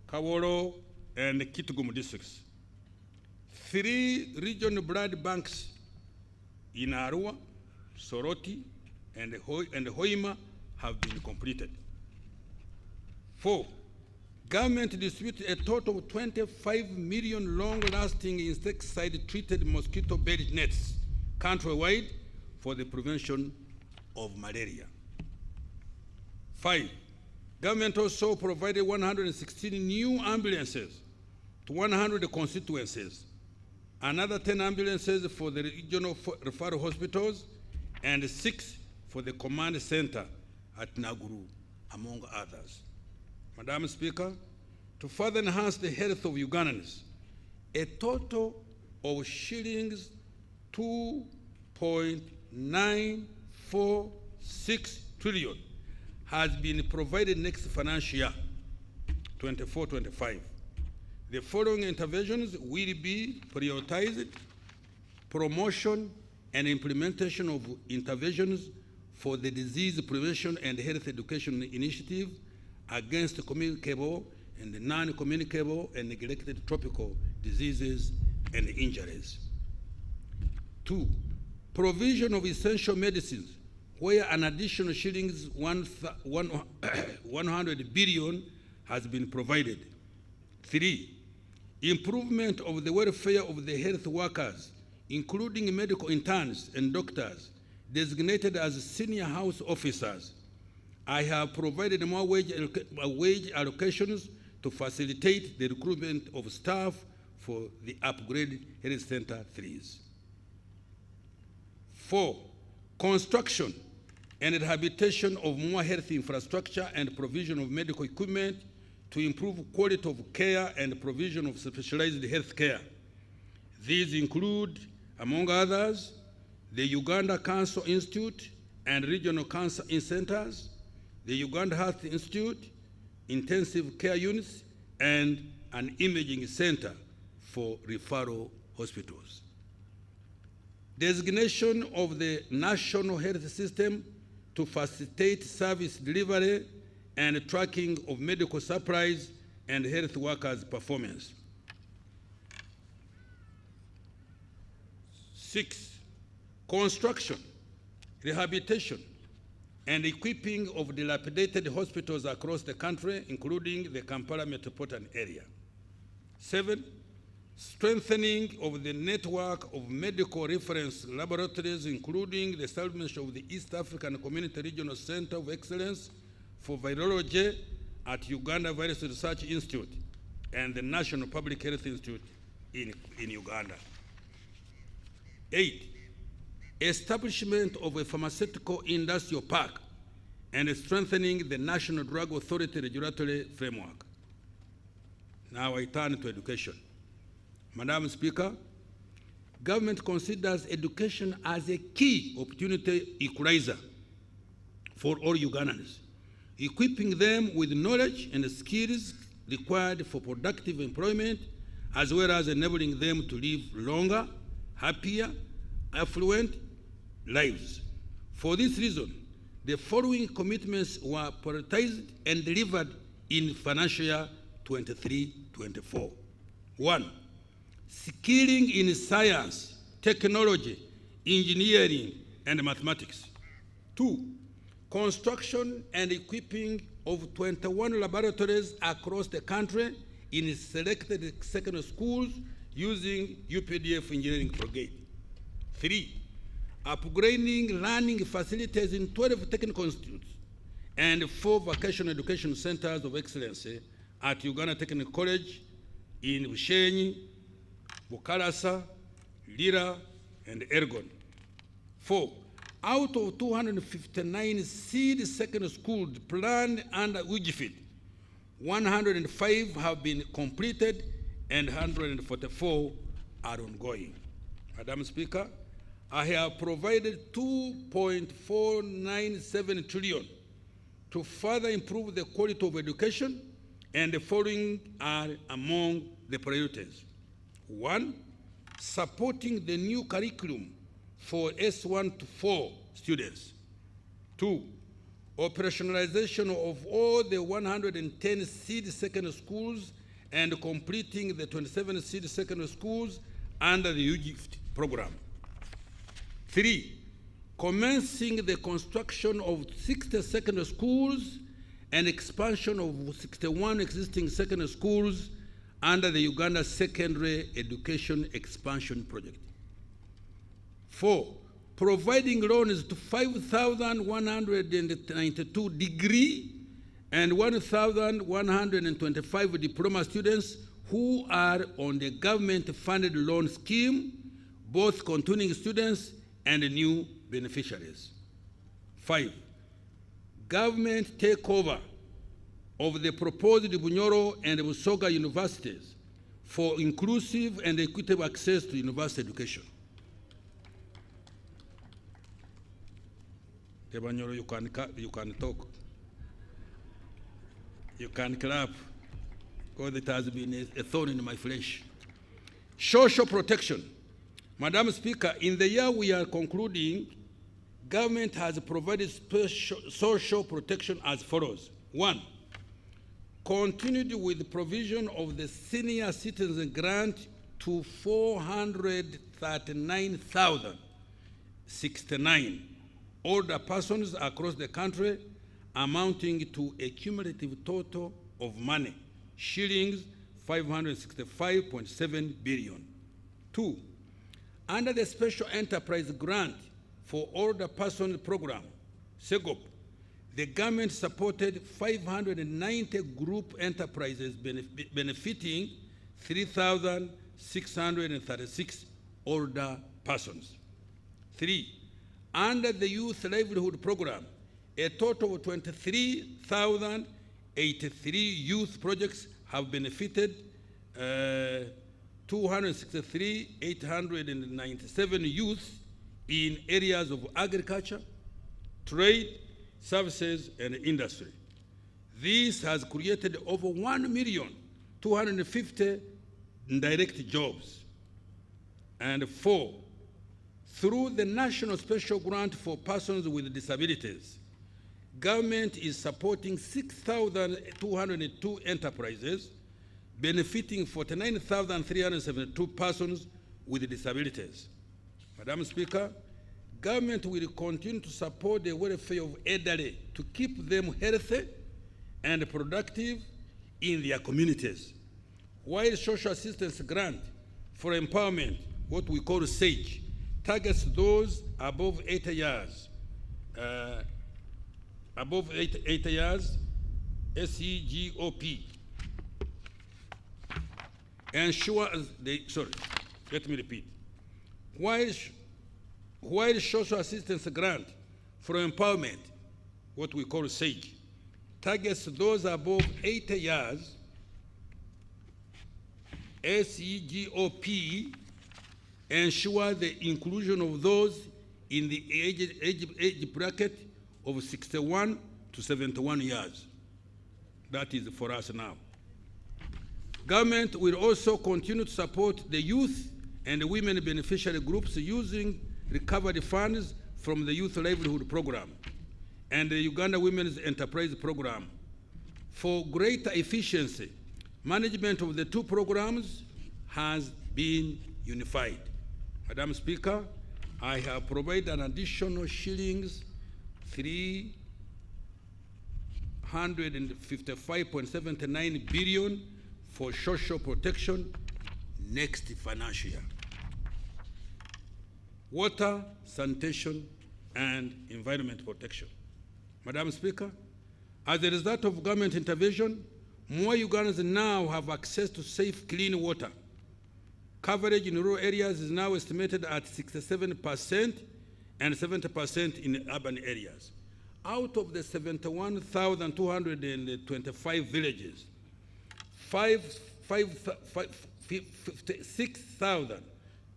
Kaworo, and Kitugumu districts. 3 regional blood banks in Arua, Soroti, and Hoima have been completed. 4, government distributed a total of 25 million long-lasting insecticide-treated mosquito-based nets countrywide for the prevention of malaria. 5, government also provided 116 new ambulances to 100 constituencies, another 10 ambulances for the regional referral hospitals, and 6 for the command center at Naguru, among others. Madam Speaker, to further enhance the health of Ugandans, a total of shillings 2.946 trillion has been provided next financial year, 24-25. The following interventions will be prioritized: promotion and implementation of interventions for the disease prevention and health education initiative against communicable and non-communicable and neglected tropical diseases and injuries. 2, provision of essential medicines, where an additional shillings 100 billion has been provided. 3, improvement of the welfare of the health workers, including medical interns and doctors designated as senior house officers. I have provided more wage allocations to facilitate the recruitment of staff for the upgraded Health Center 3s. 4, construction and rehabilitation of more health infrastructure and provision of medical equipment to improve quality of care and provision of specialized health care. These include, among others, the Uganda Cancer Institute and Regional Cancer Centers, the Uganda Health Institute, intensive care units, and an imaging center for referral hospitals. Designation of the national health system to facilitate service delivery and tracking of medical supplies and health workers' performance. 6, construction, rehabilitation, and equipping of dilapidated hospitals across the country, including the Kampala metropolitan area. 7, strengthening of the network of medical reference laboratories, including the establishment of the East African Community Regional Center of Excellence for Virology at Uganda Virus Research Institute and the National Public Health Institute in Uganda. 8, establishment of a pharmaceutical industrial park and strengthening the National Drug Authority regulatory framework. Now I turn to education. Madam Speaker, government considers education as a key opportunity equalizer for all Ugandans, equipping them with knowledge and skills required for productive employment, as well as enabling them to live longer, happier, affluent lives. For this reason, the following commitments were prioritized and delivered in financial year 23-24. 1, skilling in science, technology, engineering, and mathematics. 2, construction and equipping of 21 laboratories across the country in selected secondary schools using UPDF engineering brigade. 3, upgrading learning facilities in 12 technical institutes and 4 vocational education centers of excellence at Uganda Technical College in Bushenyi, Bukalasa, Lira, and Ergon. 4, out of 259 seed secondary schools planned under UGFID, 105 have been completed and 144 are ongoing. Madam Speaker, I have provided 2.497 trillion to further improve the quality of education, and the following are among the priorities. 1, supporting the new curriculum for S1 to 4 students. 2, operationalization of all the 110 seed secondary schools and completing the 27 seed secondary schools under the UGIFT program. 3, commencing the construction of 60 secondary schools and expansion of 61 existing secondary schools under the Uganda Secondary Education Expansion Project. 4, providing loans to 5,192 degree and 1,125 diploma students who are on the government-funded loan scheme, both continuing students and new beneficiaries. 5, government takeover of the proposed Bunyoro and Busoga universities for inclusive and equitable access to university education. Bunyoro, you can talk. You can clap, because it has been a thorn in my flesh. Social protection. Madam Speaker, in the year we are concluding, government has provided social protection as follows. 1, continued with the provision of the senior citizen grant to 439,069 older persons across the country, amounting to a cumulative total of money, shillings 565.7 billion. 2, Under the Special Enterprise Grant for Older Persons Program, SEGOP, the government supported 590 group enterprises benefiting 3,636 older persons. 3. Under the Youth Livelihood Program, a total of 23,083 youth projects have benefited 263,897 youth in areas of agriculture, trade, services, and industry. This has created over 1,250,000 direct jobs. And 4, through the National Special Grant for Persons with Disabilities, government is supporting 6,202 enterprises, benefiting 49,372 persons with disabilities. Madam Speaker, government will continue to support the welfare of elderly to keep them healthy and productive in their communities. While social assistance grant for empowerment, what we call SAGE, targets those above 80 years, SEGOP, ensures let me repeat. While social assistance grant for empowerment, what we call SAGE, targets those above 80 years, SEGOP ensure the inclusion of those in the age bracket of 61 to 71 years. That is for us now. Government will also continue to support the youth and women beneficiary groups using recovery funds from the Youth Livelihood Program and the Uganda Women's Enterprise Program. For greater efficiency, management of the two programs has been unified. Madam Speaker, I have provided an additional shillings 355.79 billion for social protection next financial year. Water, sanitation, and environment protection. Madam Speaker, as a result of government intervention, more Ugandans now have access to safe, clean water. Coverage in rural areas is now estimated at 67% and 70% in urban areas. Out of the 71,225 villages,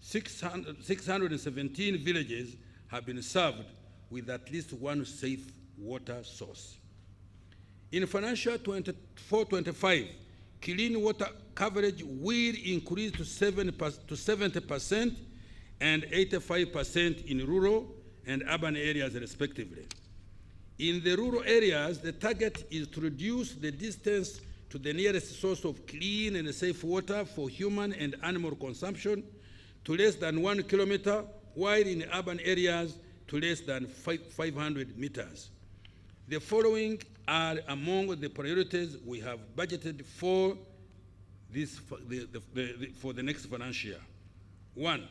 6,617 villages have been served with at least one safe water source. In financial 24-25, clean water coverage will increase to 70% and 85% in rural and urban areas respectively. In the rural areas, the target is to reduce the distance to the nearest source of clean and safe water for human and animal consumption to less than 1 kilometer, while in urban areas to less than 500 meters. The following are among the priorities we have budgeted for for the next financial year. 1,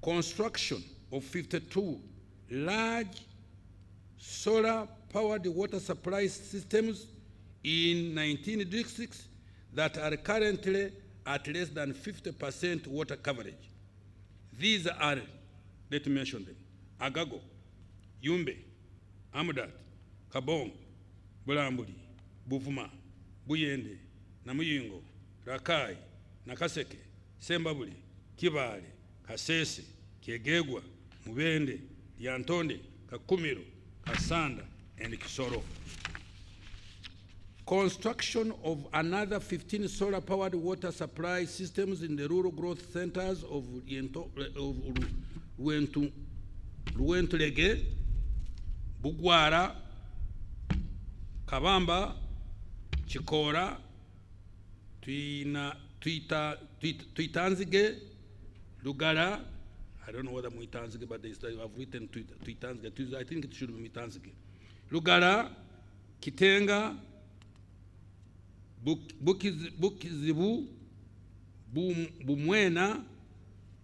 construction of 52 large solar-powered water supply systems in 19 districts that are currently at less than 50% water coverage. These are, let me mention them: Agago, Yumbe, Amudat, Kabong, Bulambuli, Buvuma, Buyende, Namuyingo, Rakai, Nakaseke, Sembabuli, Kibale, Kasese, Kiegegwa, Mubende, Yantonde, Kakumiro, Kasanda, and Kisoro. Construction of another 15 solar-powered water supply systems in the rural growth centers of Ruentulege, Bugwara, Kabamba, Chikora, Tuitanzige, Lugara. I don't know whether Muitanzige, but I've written Tuitanzige. I think it should be Muitanzige. Lugara, Kitenga, Bukizibu, Bumwena,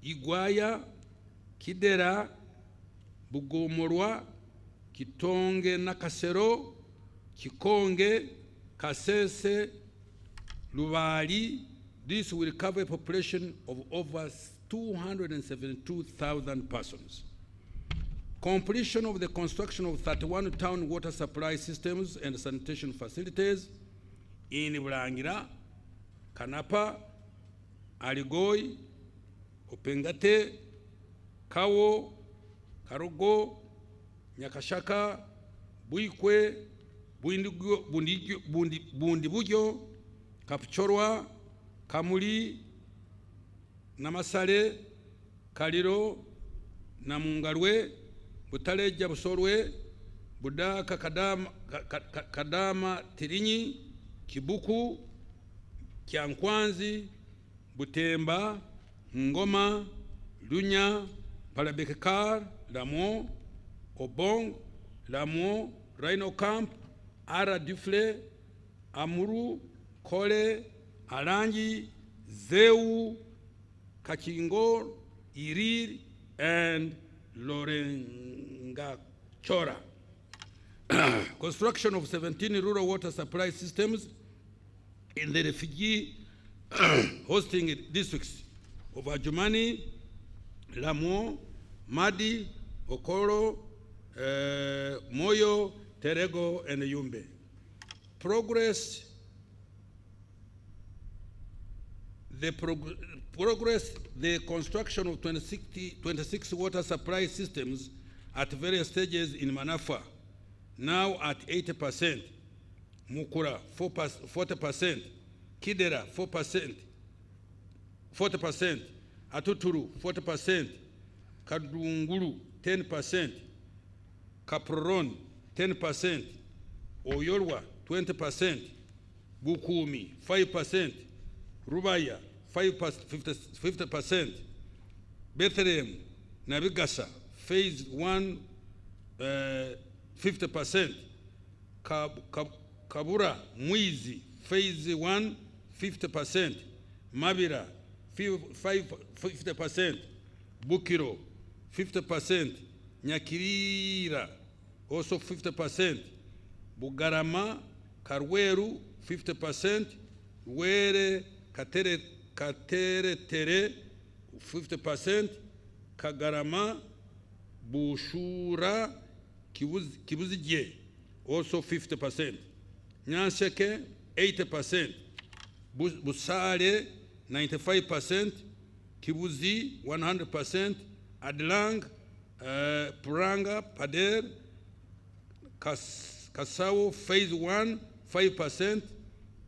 Igwaya, Kidera, Bugomorwa, Kitonge Nakasero, Kikonge, Kasese, Lubali. This will cover a population of over 272,000 persons. Completion of the construction of 31 town water supply systems and sanitation facilities in Bulangira, Kanapa, Aligoi, Opengate, Kawo, Karogo, Nyakashaka, Buikwe, Bundibujo, Kapchorwa, Kamuli, Namasale, Kaliro, Namungalwe, Butaleja Busorwe, Budaka Kadama Tirinyi, Kibuku, Kyankwanzi, Butemba, Ngoma, Lunya, Palabekekar, Lamo, Obong, Lamo, Rhino Camp, Ara Dufle, Amuru, Kole, Arangi, Zeu, Kachingor, Irir, and Lorengachora. Construction of 17 rural water supply systems in the refugee hosting districts of Adjumani, Lamo, Madi, Okoro, Moyo, Terego, and Yumbe. Progress the construction of 26 water supply systems at various stages in Manafa, now at 80%, Mukura 40%, Kidera 40%, Atuturu 40%, Kadunguru 10%, Kaproron 10%, Oyolwa 20%, Bukumi 5%, Rubaya 50%, Bethlehem, Nabigasa, phase 1, 50%, Kabura, Mwizi, phase 1, 50%, Mabira, 50%, Bukiro, 50%, Nyakirira, also 50%, Bugarama, Karweru, 50%, Were, Katere Tere, 50%, Kagarama, Bushura, Kibuzije, also 50%. Nyanseke, 80%. Busare, 95%. Kibuzi, 100%. Adlang, Puranga, Pader, Kasao, phase 1, 5%.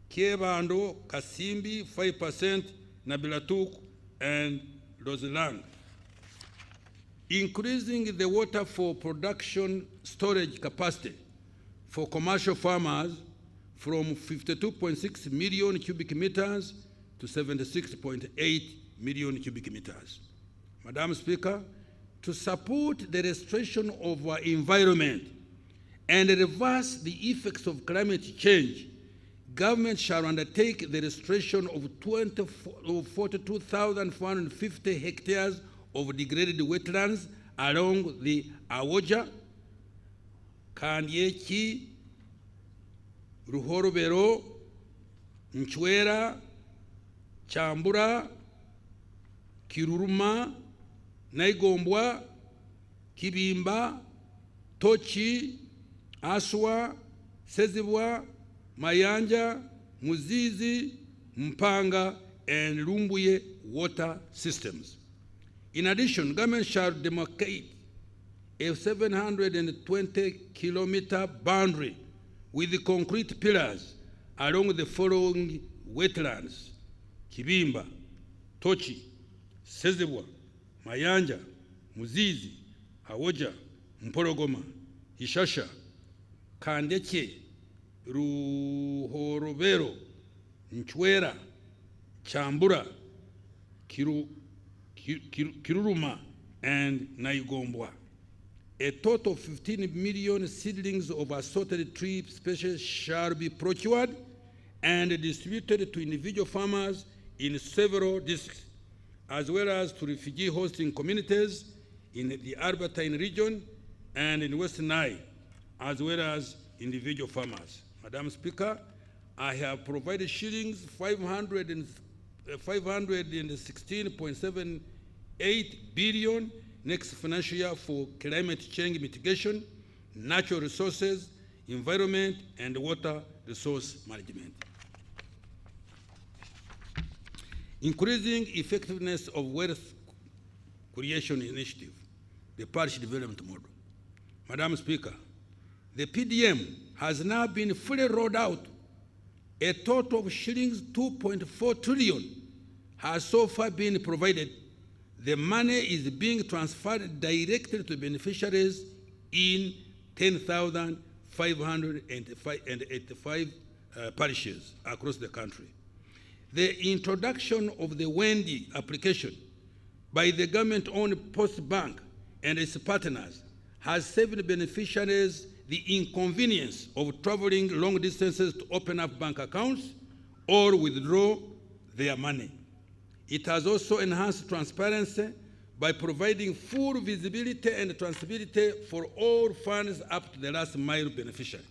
Kiebando, Kasimbi, 5%, Nabilatuk, and Roseland. Increasing the water for production storage capacity for commercial farmers from 52.6 million cubic meters to 76.8 million cubic meters. Madam Speaker, to support the restoration of our environment and reverse the effects of climate change, government shall undertake the restoration of 42,450 hectares of degraded wetlands along the Awoja, Kandieki, Ruhorobero, Nchwera, Chambura, Kiruruma, Naigombwa, Kibimba, Tochi, Aswa, Sezibwa, Mayanja, Muzizi, Mpanga, and Lumbuye water systems. In addition, government shall demarcate a 720-kilometer boundary with the concrete pillars along the following wetlands: Kibimba, Tochi, Sezibwa, Mayanja, Muzizi, Awoja, Mporogoma, Ishasha, Kandeke, Ruhorobero, Nchwera, Chambura, Kiruruma, and Naigombwa. A total of 15 million seedlings of assorted tree species shall be procured and distributed to individual farmers in several districts, as well as to refugee hosting communities in the Albertine region and in Western Nile, as well as individual farmers. Madam Speaker, I have provided shillings 516.78 billion next financial year for climate change mitigation, natural resources, environment, and water resource management. Increasing effectiveness of wealth creation initiative, the parish development model. Madam Speaker, the PDM has now been fully rolled out. A total of shillings 2.4 trillion has so far been provided. The money is being transferred directly to beneficiaries in 10,585 parishes across the country. The introduction of the Wendy application by the government-owned Post Bank and its partners has saved beneficiaries the inconvenience of traveling long distances to open up bank accounts or withdraw their money. It has also enhanced transparency by providing full visibility and traceability for all funds up to the last mile beneficiary.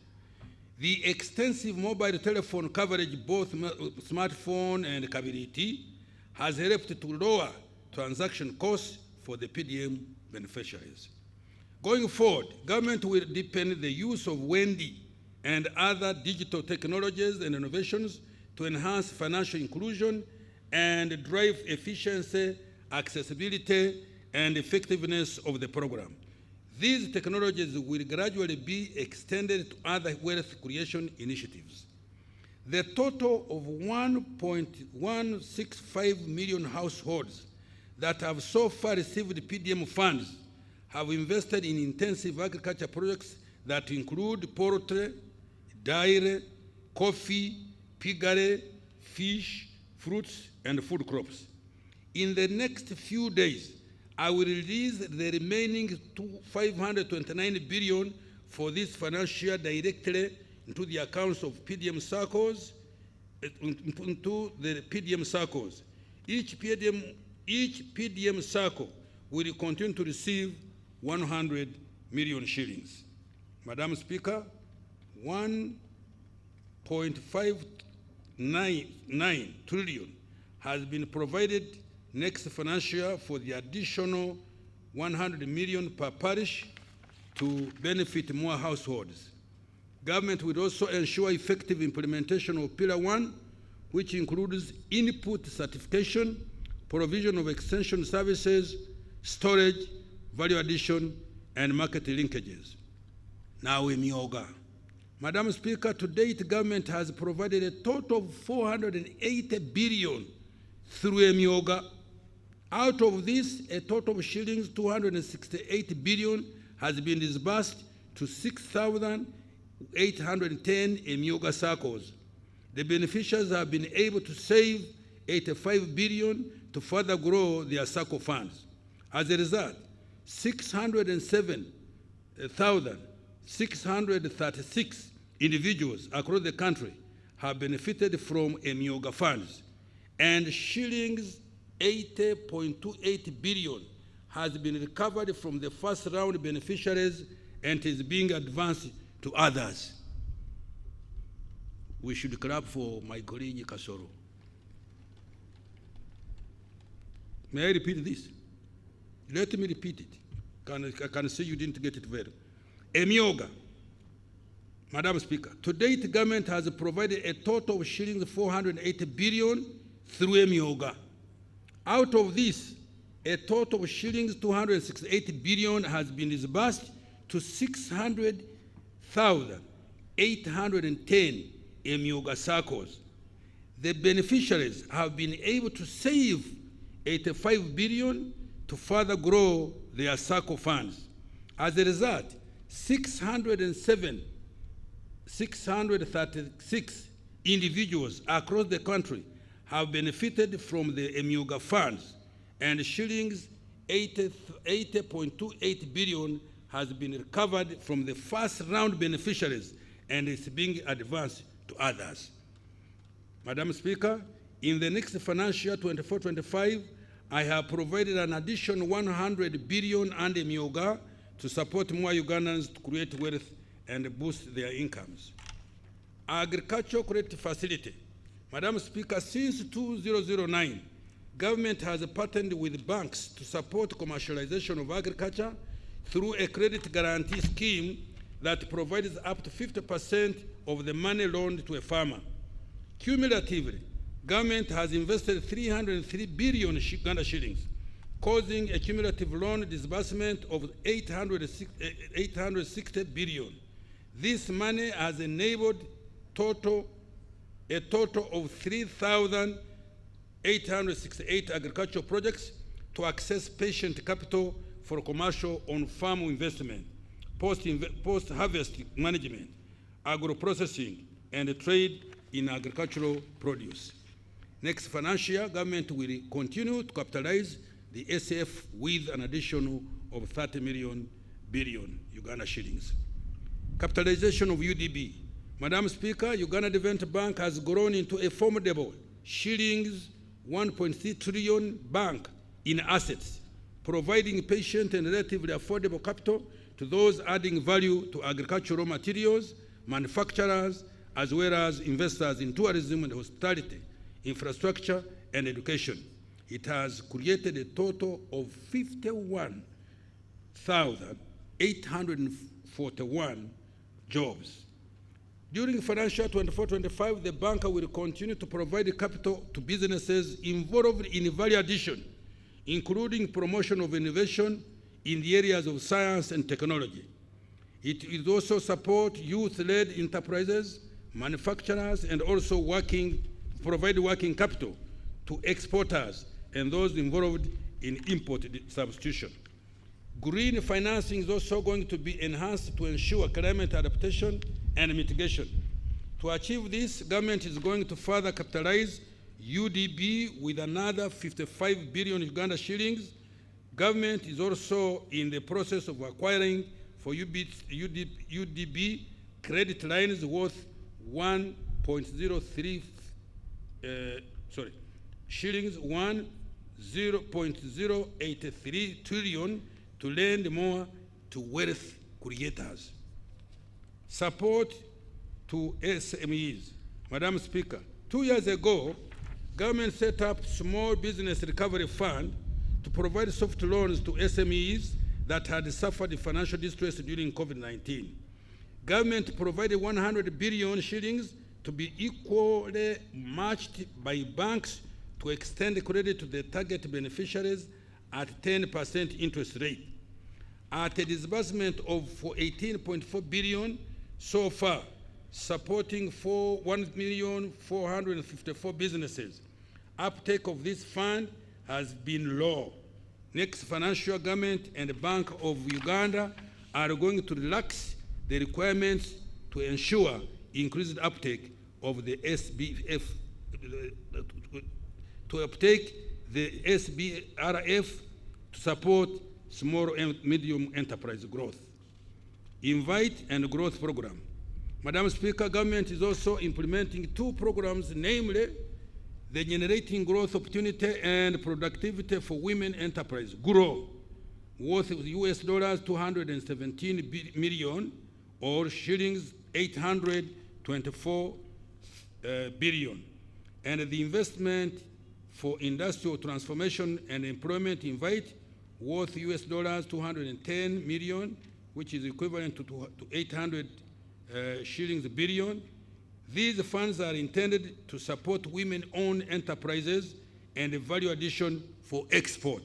The extensive mobile telephone coverage, both smartphone and KBT, has helped to lower transaction costs for the PDM beneficiaries. Going forward, government will deepen the use of Wendy and other digital technologies and innovations to enhance financial inclusion and drive efficiency, accessibility, and effectiveness of the program. These technologies will gradually be extended to other wealth creation initiatives. The total of 1.165 million households that have so far received PDM funds have invested in intensive agriculture projects that include poultry, dairy, coffee, piggery, fish, fruits, and food crops. In the next few days, I will release the remaining 529 billion for this financial year directly into the accounts of PDM circles, into the PDM circles. Each PDM circle will continue to receive 100 million shillings. Madam Speaker, 1.599 trillion has been provided next financial year for the additional 100 million per parish to benefit more households. Government will also ensure effective implementation of Pillar 1, which includes input certification, provision of extension services, storage, value addition, and market linkages. Now Emyoga. Madam Speaker, to date, government has provided a total of 480 billion through Emyoga. Out of this, a total of shillings 268 billion has been disbursed to 6,810 Emyoga circles. The beneficiaries have been able to save 85 billion to further grow their circle funds. As a result, 607,636 individuals across the country have benefited from Emyoga funds, and shillings 80.28 billion has been recovered from the first round beneficiaries and is being advanced to others. We should clap for my colleague Kasoro. May I repeat this? Let me repeat it. I can see you didn't get it well. Emyoga. Madam Speaker, to date, government has provided a total of shillings 480 billion through Emyoga. Out of this, a total of shillings 268 billion has been disbursed to 600,810 Emyoga circles. The beneficiaries have been able to save 85 billion to further grow their circle funds. As a result, 636 individuals across the country have benefited from the Emyoga funds, and shillings 80.28 billion has been recovered from the first round beneficiaries and is being advanced to others. Madam Speaker, in the next financial year 24-25, I have provided an additional 100 billion under Myoga to support more Ugandans to create wealth and boost their incomes. Agricultural Credit Facility. Madam Speaker, since 2009, government has partnered with banks to support commercialization of agriculture through a credit guarantee scheme that provides up to 50% of the money loaned to a farmer. Cumulatively, government has invested 303 billion Uganda shillings, causing a cumulative loan disbursement of 860 billion. This money has enabled a total of 3,868 agricultural projects to access patient capital for commercial on-farm investment, post-harvest management, agro-processing, and trade in agricultural produce. Next financial year, government will continue to capitalize the SF with an additional of 30 billion Uganda shillings. Capitalization of UDB. Madam Speaker, Uganda Development Bank has grown into a formidable shillings 1.3 trillion bank in assets, providing patient and relatively affordable capital to those adding value to agricultural materials, manufacturers, as well as investors in tourism and hospitality, infrastructure, and education. It has created a total of 51,841 jobs. During financial 24-25, the bank will continue to provide capital to businesses involved in value addition, including promotion of innovation in the areas of science and technology. It will also support youth-led enterprises, manufacturers, and also provide working capital to exporters and those involved in import substitution. Green financing is also going to be enhanced to ensure climate adaptation and mitigation. To achieve this, government is going to further capitalize UDB with another 55 billion Uganda shillings. Government is also in the process of acquiring for UDB credit lines worth 1.083 trillion to lend more to wealth creators. Support to SMEs. Madam Speaker, 2 years ago, government set up Small Business Recovery Fund to provide soft loans to SMEs that had suffered financial distress during COVID-19. Government provided 100 billion shillings to be equally matched by banks to extend credit to the target beneficiaries at 10% interest rate. At a disbursement of 18.4 billion so far, supporting 1,454 businesses. Uptake of this fund has been low. Next financial government and the Bank of Uganda are going to relax the requirements to ensure increased uptake of the SBF, to uptake the SBRF to support small and medium enterprise growth. Invite and Growth Program. Madam Speaker, government is also implementing 2 programs, namely the Generating Growth Opportunity and Productivity for Women Enterprise, GROW, worth US dollars 217 million or shillings 824 billion. And the Investment for Industrial Transformation and Employment Invite, worth US dollars 210 million, which is equivalent to 800 shillings billion. These funds are intended to support women-owned enterprises and value addition for export.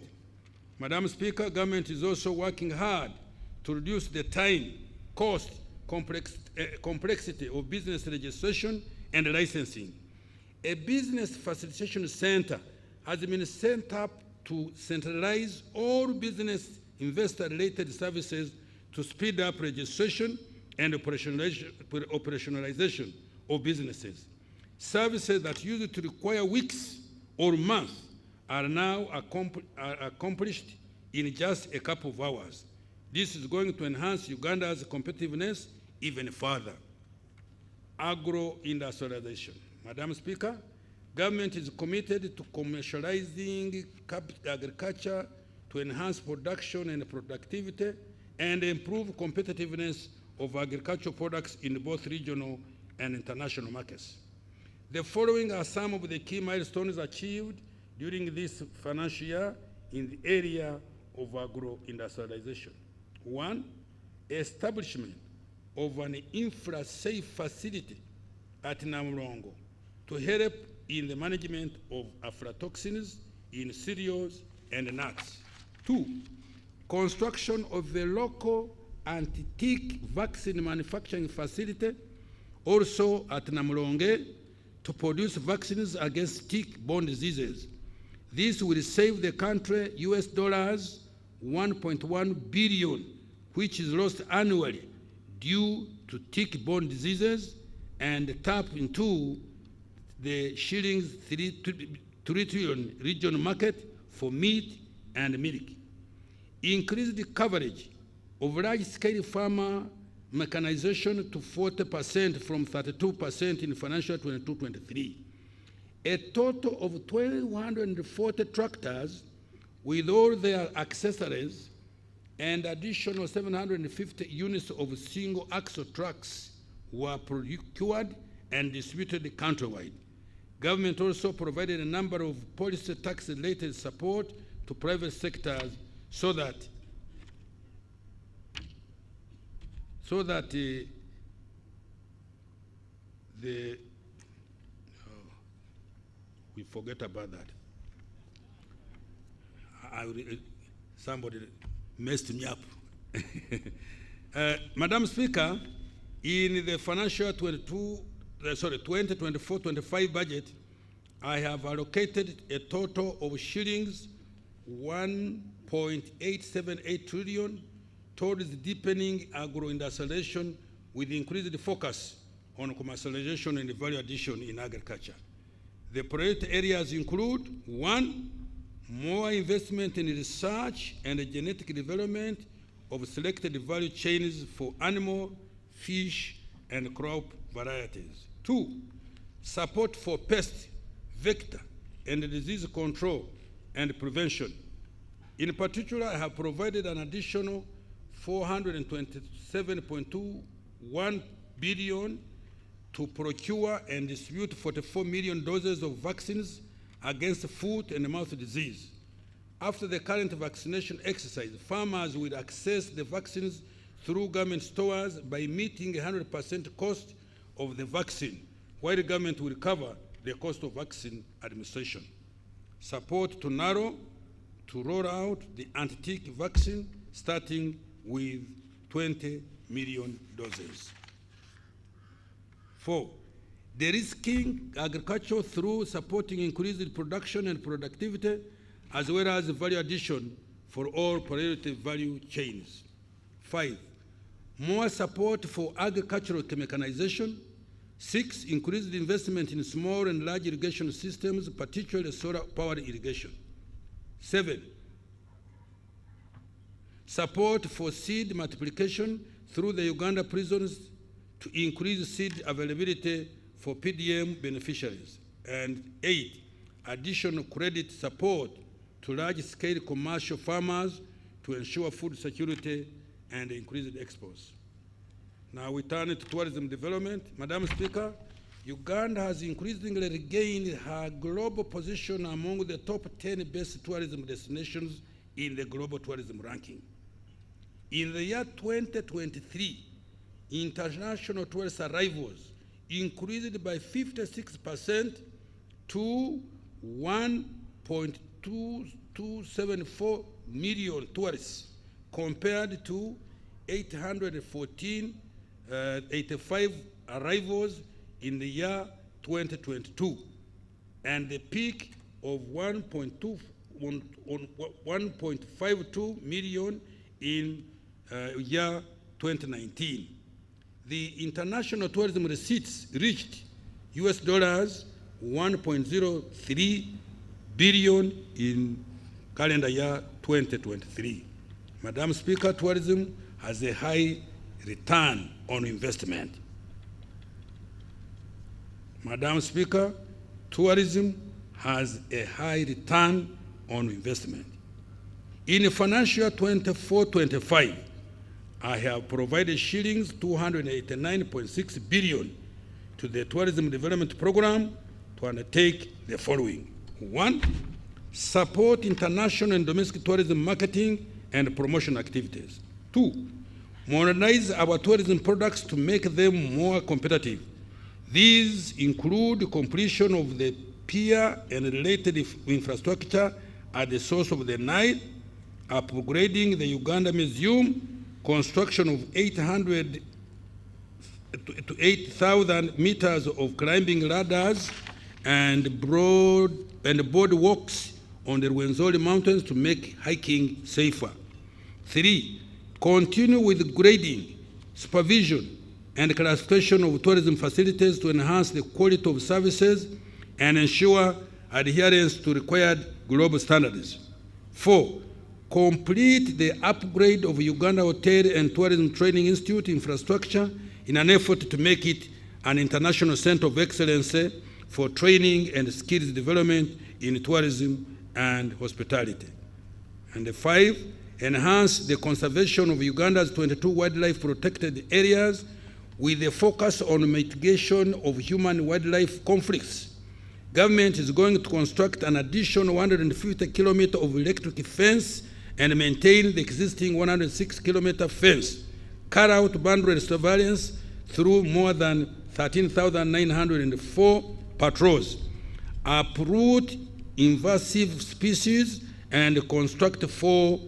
Madam Speaker, government is also working hard to reduce the time, cost, complexity of business registration and licensing. A business facilitation center has been set up to centralize all business investor-related services to speed up registration and operationalization of businesses. Services that used to require weeks or months are now accomplished in just a couple of hours. This is going to enhance Uganda's competitiveness even further. Agro-industrialization. Madam Speaker, Government is committed to commercializing agriculture to enhance production and productivity and improve competitiveness of agricultural products in both regional and international markets. The following are some of the key milestones achieved during this financial year in the area of agro-industrialization. 1, establishment of an infra-safe facility at Namulongo to help in the management of aflatoxins in cereals and nuts. 2, construction of the local anti-tick vaccine manufacturing facility also at Namulonge to produce vaccines against tick-borne diseases. This will save the country US dollars 1.1 billion, which is lost annually due to tick-borne diseases, and tap into the shillings 3 trillion regional market for meat and milk. Increase the coverage of large-scale farmer mechanization to 40% from 32% in financial 22-23. A total of 240 tractors with all their accessories and additional 750 units of single-axle trucks were procured and distributed countrywide. Government also provided a number of policy tax-related support to private sectors so that we forget about that. Somebody messed me up. Madam Speaker, in the financial 2024-25 budget, I have allocated a total of shillings 1.878 trillion towards deepening agro-industrialization with increased focus on commercialization and value addition in agriculture. The priority areas include: 1, more investment in research and genetic development of selected value chains for animal, fish, and crop varieties. 2, support for pest, vector, and disease control and prevention. In particular, I have provided an additional 427.21 billion to procure and distribute 44 million doses of vaccines against foot and mouth disease. After the current vaccination exercise, farmers will access the vaccines through government stores by meeting 100% cost of the vaccine, while the government will cover the cost of vaccine administration. Support to narrow to roll out the anti-tick vaccine, starting with 20 million doses. 4, de-risking agriculture through supporting increased production and productivity, as well as value addition for all priority value chains. 5, more support for agricultural mechanization. 6, increased investment in small and large irrigation systems, particularly solar-powered irrigation. 7, support for seed multiplication through the Uganda prisons to increase seed availability for PDM beneficiaries. And 8, additional credit support to large-scale commercial farmers to ensure food security and increased exports. Now we turn to tourism development. Madam Speaker, Uganda has increasingly regained her global position among the top 10 best tourism destinations in the global tourism ranking. In the year 2023, international tourist arrivals increased by 56% to 1.2274 million tourists, compared to 885 arrivals in the year 2022, and the peak of 1.52 million in year 2019. The international tourism receipts reached US dollars 1.03 billion in calendar year 2023. Madam Speaker, tourism has a high return on investment. Madam Speaker, tourism has a high return on investment. In financial year 24-25, I have provided shillings 289.6 billion to the Tourism Development Program to undertake the following. 1, support international and domestic tourism marketing and promotion activities. 2, modernize our tourism products to make them more competitive. These include completion of the pier and related infrastructure at the source of the Nile, upgrading the Uganda Museum, construction of 800 to 8,000 meters of climbing ladders and boardwalks on the Rwenzori Mountains to make hiking safer. 3, continue with grading, supervision, and classification of tourism facilities to enhance the quality of services and ensure adherence to required global standards. 4, complete the upgrade of Uganda Hotel and Tourism Training Institute infrastructure in an effort to make it an international center of excellence for training and skills development in tourism and hospitality. And 5, enhance the conservation of Uganda's 22 wildlife protected areas with a focus on mitigation of human-wildlife conflicts. Government is going to construct an additional 150 kilometers of electric fence and maintain the existing 106-kilometer fence, carry out boundary surveillance through more than 13,904 patrols, uproot invasive species, and construct 4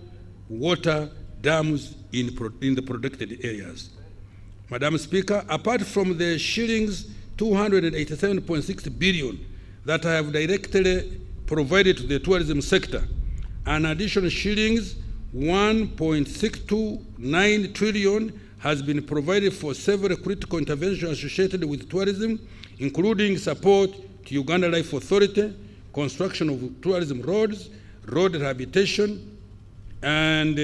water dams in the protected areas. Madam Speaker, apart from the shillings 287.6 billion that I have directly provided to the tourism sector, an additional shillings 1.629 trillion has been provided for several critical interventions associated with tourism, including support to Uganda Life Authority, construction of tourism roads, road rehabilitation, and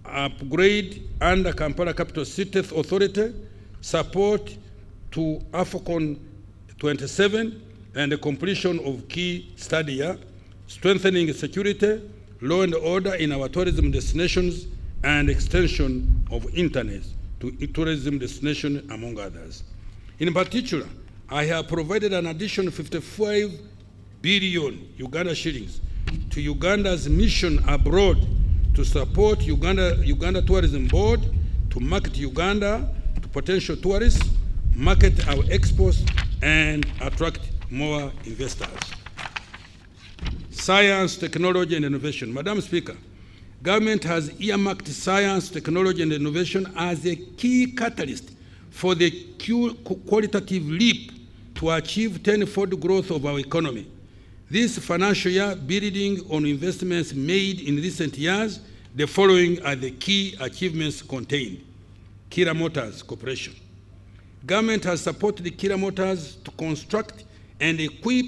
upgrade under Kampala Capital City Authority, support to AFCON 27, and the completion of key stadia, strengthening security, law and order in our tourism destinations, and extension of internet to tourism destinations, among others. In particular, I have provided an additional 55 billion Uganda shillings to Uganda's mission abroad to support Uganda Tourism Board to market Uganda to potential tourists, market our exports, and attract more investors. Science, technology, and innovation. Madam Speaker, government has earmarked science, technology, and innovation as a key catalyst for the qualitative leap to achieve tenfold growth of our economy. This financial year, building on investments made in recent years, the following are the key achievements contained. Kira Motors Corporation. Government has supported Kira Motors to construct and equip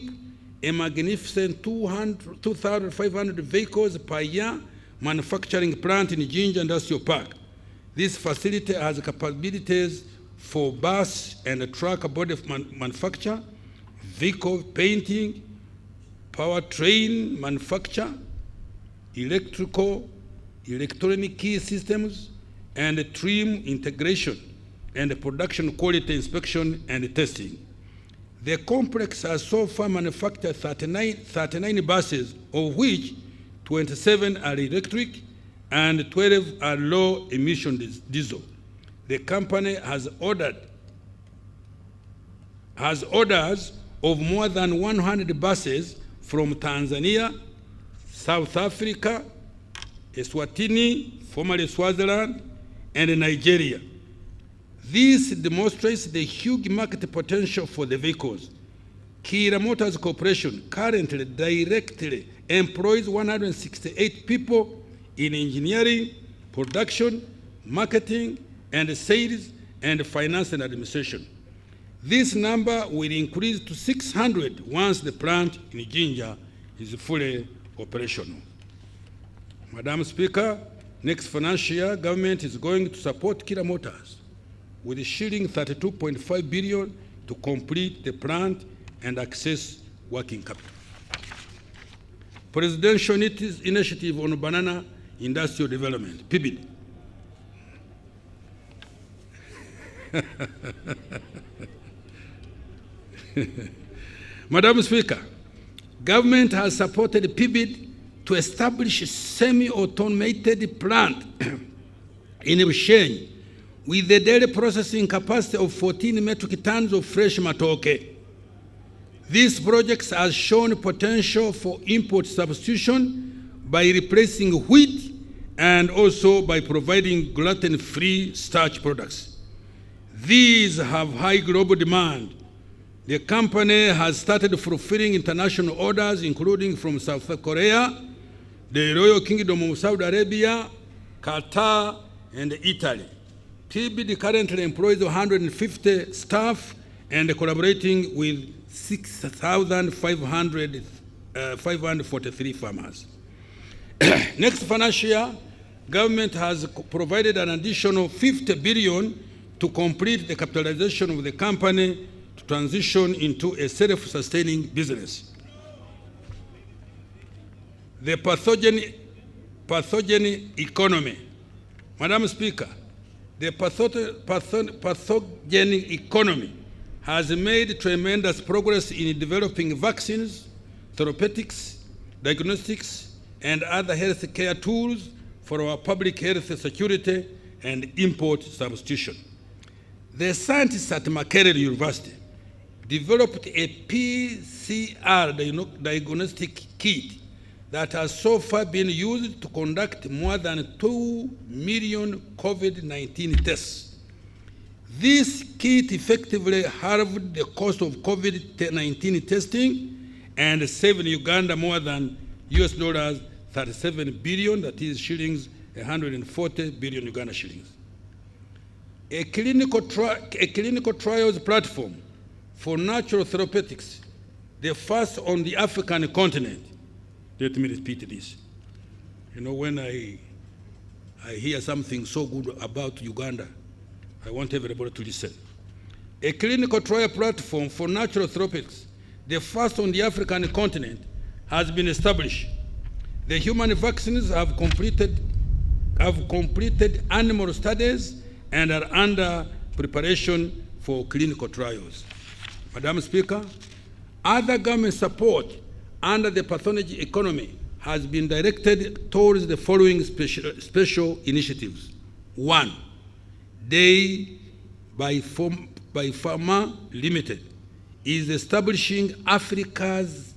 a magnificent 2,500 vehicles per year manufacturing plant in Jinja Industrial Park. This facility has capabilities for bus and truck body manufacture, vehicle painting, powertrain manufacture, electronic key systems, and trim integration and production quality inspection and testing. The complex has so far manufactured 39 buses, of which 27 are electric and 12 are low-emission diesel. The company has orders of more than 100 buses from Tanzania, South Africa, Eswatini, formerly Swaziland, and Nigeria. This demonstrates the huge market potential for the vehicles. Kira Motors Corporation currently directly employs 168 people in engineering, production, marketing, and sales, and finance and administration. This number will increase to 600 once the plant in Jinja is fully operational. Madam Speaker, next financial year, government is going to support Kira Motors with shilling 32.5 billion to complete the plant and access working capital. Presidential Initiative on Banana Industrial Development, PIBID. Madam Speaker, government has supported PIBID to establish a semi-automated plant in Bushenyi with a daily processing capacity of 14 metric tons of fresh matoke. These projects have shown potential for import substitution by replacing wheat and also by providing gluten-free starch products. These have high global demand. The company has started fulfilling international orders, including from South Korea, the Royal Kingdom of Saudi Arabia, Qatar, and Italy. PIBID currently employs 150 staff and collaborating with 6,543 farmers. Next financial year, government has provided an additional 50 billion to complete the capitalization of the company to transition into a self-sustaining business. The pathogen economy. Madam Speaker, the pathogen economy has made tremendous progress in developing vaccines, therapeutics, diagnostics, and other health care tools for our public health security and import substitution. The scientists at Makerere University developed a PCR diagnostic kit that has so far been used to conduct more than 2 million COVID-19 tests. This kit effectively halved the cost of COVID-19 testing and saved Uganda more than US$ 37 billion, that is shillings 140 billion Uganda shillings. A clinical trials platform for natural therapeutics, the first on the African continent. Let me repeat this. You know, when I hear something so good about Uganda, I want everybody to listen. A clinical trial platform for natural therapeutics, the first on the African continent, has been established. The human vaccines have completed animal studies and are under preparation for clinical trials. Madam Speaker, other government support under the pathogen economy has been directed towards the following special initiatives. 1, Day by Pharma Limited is establishing Africa's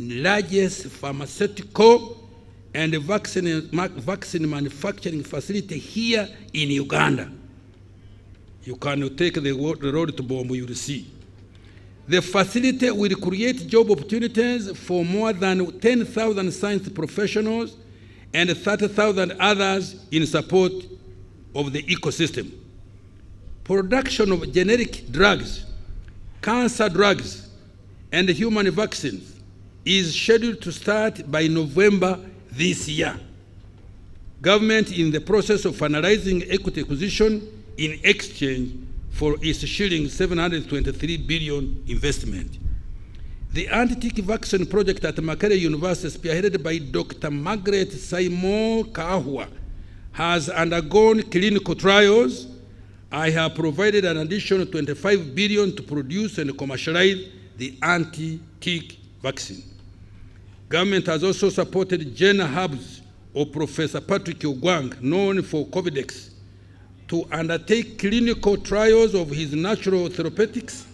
largest pharmaceutical and vaccine manufacturing facility here in Uganda. You can take the road to Bombo, you will see. The facility will create job opportunities for more than 10,000 science professionals and 30,000 others in support of the ecosystem. Production of generic drugs, cancer drugs, and human vaccines is scheduled to start by November this year. Government in the process of finalizing equity acquisition in exchange for its shilling 723 billion investment. The anti-tick vaccine project at Makerere University, spearheaded by Dr. Margaret Simon Kahua, has undergone clinical trials. I have provided an additional 25 billion to produce and commercialize the anti-tick vaccine. Government has also supported Jenner Hubs of Professor Patrick Ogwang, known for COVIDEX, to undertake clinical trials of his natural therapeutics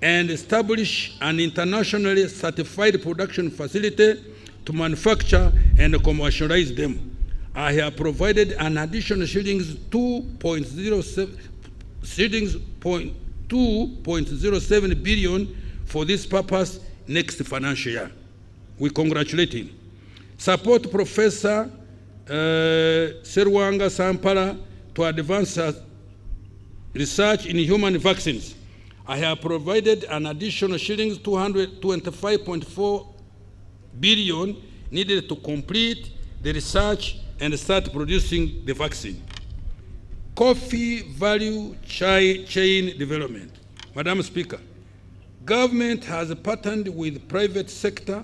and establish an internationally certified production facility to manufacture and commercialize them. I have provided an additional shillings 2.07 billion for this purpose next financial year. We congratulate him. Support Professor Serwanga Sampara to advance research in human vaccines. I have provided an additional shillings 225.4 billion needed to complete the research and start producing the vaccine. Coffee value chain development. Madam Speaker, Government has partnered with private sector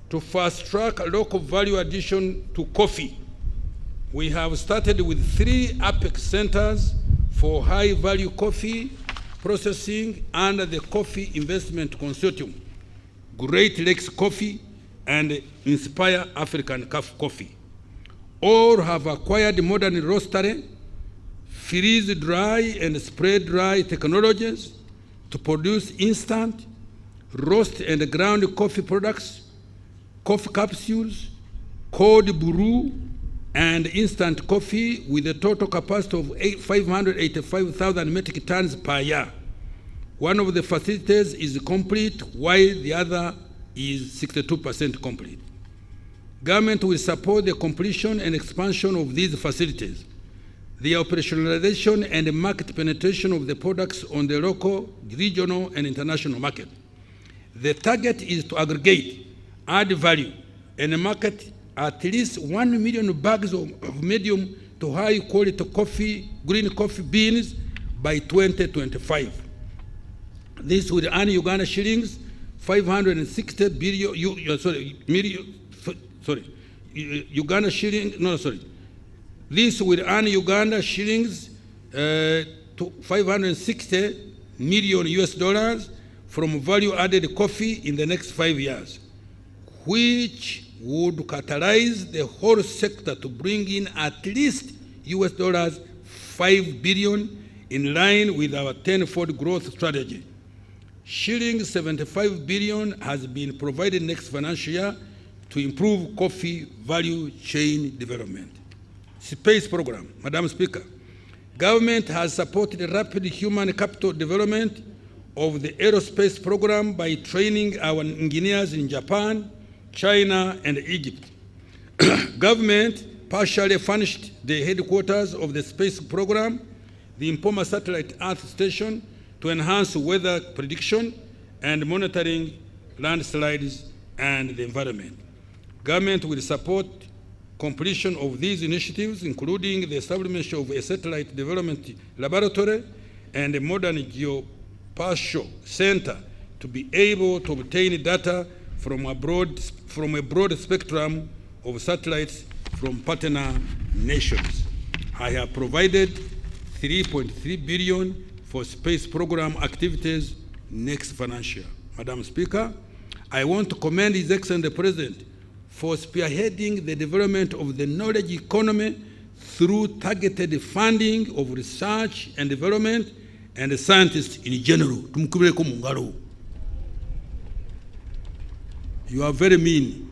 to fast-track local value addition to coffee. We have started with 3 Apex centers for high-value coffee processing under the Coffee Investment Consortium, Great Lakes Coffee, and Inspire African Coffee. All have acquired modern roastery, freeze-dry and spray-dry technologies to produce instant, roast and ground coffee products, coffee capsules, cold brew, and instant coffee with a total capacity of 585,000 metric tons per year. One of the facilities is complete, while the other is 62% complete. Government will support the completion and expansion of these facilities, the operationalization and market penetration of the products on the local, regional, and international market. The target is to aggregate, add value, and market at least 1 million bags of medium to high quality coffee, green coffee beans by 2025. This will earn Uganda shillings 560 billion, Uganda shilling, no, sorry. This will earn Uganda shillings to 560 million US dollars from value-added coffee in the next 5 years, which would catalyze the whole sector to bring in at least US dollars 5 billion in line with our 10-fold growth strategy. Shilling 75 billion has been provided next financial year to improve coffee value chain development. Space program, Madam Speaker. Government has supported rapid human capital development of the aerospace program by training our engineers in Japan, China, and Egypt. Government partially furnished the headquarters of the space program, the Impoma Satellite Earth Station, to enhance weather prediction and monitoring landslides and the environment. Government will support completion of these initiatives, including the establishment of a satellite development laboratory and a modern geospatial center to be able to obtain data from a broad spectrum of satellites from partner nations. I have provided 3.3 billion for space program activities next financial year. Madam Speaker, I want to commend His Excellency the President for spearheading the development of the knowledge economy through targeted funding of research and development and scientists in general. You are very mean.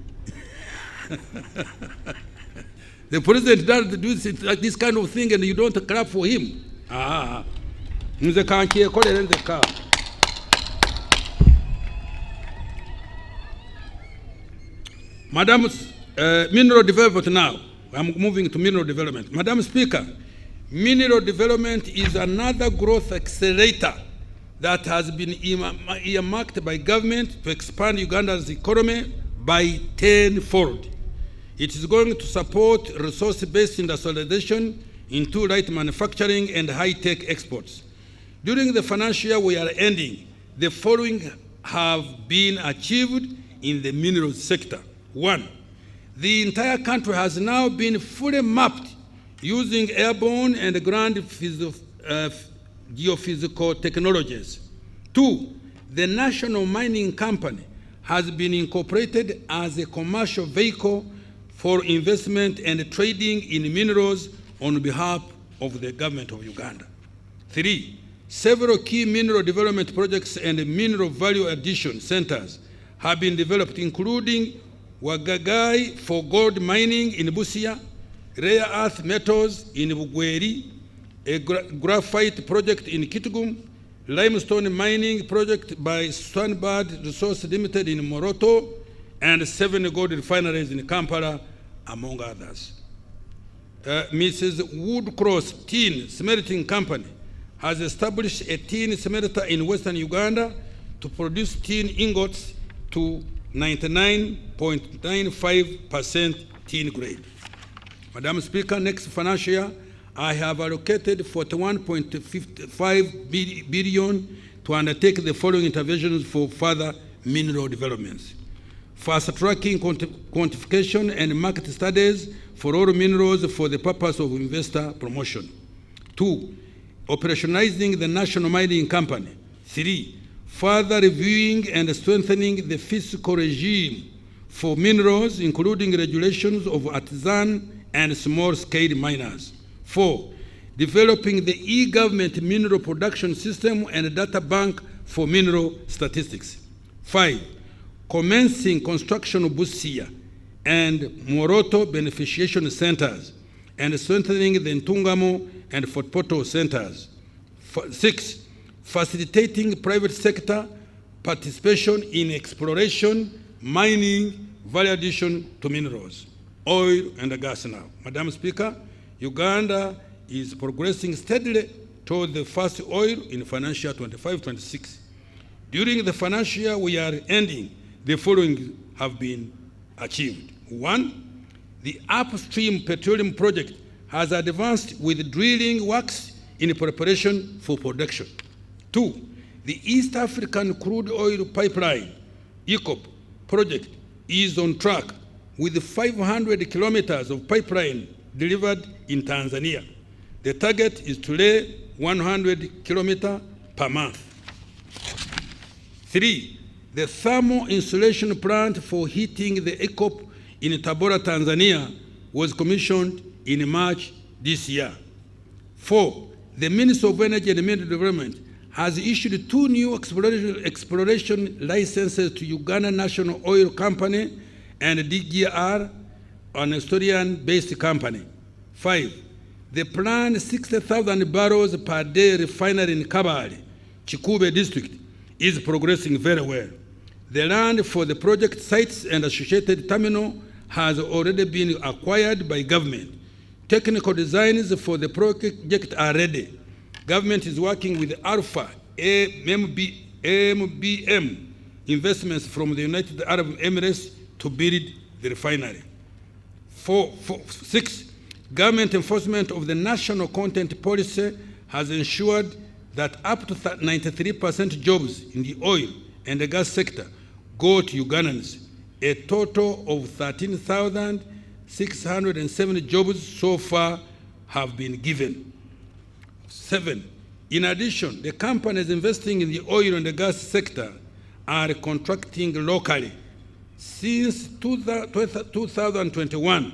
The president does do this kind of thing and you don't clap for him. Madam, mineral development now. I'm moving to mineral development. Madam Speaker, mineral development is another growth accelerator that has been earmarked by government to expand Uganda's economy by 10-fold. It is going to support resource-based industrialization into light manufacturing and high-tech exports. During the financial year we are ending, the following have been achieved in the minerals sector. 1, the entire country has now been fully mapped using airborne and ground geophysical technologies. 2, the National Mining Company has been incorporated as a commercial vehicle for investment and trading in minerals on behalf of the government of Uganda. 3, several key mineral development projects and mineral value addition centers have been developed, including Wagagai for gold mining in Busia, rare earth metals in Bugweri, a graphite project in Kitgum, limestone mining project by Swanbird Resource Limited in Moroto, and 7 gold refineries in Kampala, among others. Mrs. Woodcross Tin Smelting Company has established a tin smelter in Western Uganda to produce tin ingots to 99.95% tin grade. Madam Speaker, next financial year, I have allocated 41.55 billion to undertake the following interventions for further mineral developments. Fast-tracking quantification and market studies for all minerals for the purpose of investor promotion. 2, operationalizing the National Mining Company. 3, further reviewing and strengthening the fiscal regime for minerals, including regulations of artisan and small-scale miners. 4, developing the e-government mineral production system and data bank for mineral statistics. 5, commencing construction of Busia and Moroto beneficiation centers and strengthening the Ntungamo and Fort Portal centers. 6, facilitating private sector participation in exploration, mining, value addition to minerals, oil and gas now. Madam Speaker, Uganda is progressing steadily toward the first oil in financial 25-26. During the financial year we are ending, the following have been achieved. 1, the upstream petroleum project has advanced with drilling works in preparation for production. 2, the East African Crude Oil Pipeline, EACOP, project is on track with 500 kilometers of pipeline delivered in Tanzania. The target is to lay 100 kilometers per month. 3, the thermal insulation plant for heating the EACOP in Tabora, Tanzania was commissioned in March this year. 4, the Ministry of Energy and Mineral Development has issued 2 new exploration licenses to Uganda National Oil Company and DGR, an Estonian-based company. 5, the planned 60,000 barrels per day refinery in Kabale, Chikube district, is progressing very well. The land for the project sites and associated terminal has already been acquired by government. Technical designs for the project are ready. Government is working with Alpha MBM investments from the United Arab Emirates to build the refinery. 6, government enforcement of the national content policy has ensured that up to 93% jobs in the oil and the gas sector go to Ugandans. A total of 13,670 jobs so far have been given. 7, in addition, the companies investing in the oil and the gas sector are contracting locally. Since 2021,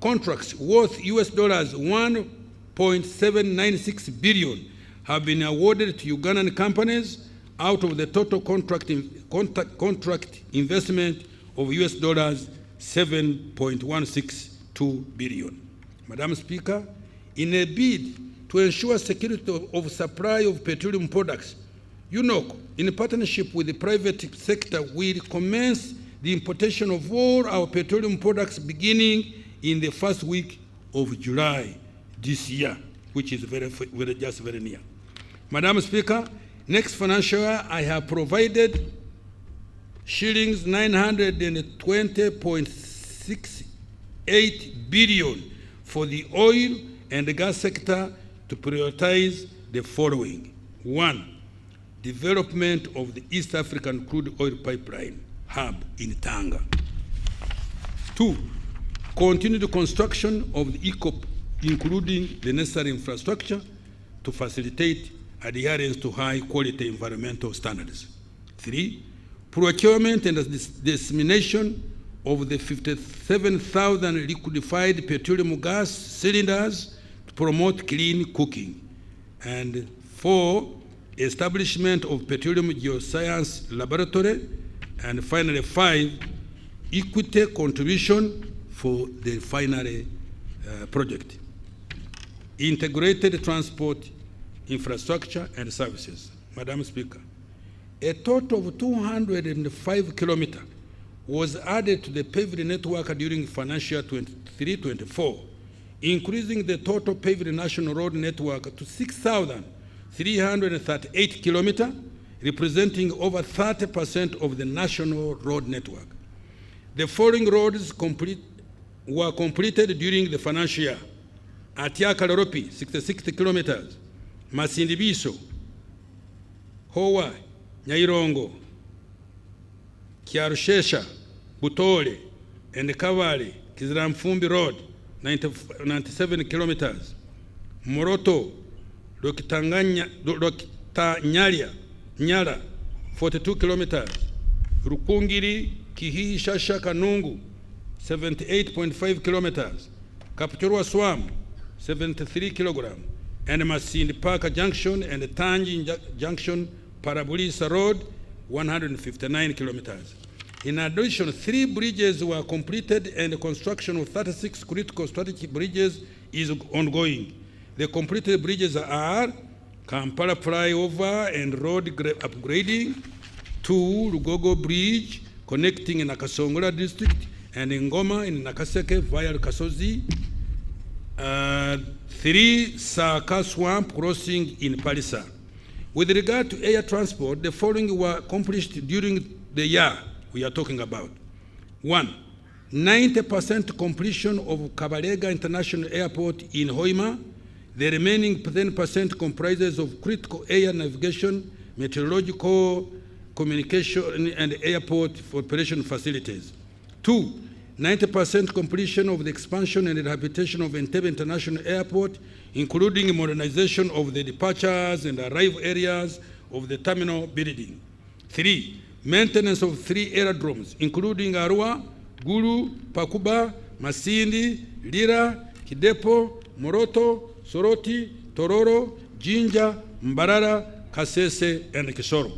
contracts worth $1.796 billion have been awarded to Ugandan companies out of the total contract investment of $7.162 billion. Madam Speaker, in a bid to ensure security of supply of petroleum products, UNOC, in partnership with the private sector, will commence the importation of all our petroleum products beginning in the first week of July this year, which is very near. Madam Speaker, next financial year I have provided shillings 920.68 billion for the oil and the gas sector to prioritize the following. 1, development of the East African Crude Oil Pipeline hub in Tanga. 2, continued construction of the EACOP, including the necessary infrastructure to facilitate adherence to high-quality environmental standards. 3, procurement and dissemination of the 57,000 liquefied petroleum gas cylinders to promote clean cooking. And 4, establishment of petroleum geoscience laboratory. And finally, 5, equity contribution for the refinery project. Integrated transport infrastructure and services. Madam Speaker, a total of 205 kilometers was added to the paved network during financial 23-24, increasing the total paved national road network to 6,338 kilometers, representing over 30% of the national road network. The following roads were completed during the financial year: Atiaka Loropi, 66 kilometers; Masindibiso, Howa, Nyairongo, Kyarushesha, Butole, and Kavale, Kiziramfumbi Road, 97 kilometers. Moroto, Nyala, 42 kilometers. Rukungiri, Kihi, Shasha, Kanungu, 78.5 kilometers. Kapchorwa Swam, 73 kilograms. And Masindi Park Junction and Tanji Junction, Parabulisa Road, 159 kilometers. In addition, 3 bridges were completed and the construction of 36 critical strategic bridges is ongoing. The completed bridges are Kampala Flyover and road upgrading, 2 Lugogo Bridge connecting Nakasongola district and Ngoma in Nakaseke via Kasozi, 3 Saka Swamp crossing in Palisa. With regard to air transport, the following were accomplished during the year we are talking about. 1. 90% completion of Kabalega International Airport in Hoima. The remaining 10% comprises of critical air navigation, meteorological, communication, and airport operation facilities. 2. 90% completion of the expansion and rehabilitation of Entebbe International Airport, including modernization of the departures and arrival areas of the terminal building. 3. Maintenance of 3 aerodromes, including Arua, Gulu, Pakuba, Masindi, Lira, Kidepo, Moroto, Soroti, Tororo, Jinja, Mbarara, Kasese, and Kisoro.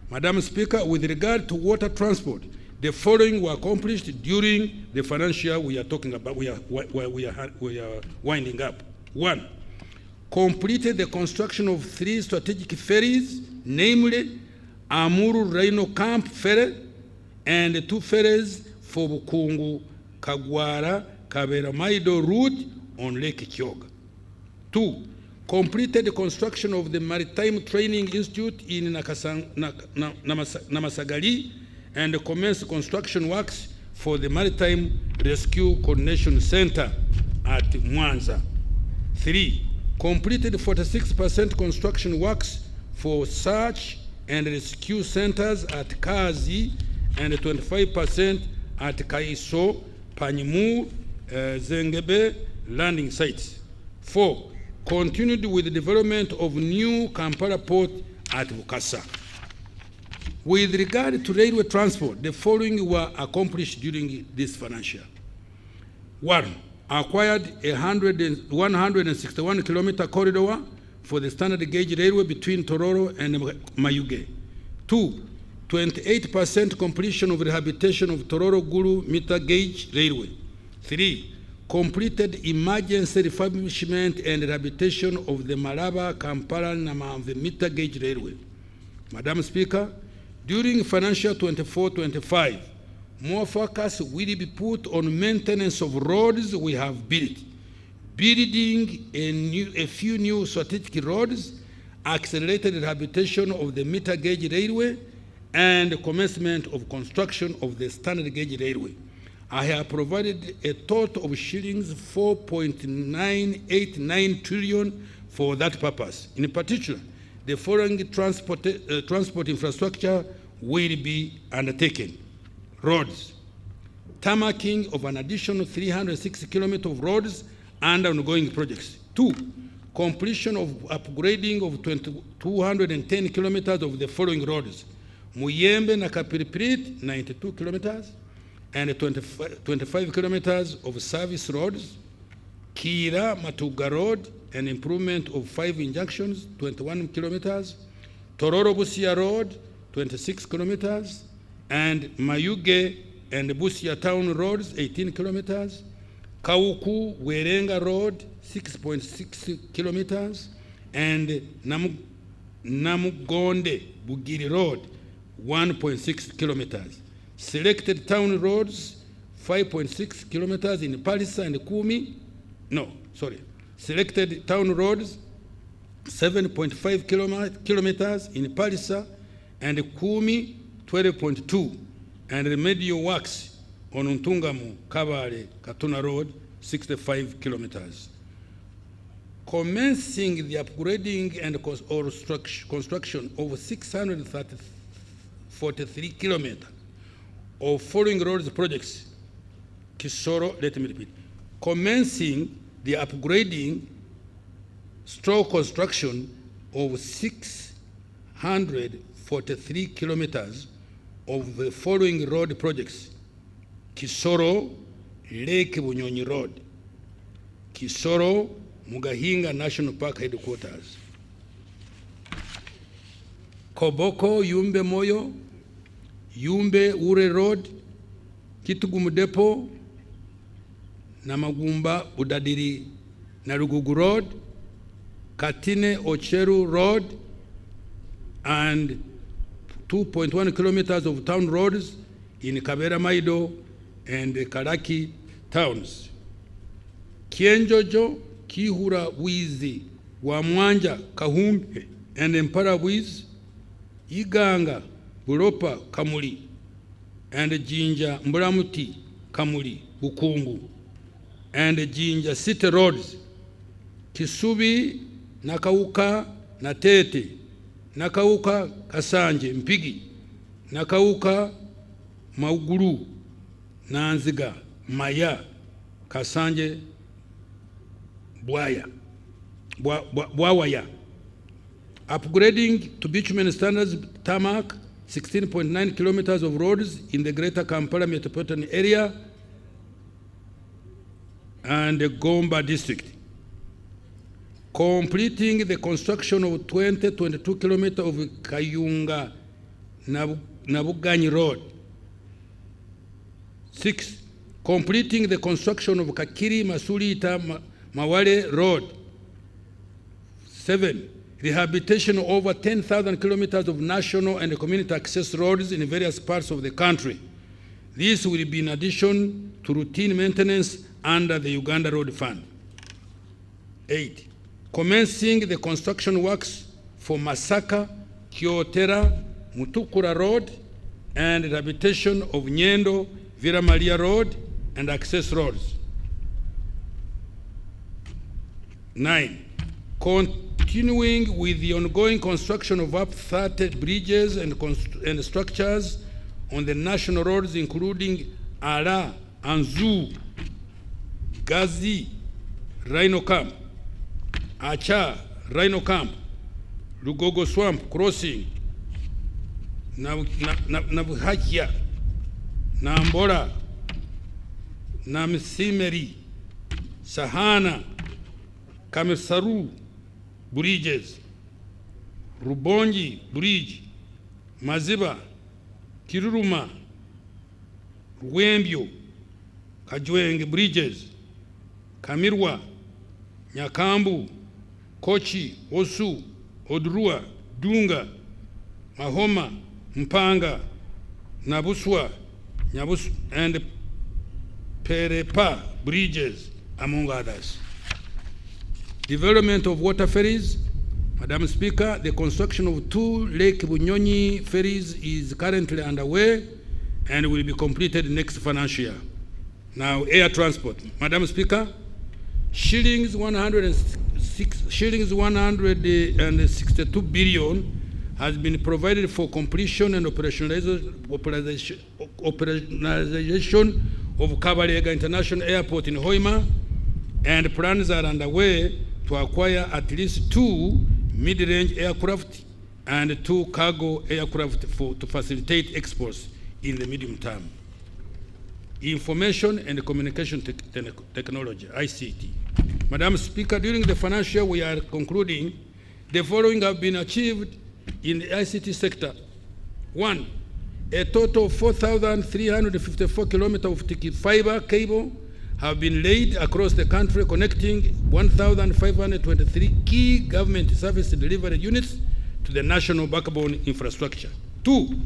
Madam Speaker, with regard to water transport, the following were accomplished during the financial year we are talking about, we are winding up. 1. Completed the construction of 3 strategic ferries, namely Amuru Rhino Camp Ferry and 2 ferries for Bukungu, Kagwara, Kaberamaido route on Lake Kyoga. 2. Completed the construction of the Maritime Training Institute in Namasagali and commenced construction works for the Maritime Rescue Coordination Center at Mwanza. 3. Completed 46% construction works for search and rescue centers at Kazi and 25% at Kaiso, Panyimu, Zengebe landing sites. 4. Continued with the development of new Kampala port at Bukasa. With regard to railway transport, the following were accomplished during this financial. 1. Acquired a 161-kilometer corridor for the standard gauge railway between Tororo and Mayuge. 2. 28% completion of rehabilitation of Tororo Gulu meter gauge railway. 3. Completed emergency refurbishment and rehabilitation of the Malaba, Kampala, Namamve meter gauge railway. Madam Speaker, during financial 24-25, more focus will be put on maintenance of roads we have built, building a few new strategic roads, accelerated rehabilitation of the meter gauge railway, and commencement of construction of the standard gauge railway. I have provided a total of shillings 4.989 trillion for that purpose. In particular, the following transport infrastructure will be undertaken. Roads. Tarmacking of an additional 360 kilometers of roads under ongoing projects. 2. Completion of upgrading of 210 kilometers of the following roads. Muyembe na Kapiripirit, 92 kilometers, and 25 kilometers of service roads. Kira Matuga Road, an improvement of 5 injunctions, 21 kilometers. Tororo Busia Road, 26 kilometers. And Mayuge and Busia Town Roads, 18 kilometers. Kauku Werenga Road, 6.6 kilometers. And Namugonde Bugiri Road, 1.6 kilometers. Selected town roads, 5.6 kilometers in Palisa and Kumi. Selected town roads, 7.5 kilometers in Palisa and Kumi, 12.2. And remedial works on Untungamu, Kabale, Katuna Road, 65 kilometers. commencing the upgrading and construction of 643 kilometers of following roads projects. Kisoro, let me repeat. Commencing the upgrading stroke construction of 643 kilometers of the following road projects: Kisoro, Lake Bunyonyi Road, Kisoro, Mugahinga National Park Headquarters, Koboko, Yumbe Moyo, Yumbe Ure Road, Kitugumu Depot, Namagumba Udadiri Narugugu Road, Katine Ocheru Road, and 2.1 kilometers of town roads in Kabera Maido and Karaki towns. Kienjojo, Kihura Wizi, Wamwanja, Kahumbe, and Empara Wiz, Iganga, Buropa, Kamuli, and Jinja, Mburamuti, Kamuli, Bukungu, and Jinja City Roads, Kisubi, Nakauka, Natete, Nakauka, Kasanje, Mpigi, Nakauka, Mauguru, Nanziga, Maya, Kasanje, Bwawaya. Upgrading to bitumen standards tarmac 16.9 kilometers of roads in the Greater Kampala metropolitan area and the Gomba district. Completing the construction of 22 kilometers of Kayunga Nabuganyi Road. 6. Completing the construction of Kakiri Masulita Mawale Road. 7. Rehabilitation of over 10,000 kilometers of national and community access roads in various parts of the country. This will be in addition to routine maintenance under the Uganda Road Fund. 8. Commencing the construction works for Masaka, Kyotera, Mutukura Road, and rehabilitation of Nyendo, Vira Maria Road, and access roads. 9. Continuing with the ongoing construction of up 30 bridges and structures on the national roads, including Ara, Anzu, Gazi, Rhino Camp, Acha, Rhino Camp, Lugogo Swamp Crossing, Nabuhakia, Nambora, Namsimeri, Sahana, Kamisaru bridges, Rubonji Bridge, Maziba, Kiruruma, Rwembyo, Kajwenge bridges, Kamirwa, Nyakambu, Kochi, Osu, Odrua, Dunga, Mahoma, Mpanga, Nabuswa, and Perepa bridges, among others. Development of water ferries. Madam Speaker, the construction of 2 Lake Bunyonyi ferries is currently underway and will be completed next financial year. Now, air transport. Madam Speaker, shillings 162 billion has been provided for completion and operationalization of Kabalega International Airport in Hoima, and plans are underway to acquire at least 2 mid-range aircraft and 2 cargo aircraft to facilitate exports in the medium term. Information and Communication Technology, ICT. Madam Speaker, during the financial year we are concluding, the following have been achieved in the ICT sector. 1. A total of 4,354 kilometers of fiber cable have been laid across the country, connecting 1,523 key government service delivery units to the national backbone infrastructure. 2.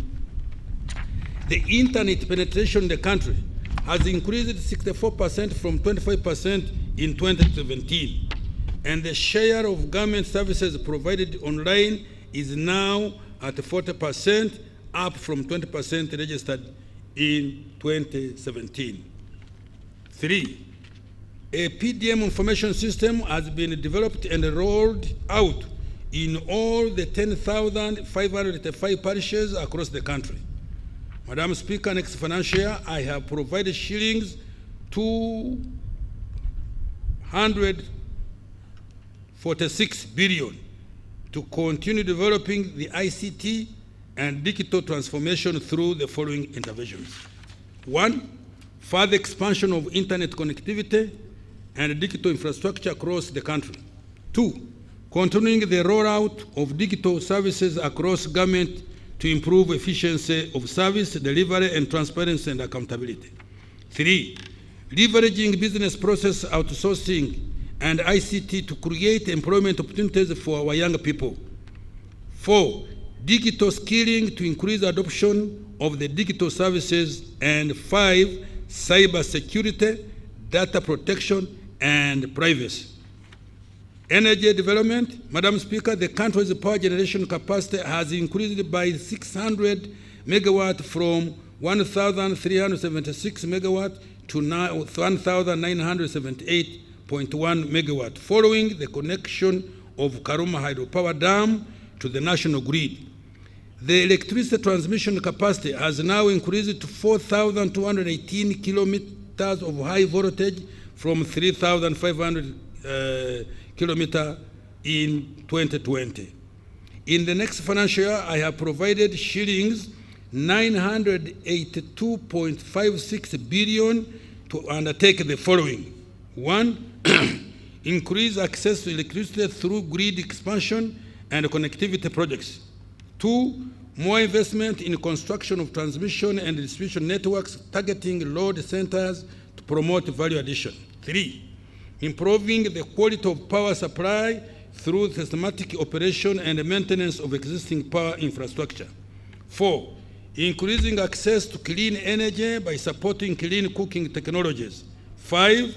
The internet penetration in the country has increased 64% from 25% in 2017, and the share of government services provided online is now at 40%, up from 20% registered in 2017. 3. A PDM information system has been developed and rolled out in all the 10,585 parishes across the country. Madam Speaker, next financial year, I have provided shillings 246 billion to continue developing the ICT and digital transformation through the following interventions. 1, further expansion of internet connectivity and digital infrastructure across the country. 2, continuing the rollout of digital services across government to improve efficiency of service delivery and transparency and accountability. 3, leveraging business process outsourcing and ICT to create employment opportunities for our young people. 4, digital skilling to increase adoption of the digital services. And 5, cyber security, data protection, and privacy. Energy development. Madam Speaker, the country's power generation capacity has increased by 600 megawatt from 1,376 megawatt to 1,978.1 megawatt, following the connection of Karuma Hydropower Dam to the national grid. The electricity transmission capacity has now increased to 4,218 kilometers of high voltage from 3,500 kilometers in 2020. In the next financial year, I have provided shillings 982.56 billion to undertake the following. 1, increase access to electricity through grid expansion and connectivity projects. 2, more investment in construction of transmission and distribution networks targeting load centers to promote value addition. 3, improving the quality of power supply through systematic operation and maintenance of existing power infrastructure. 4, increasing access to clean energy by supporting clean cooking technologies. 5,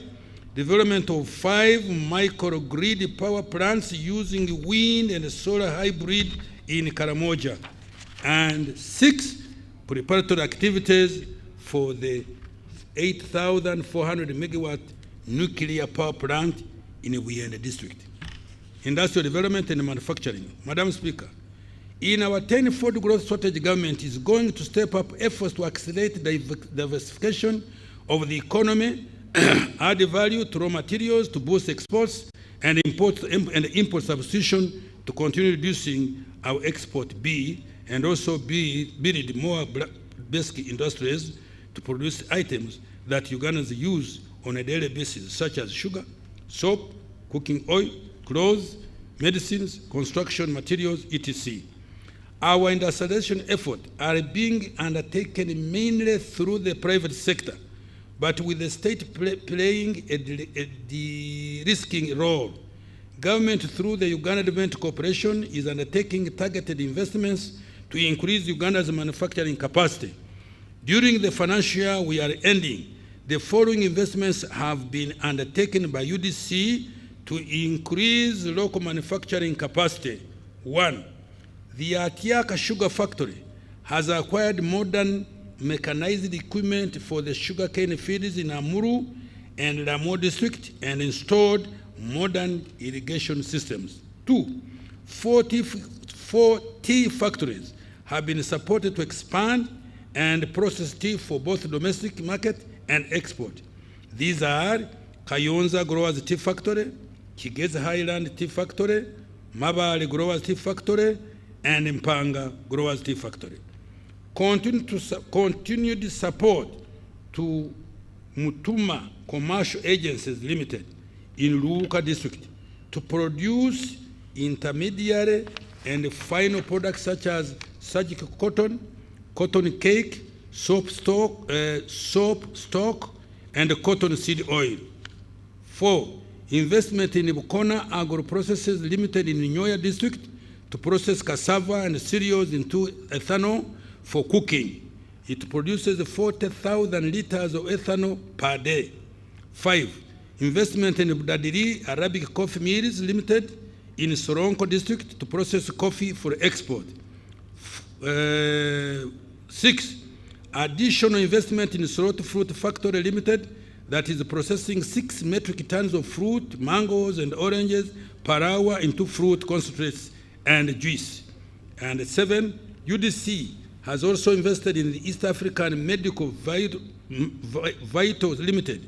development of 5 microgrid power plants using wind and solar hybrid in Karamoja. And 6, preparatory activities for the 8,400 megawatt nuclear power plant in Wiyende district. Industrial development and manufacturing. Madam Speaker, in our 10-fold growth strategy, government is going to step up efforts to accelerate diversification of the economy, add value to raw materials to boost exports and import substitution to continue reducing our export and also build more basic industries to produce items that Ugandans use on a daily basis, such as sugar, soap, cooking oil, clothes, medicines, construction materials, etc. Our industrialization efforts are being undertaken mainly through the private sector, but with the state playing a de-risking role. Government, through the Uganda Development Corporation, is undertaking targeted investments to increase Uganda's manufacturing capacity. During the financial year we are ending, the following investments have been undertaken by UDC to increase local manufacturing capacity. 1, the Atiaka Sugar Factory has acquired modern mechanized equipment for the sugarcane fields in Amuru and Ramo district and installed modern irrigation systems. 2, 40 tea factories have been supported to expand and process tea for both domestic market and export. These are Kayonza Growers Tea Factory, Kigezi Highland Tea Factory, Mabale Growers Tea Factory, and Mpanga Growers Tea Factory. Continued support to Mutuma Commercial Agencies Limited in Luuka District to produce intermediary and final products such as surgical cotton, cotton cake, soap stock, and cotton seed oil. 4, investment in Bukona Agro Processes Limited in Nyoya District to process cassava and cereals into ethanol for cooking. It produces 40,000 liters of ethanol per day. 5, investment in Budadiri Arabic Coffee Mills Limited in Soronko District to process coffee for export. 6, additional investment in Sorot Fruit Factory Limited that is processing 6 metric tons of fruit, mangoes, and oranges per hour into fruit concentrates and juice. And 7, UDC has also invested in the East African Medical Vitals Limited,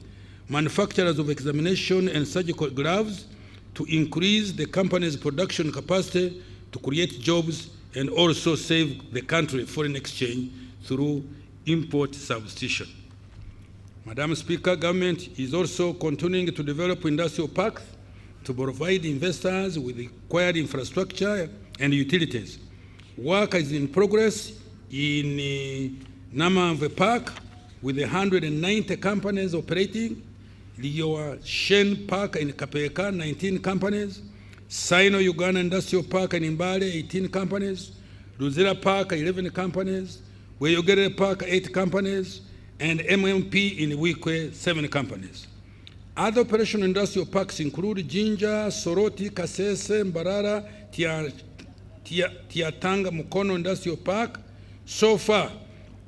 manufacturers of examination and surgical gloves, to increase the company's production capacity to create jobs and also save the country foreign exchange through import substitution. Madam Speaker, government is also continuing to develop industrial parks to provide investors with required infrastructure and utilities. Work is in progress in Namamve Park with 190 companies operating, Liyoa Shen Park in Kapeka, 19 companies, Sino-Uganda Industrial Park in Mbale, 18 companies, Luzira Park, 11 companies, Weyogere Park, 8 companies, and MMP in Wikwe, 7 companies. Other operational industrial parks include Jinja, Soroti, Kasese, Mbarara, Tiatanga Mukono Industrial Park. So far,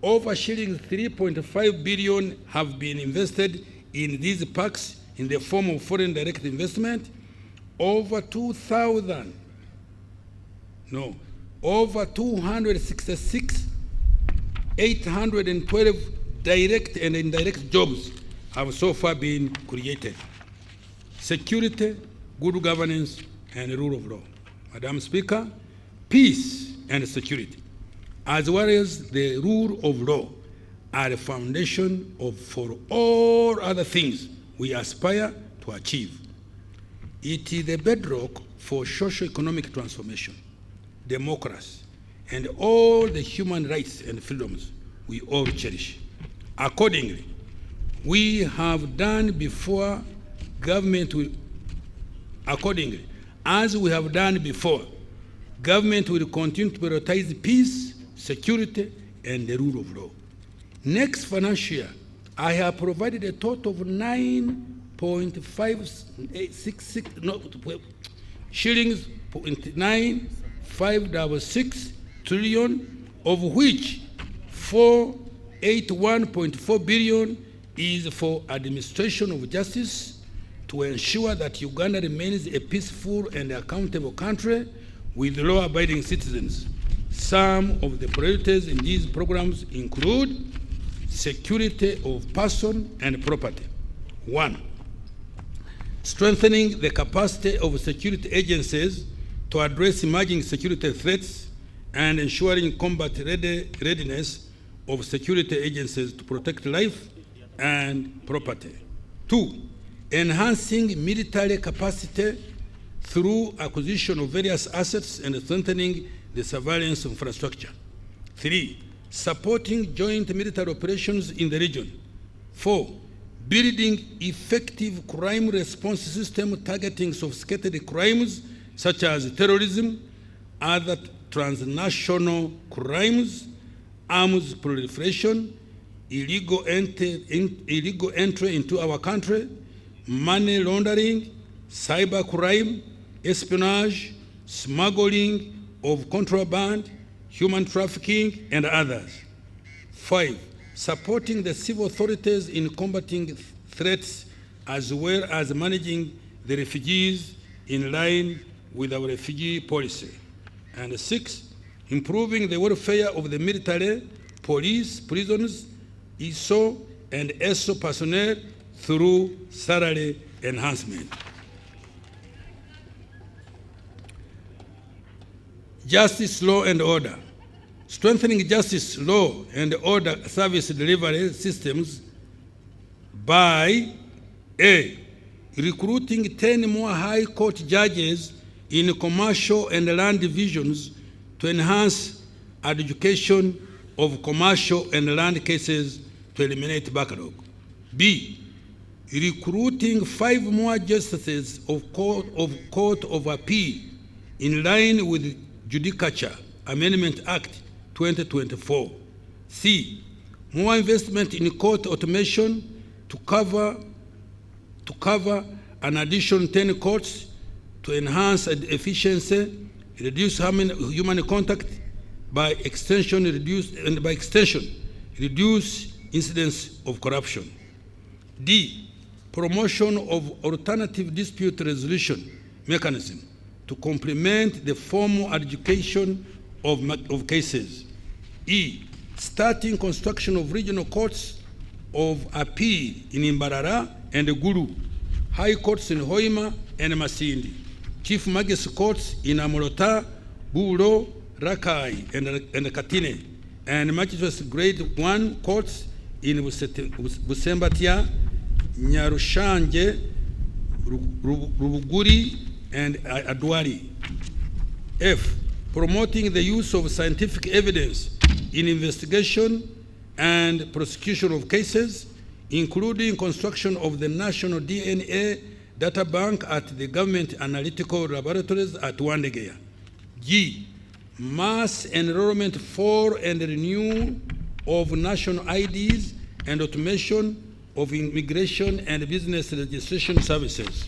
over shillings 3.5 billion have been invested in these parks in the form of foreign direct investment. Over 266,812 direct and indirect jobs have so far been created. Security, good governance, and rule of law. Madam Speaker, peace and security, as well as the rule of law, are the foundation for all other things we aspire to achieve. It is the bedrock for socio-economic transformation, democracy, and all the human rights and freedoms we all cherish. Accordingly, we have done before, as we have done before, government will continue to prioritize peace, security, and the rule of law. Next financial year, I have provided a total of 9.566 trillion, of which 481.4 billion is for administration of justice to ensure that Uganda remains a peaceful and accountable country with law-abiding citizens. Some of the priorities in these programs include security of person and property. 1, strengthening the capacity of security agencies to address emerging security threats and ensuring combat readiness of security agencies to protect life and property. 2, enhancing military capacity through acquisition of various assets and strengthening the surveillance infrastructure. 3, supporting joint military operations in the region. 4, building effective crime response system targeting sophisticated crimes such as terrorism, other transnational crimes, arms proliferation, illegal entry into our country, money laundering, cyber crime, espionage, smuggling of contraband, human trafficking, and others. 5, supporting the civil authorities in combating threats as well as managing the refugees in line with our refugee policy. And 6, improving the welfare of the military, police, prisons, ESO, and ESO personnel through salary enhancement. Justice, law, and order. Strengthening justice, law, and order service delivery systems by A, recruiting 10 more high court judges in commercial and land divisions to enhance adjudication of commercial and land cases to eliminate backlog. B, recruiting 5 more justices of Court of Appeal in line with Judicature Amendment Act 2024. C, more investment in court automation to cover an additional 10 courts to enhance efficiency, reduce human contact, by extension reduce incidence of corruption. D, promotion of alternative dispute resolution mechanism to complement the formal adjudication of cases. E, starting construction of regional courts of appeal in Imbarara and Gulu, high courts in Hoima and Masindi, chief magistrate courts in Amorota, Buro, Rakai, and Katine, and magistrates grade 1 courts in Busembatia, Nyarushanje, Rubuguri, and Adwari. F, promoting the use of scientific evidence in investigation and prosecution of cases, including construction of the National DNA Data Bank at the Government Analytical Laboratories at Wandegeya. G, mass enrollment for and renewal of national IDs and automation of immigration and business registration services.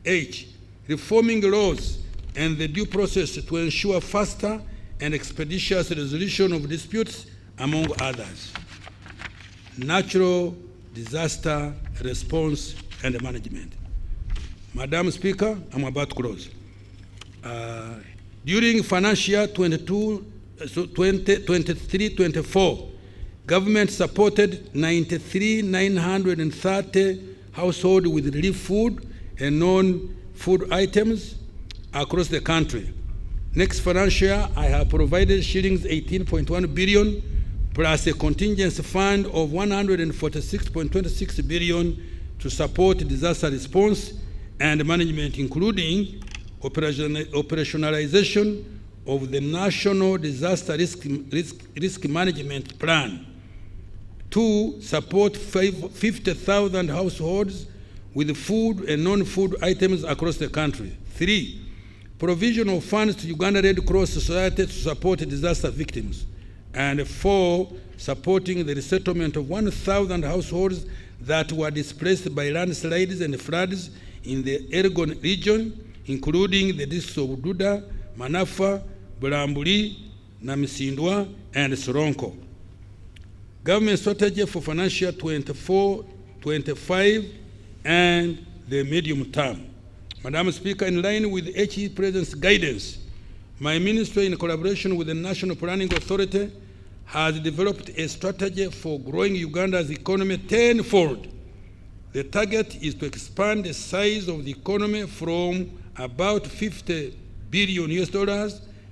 H, reforming laws and the due process to ensure faster and expeditious resolution of disputes, among others. Natural disaster response and management. Madam Speaker, I'm about to close. During financial year 23-24, government supported 93,930 households with relief food and non-food items across the country. Next financial year, I have provided shillings 18.1 billion plus a contingency fund of 146.26 billion to support disaster response and management, including operationalization of the National Disaster Risk Management Plan. 2, support 50,000 households with food and non-food items across the country. 3, provision of funds to Uganda Red Cross Society to support disaster victims. And 4, supporting the resettlement of 1,000 households that were displaced by landslides and floods in the Elgon region, including the districts of Duda, Manafa, Bulambuli, Namisindwa, and Soronko. Government strategy for financial 24-25 and the medium term. Madam Speaker, in line with HE President's guidance, my ministry, in collaboration with the National Planning Authority, has developed a strategy for growing Uganda's economy tenfold. The target is to expand the size of the economy from about $50 billion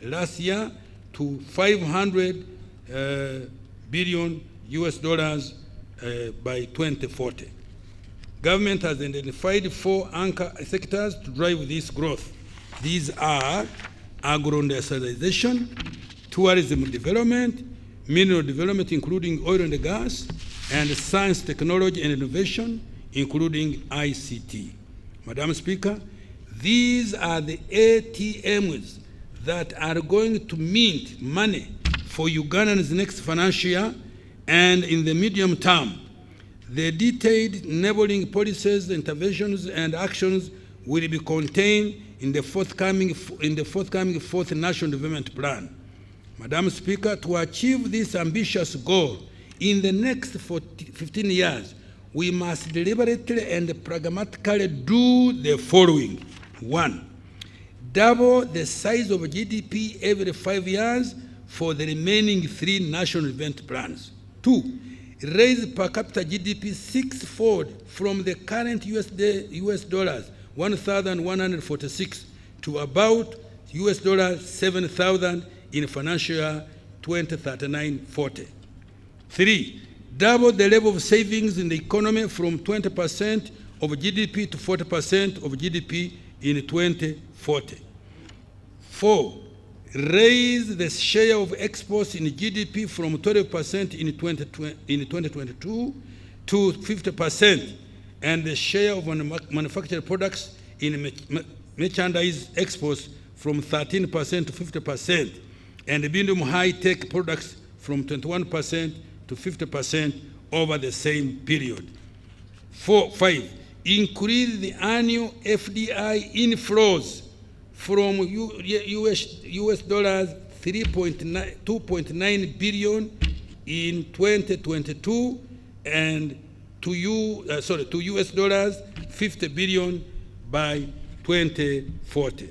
last year to $500 billion by 2040. Government has identified 4 anchor sectors to drive this growth. These are agro-industrialization, tourism development, mineral development, including oil and gas, and science, technology, and innovation, including ICT. Madam Speaker, these are the ATMs that are going to mint money for Ugandans next financial year and in the medium term. The detailed enabling policies, interventions, and actions will be contained in the forthcoming 4th National Development Plan. Madam Speaker, to achieve this ambitious goal in the next 15 years, we must deliberately and pragmatically do the following. 1, double the size of GDP every 5 years for the remaining 3 national development plans. 2, raise per capita GDP 6-fold from the current US dollars 1,146 to about US dollars 7,000 in financial year 2039-40. 3, double the level of savings in the economy from 20% of GDP to 40% of GDP in 2040. 4, raise the share of exports in GDP from 12% in 2022 to 50%, and the share of manufactured products in merchandise exports from 13% to 50%, and medium high-tech products from 21% to 50% over the same period. 5, increase the annual FDI inflows from US dollars 2.9 billion in 2022 and to US dollars 50 billion by 2040.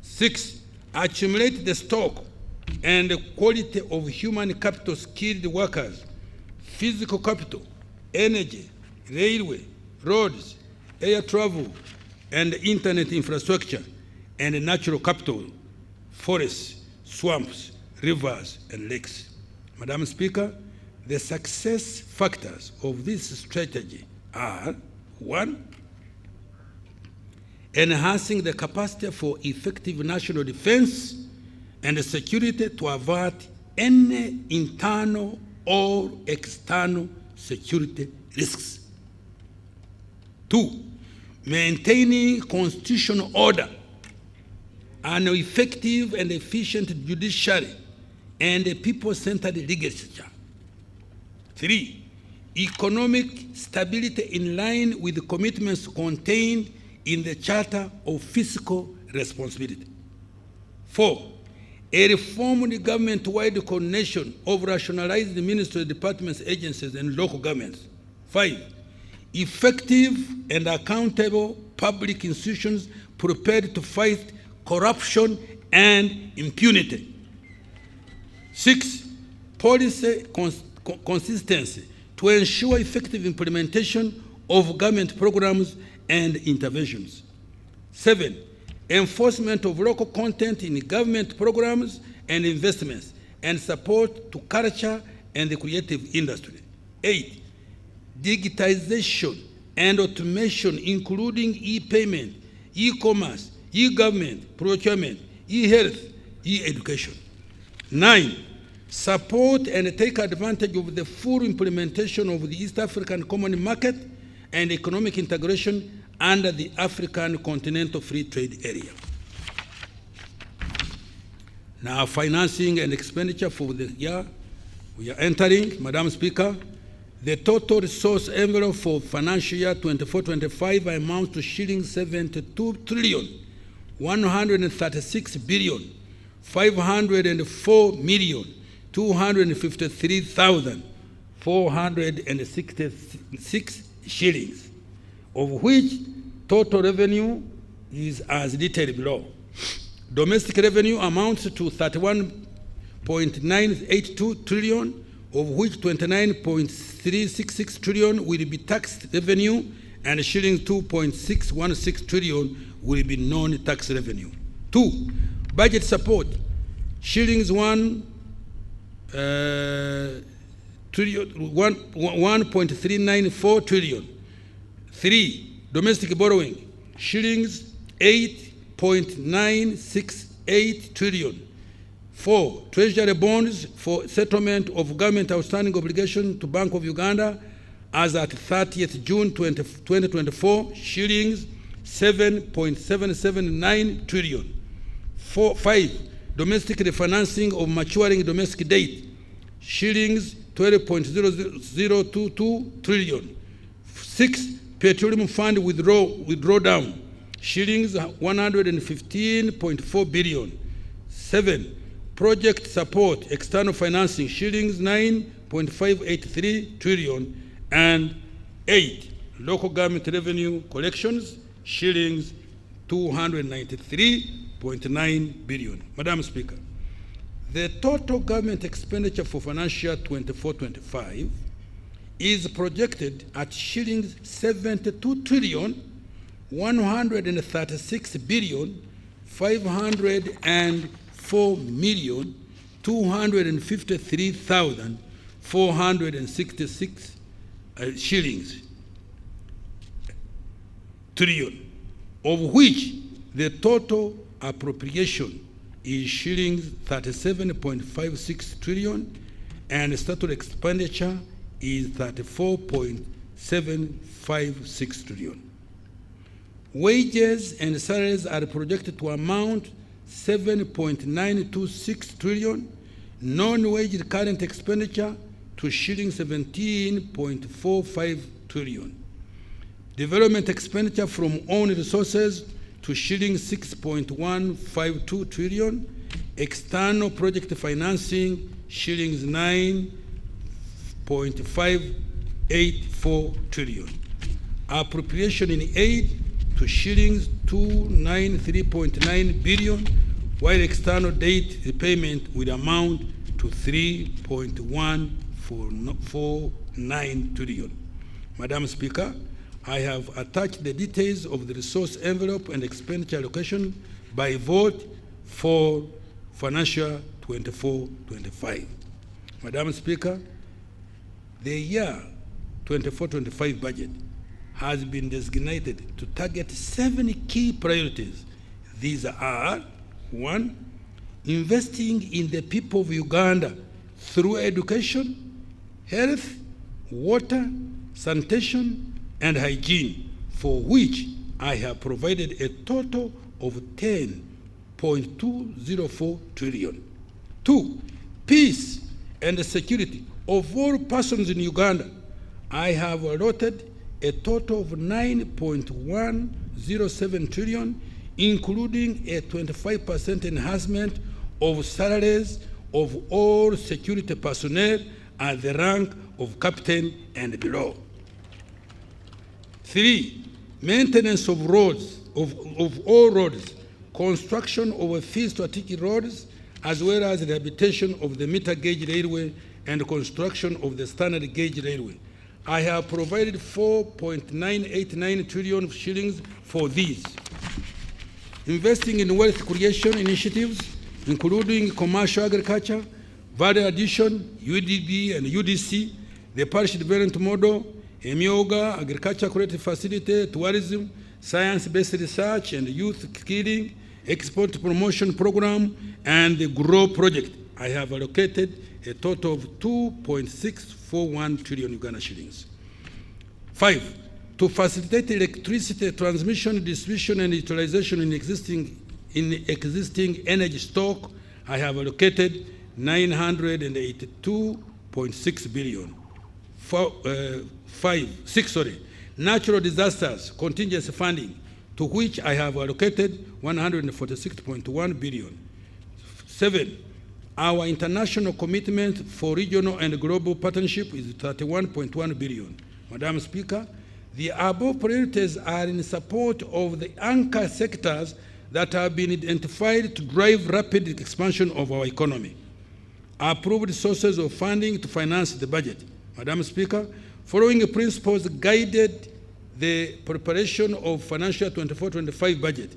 6, accumulate the stock and the quality of human capital, skilled workers, physical capital, energy, railway, roads, air travel, and internet infrastructure, and natural capital, forests, swamps, rivers, and lakes. Madam Speaker, the success factors of this strategy are: 1, enhancing the capacity for effective national defense and security to avert any internal or external security risks. 2, maintaining constitutional order, an effective and efficient judiciary, and a people-centered legislature. 3, economic stability in line with the commitments contained in the Charter of Fiscal Responsibility. 4, a reformed government-wide coordination of rationalized ministries, departments, agencies, and local governments. 5, effective and accountable public institutions prepared to fight corruption and impunity. 6, policy consistency to ensure effective implementation of government programs and interventions. 7, enforcement of local content in government programs and investments, and support to culture and the creative industry. 8, digitization and automation, including e-payment, e-commerce, e-government, procurement, e-health, e-education. 9, support and take advantage of the full implementation of the East African Common Market and economic integration under the African Continental Free Trade Area. Now, financing and expenditure for the year we are entering, Madam Speaker, the total resource envelope for financial year 24-25 amounts to shillings 72 trillion 136 billion 504 million 253,466 shillings, of which total revenue is as detailed below. Domestic revenue amounts to 31.982 trillion, of which 29.366 trillion will be tax revenue and shillings 2.616 trillion will be non-tax revenue. 2, budget support, shillings 1.394 trillion. 3, domestic borrowing, shillings 8.968 trillion. 4, treasury bonds for settlement of government outstanding obligation to Bank of Uganda as at 30th June 2024, shillings 7.779 trillion. 5, domestic refinancing of maturing domestic debt, shillings 12.0022 trillion. 6, petroleum fund withdraw down, shillings 115.4 billion. 7, project support, external financing, shillings 9.583 trillion. And 8, local government revenue collections, shillings 293.9 billion. Madam Speaker, the total government expenditure for financial year 24-25 is projected at shillings 72 trillion 136 billion 504 million 253,466 shillings trillion, of which the total appropriation is shillings 37.56 trillion and statutory expenditure is 34.756 trillion. Wages and salaries are projected to amount 7.926 trillion, non-wage current expenditure to shillings 17.45 trillion. Development expenditure from own resources to shillings 6.152 trillion. External project financing shillings 9.58 2.84 trillion. Appropriation in aid to shillings 293.9 billion, while external debt repayment will amount to 3.149 trillion. Madam Speaker, I have attached the details of the resource envelope and expenditure allocation by vote for financial 24-25. Madam Speaker, the year 24-25 budget has been designated to target 7 key priorities. These are: 1, investing in the people of Uganda through education, health, water, sanitation, and hygiene, for which I have provided a total of 10.204 trillion. 2, peace and security of all persons in Uganda. I have allotted a total of 9.107 trillion, including a 25% enhancement of salaries of all security personnel at the rank of captain and below. 3, maintenance of roads, of all roads, construction of a few strategic roads, as well as rehabilitation of the meter gauge railway and construction of the standard gauge railway. I have provided 4.989 trillion shillings for these. Investing in wealth creation initiatives, including commercial agriculture, value addition, UDB and UDC, the parish development model, Emyoga, agriculture creative facility, tourism, science-based research and youth skilling, export promotion program, and the GROW project. I have allocated a total of 2.641 trillion Uganda shillings. 5, to facilitate electricity transmission, distribution, and utilization in existing energy stock, I have allocated 982.6 billion. 6, natural disasters contingency funding, to which I have allocated 146.1 billion. 7, our international commitment for regional and global partnership is 31.1 billion. Madam Speaker, the above priorities are in support of the anchor sectors that have been identified to drive rapid expansion of our economy. Approved sources of funding to finance the budget. Madam Speaker, following principles guided the preparation of financial 24-25 budget: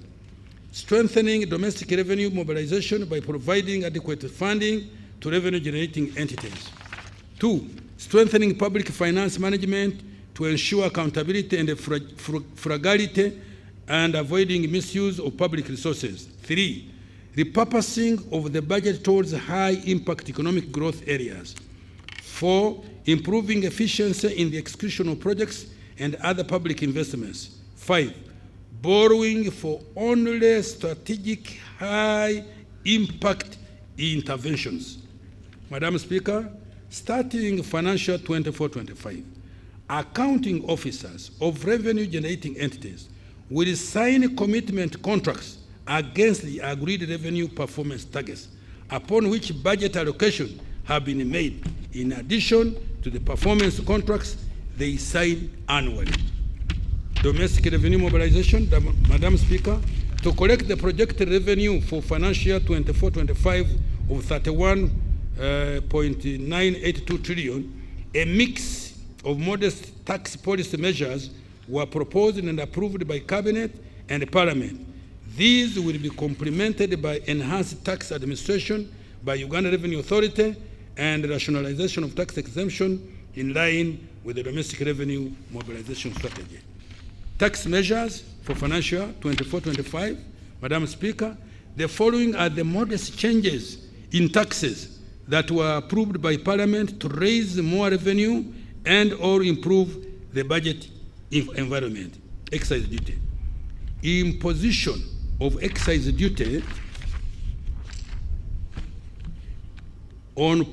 strengthening domestic revenue mobilization by providing adequate funding to revenue-generating entities. 2, strengthening public finance management to ensure accountability and frugality and avoiding misuse of public resources. 3, repurposing of the budget towards high-impact economic growth areas. 4, improving efficiency in the execution of projects and other public investments. 5, borrowing for only strategic high-impact interventions. Madam Speaker, starting financial 24-25, accounting officers of revenue-generating entities will sign commitment contracts against the agreed revenue performance targets, upon which budget allocation have been made, in addition to the performance contracts they sign annually. Domestic revenue mobilization, Madam Speaker, to collect the projected revenue for financial 24-25 of 31.982 trillion, a mix of modest tax policy measures were proposed and approved by Cabinet and Parliament. These will be complemented by enhanced tax administration by Uganda Revenue Authority and rationalization of tax exemption in line with the domestic revenue mobilization strategy. Tax measures for financial 24-25, Madam Speaker, the following are the modest changes in taxes that were approved by Parliament to raise more revenue and or improve the budget environment. Excise duty. Imposition of excise duty on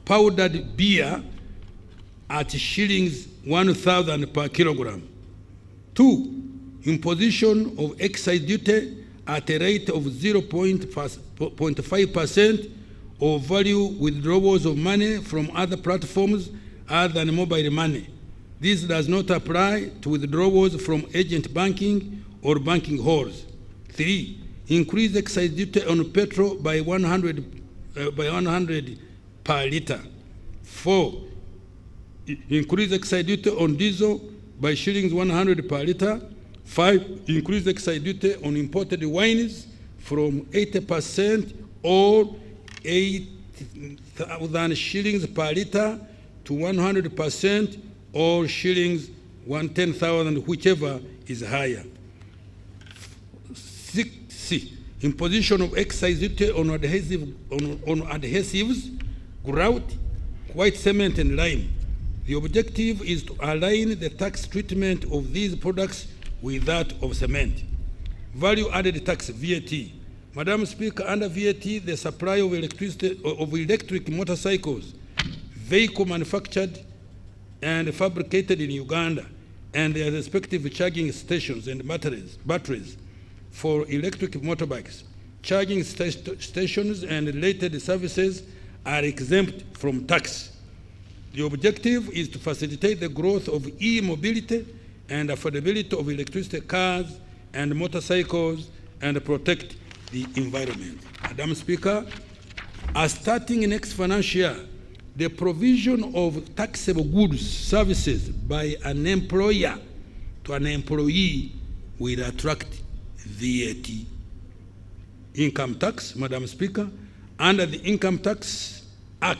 powdered beer at shillings 1,000 per kilogram. 2, imposition of excise duty at a rate of 0.5% of value withdrawals of money from other platforms other than mobile money. This does not apply to withdrawals from agent banking or banking halls. 3. Increase excise duty on petrol by 100 per liter. 4. Increase excise duty on diesel by shillings 100 per liter. 5. Increase excise duty on imported wines from 80% or 8,000 shillings per liter to 100% or shillings 10,000, whichever is higher. 6. Imposition of excise duty on adhesives, grout, white cement, and lime. The objective is to align the tax treatment of these products with that of cement. Value-added tax, VAT. Madam Speaker, under VAT, the supply of electric motorcycles, vehicle manufactured and fabricated in Uganda, and their respective charging stations and batteries for electric motorbikes. Charging stations and related services are exempt from tax. The objective is to facilitate the growth of e-mobility and affordability of electricity cars and motorcycles and protect the environment. Madam Speaker, starting next financial year, the provision of taxable goods, services by an employer to an employee will attract VAT. Income tax, Madam Speaker, under the Income Tax Act,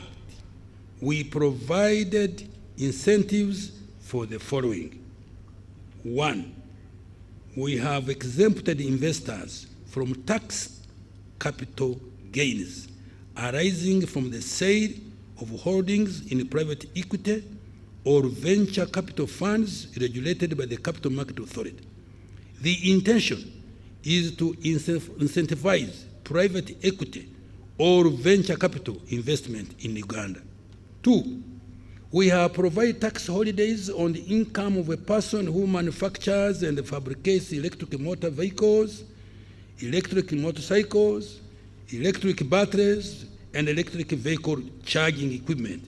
we provided incentives for the following. 1, we have exempted investors from tax capital gains arising from the sale of holdings in private equity or venture capital funds regulated by the Capital Market Authority. The intention is to incentivize private equity or venture capital investment in Uganda. 2, we have provided tax holidays on the income of a person who manufactures and fabricates electric motor vehicles, electric motorcycles, electric batteries, and electric vehicle charging equipment,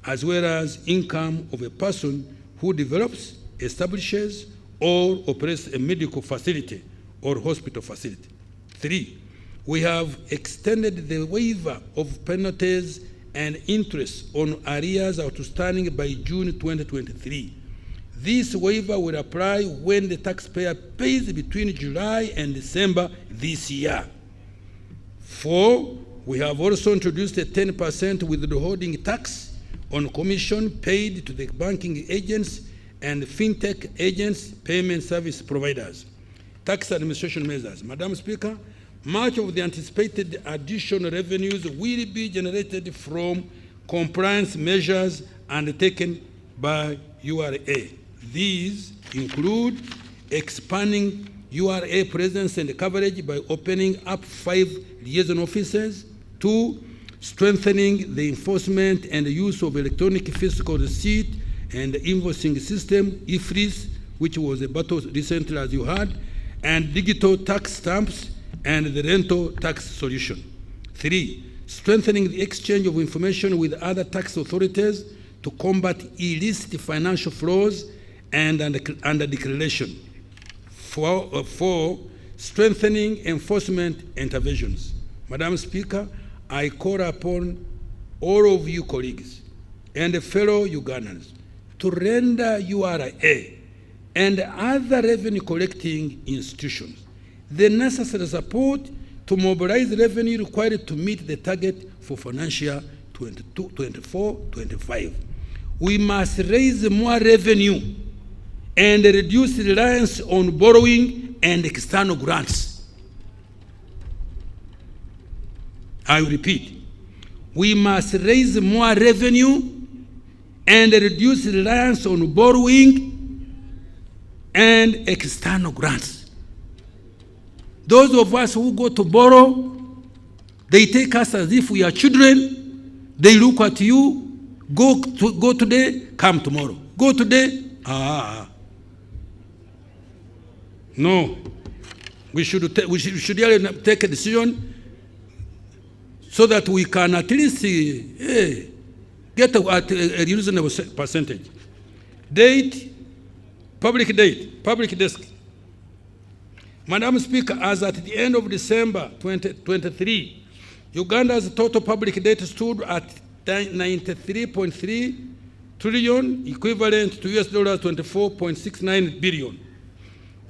as well as income of a person who develops, establishes, or operates a medical facility or hospital facility. 3, we have extended the waiver of penalties and interest on arrears outstanding by June 2023. This waiver will apply when the taxpayer pays between July and December this year. 4, we have also introduced a 10% withholding tax on commission paid to the banking agents and fintech agents, payment service providers. Tax administration measures. Madam Speaker, much of the anticipated additional revenues will be generated from compliance measures undertaken by URA. These include expanding URA presence and coverage by opening up 5 liaison offices. 2, strengthening the enforcement and the use of electronic fiscal receipt and invoicing system, IFRIS, which was a battle recently, as you heard, and digital tax stamps and the rental tax solution. 3, strengthening the exchange of information with other tax authorities to combat illicit financial flows and under declaration. 4, strengthening enforcement interventions. Madam Speaker, I call upon all of you colleagues and fellow Ugandans to render URA and other revenue collecting institutions the necessary support to mobilize revenue required to meet the target for financial 24-25. We must raise more revenue and reduce reliance on borrowing and external grants. I will repeat. We must raise more revenue and reduce reliance on borrowing and external grants. Those of us who go to borrow, they take us as if we are children. They look at you, go today, come tomorrow. Go today, No, we should really take a decision so that we can at least get at a reasonable percentage. Date, public desk. Madam Speaker, as at the end of December 2023, Uganda's total public debt stood at 93.3 trillion, equivalent to US dollars 24.69 billion.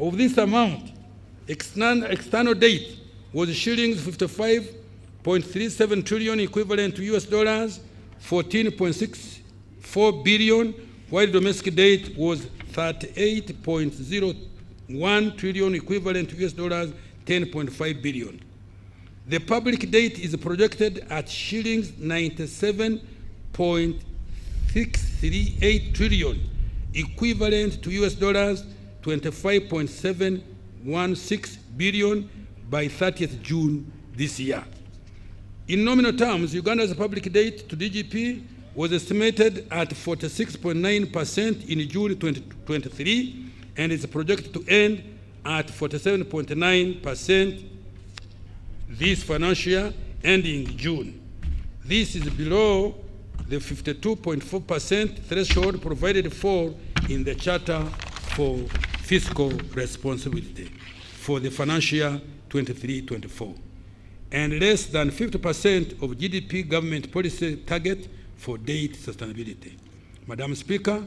Of this amount, external debt was shillings 55.37 trillion, equivalent to US dollars 14.64 billion, while domestic debt was 38.01 trillion, equivalent to US dollars 10.5 billion. The public debt is projected at shillings 97.638 trillion, equivalent to US dollars 25.716 billion by 30th June this year. In nominal terms, Uganda's public debt to DGP was estimated at 46.9% in June 2023 and is projected to end at 47.9% this financial year ending June. This is below the 52.4% threshold provided for in the Charter for Fiscal Responsibility for the financial year 23-24, and less than 50% of GDP government policy target for debt sustainability. Madam Speaker,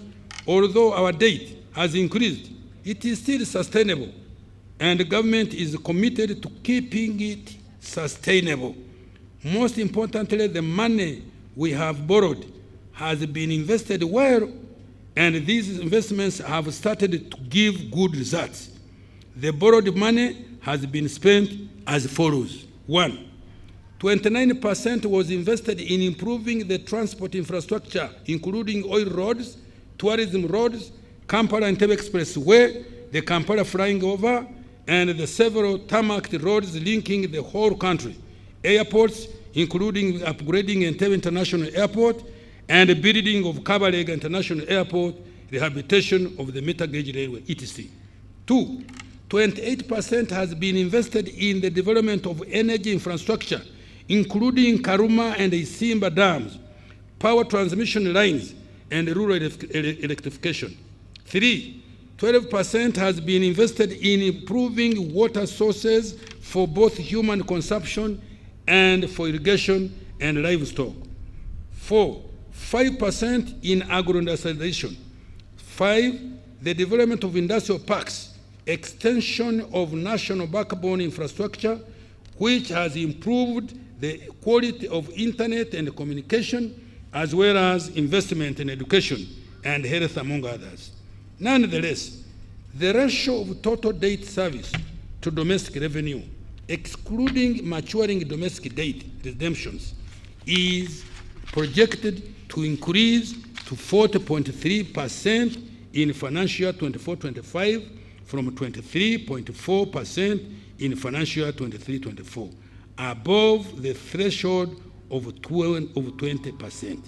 although our debt has increased, it is still sustainable, and the government is committed to keeping it sustainable. Most importantly, the money we have borrowed has been invested well, and these investments have started to give good results. The borrowed money has been spent as follows. 1, 29% was invested in improving the transport infrastructure, including oil roads, tourism roads, Kampala Entebbe Expressway, the Kampala Flying Over, and the several tarmacked roads linking the whole country, airports, including upgrading Entebbe International Airport, and the building of Kabalega International Airport, rehabilitation of the meter gauge railway, etc. 2, 28% has been invested in the development of energy infrastructure, including Karuma and Isimba dams, power transmission lines, and rural electrification. 3, 12% has been invested in improving water sources for both human consumption and for irrigation and livestock. 4, 5% in agro-industrialization. 5, the development of industrial parks, extension of national backbone infrastructure, which has improved the quality of internet and communication, as well as investment in education and health, among others. Nonetheless, the ratio of total debt service to domestic revenue, excluding maturing domestic debt redemptions, is projected to increase to 40.3% in financial year 24-25 from 23.4% in financial year 23-24, above the threshold of 20%.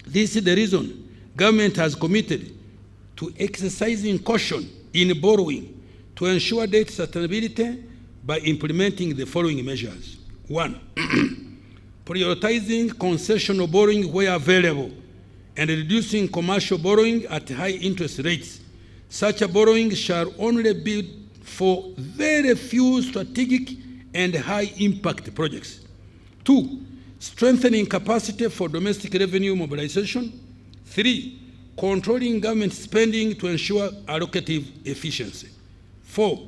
This is the reason government has committed to exercising caution in borrowing to ensure debt sustainability by implementing the following measures. 1, prioritizing concessional borrowing where available and reducing commercial borrowing at high interest rates. Such a borrowing shall only be for very few strategic and high impact projects. 2, strengthening capacity for domestic revenue mobilization. 3, controlling government spending to ensure allocative efficiency. 4,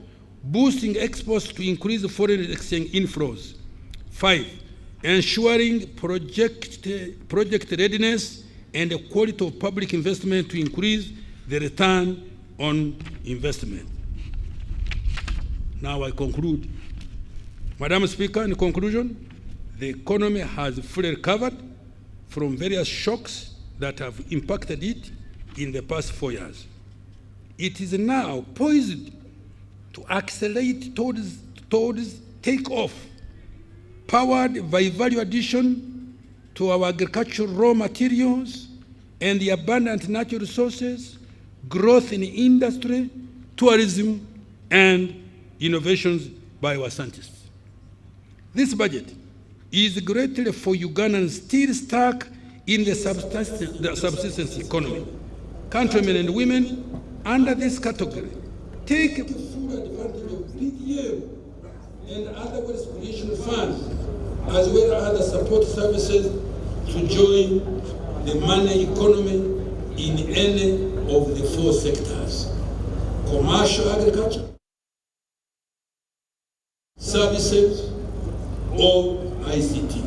boosting exports to increase foreign exchange inflows. 5, ensuring project readiness and the quality of public investment to increase the return on investment. Now I conclude. Madam Speaker, in conclusion, the economy has fully recovered from various shocks that have impacted it in the past 4 years. It is now poised to accelerate towards takeoff, powered by value addition to our agricultural raw materials and the abundant natural resources, growth in industry, tourism, and innovations by our scientists. This budget is greatly for Ugandans still stuck in the subsistence economy. Countrymen and women under this category take full advantage of PDM and other wealth creation funds, as well as other support services to join the money economy in any of the 4 sectors: commercial agriculture, services, or ICT.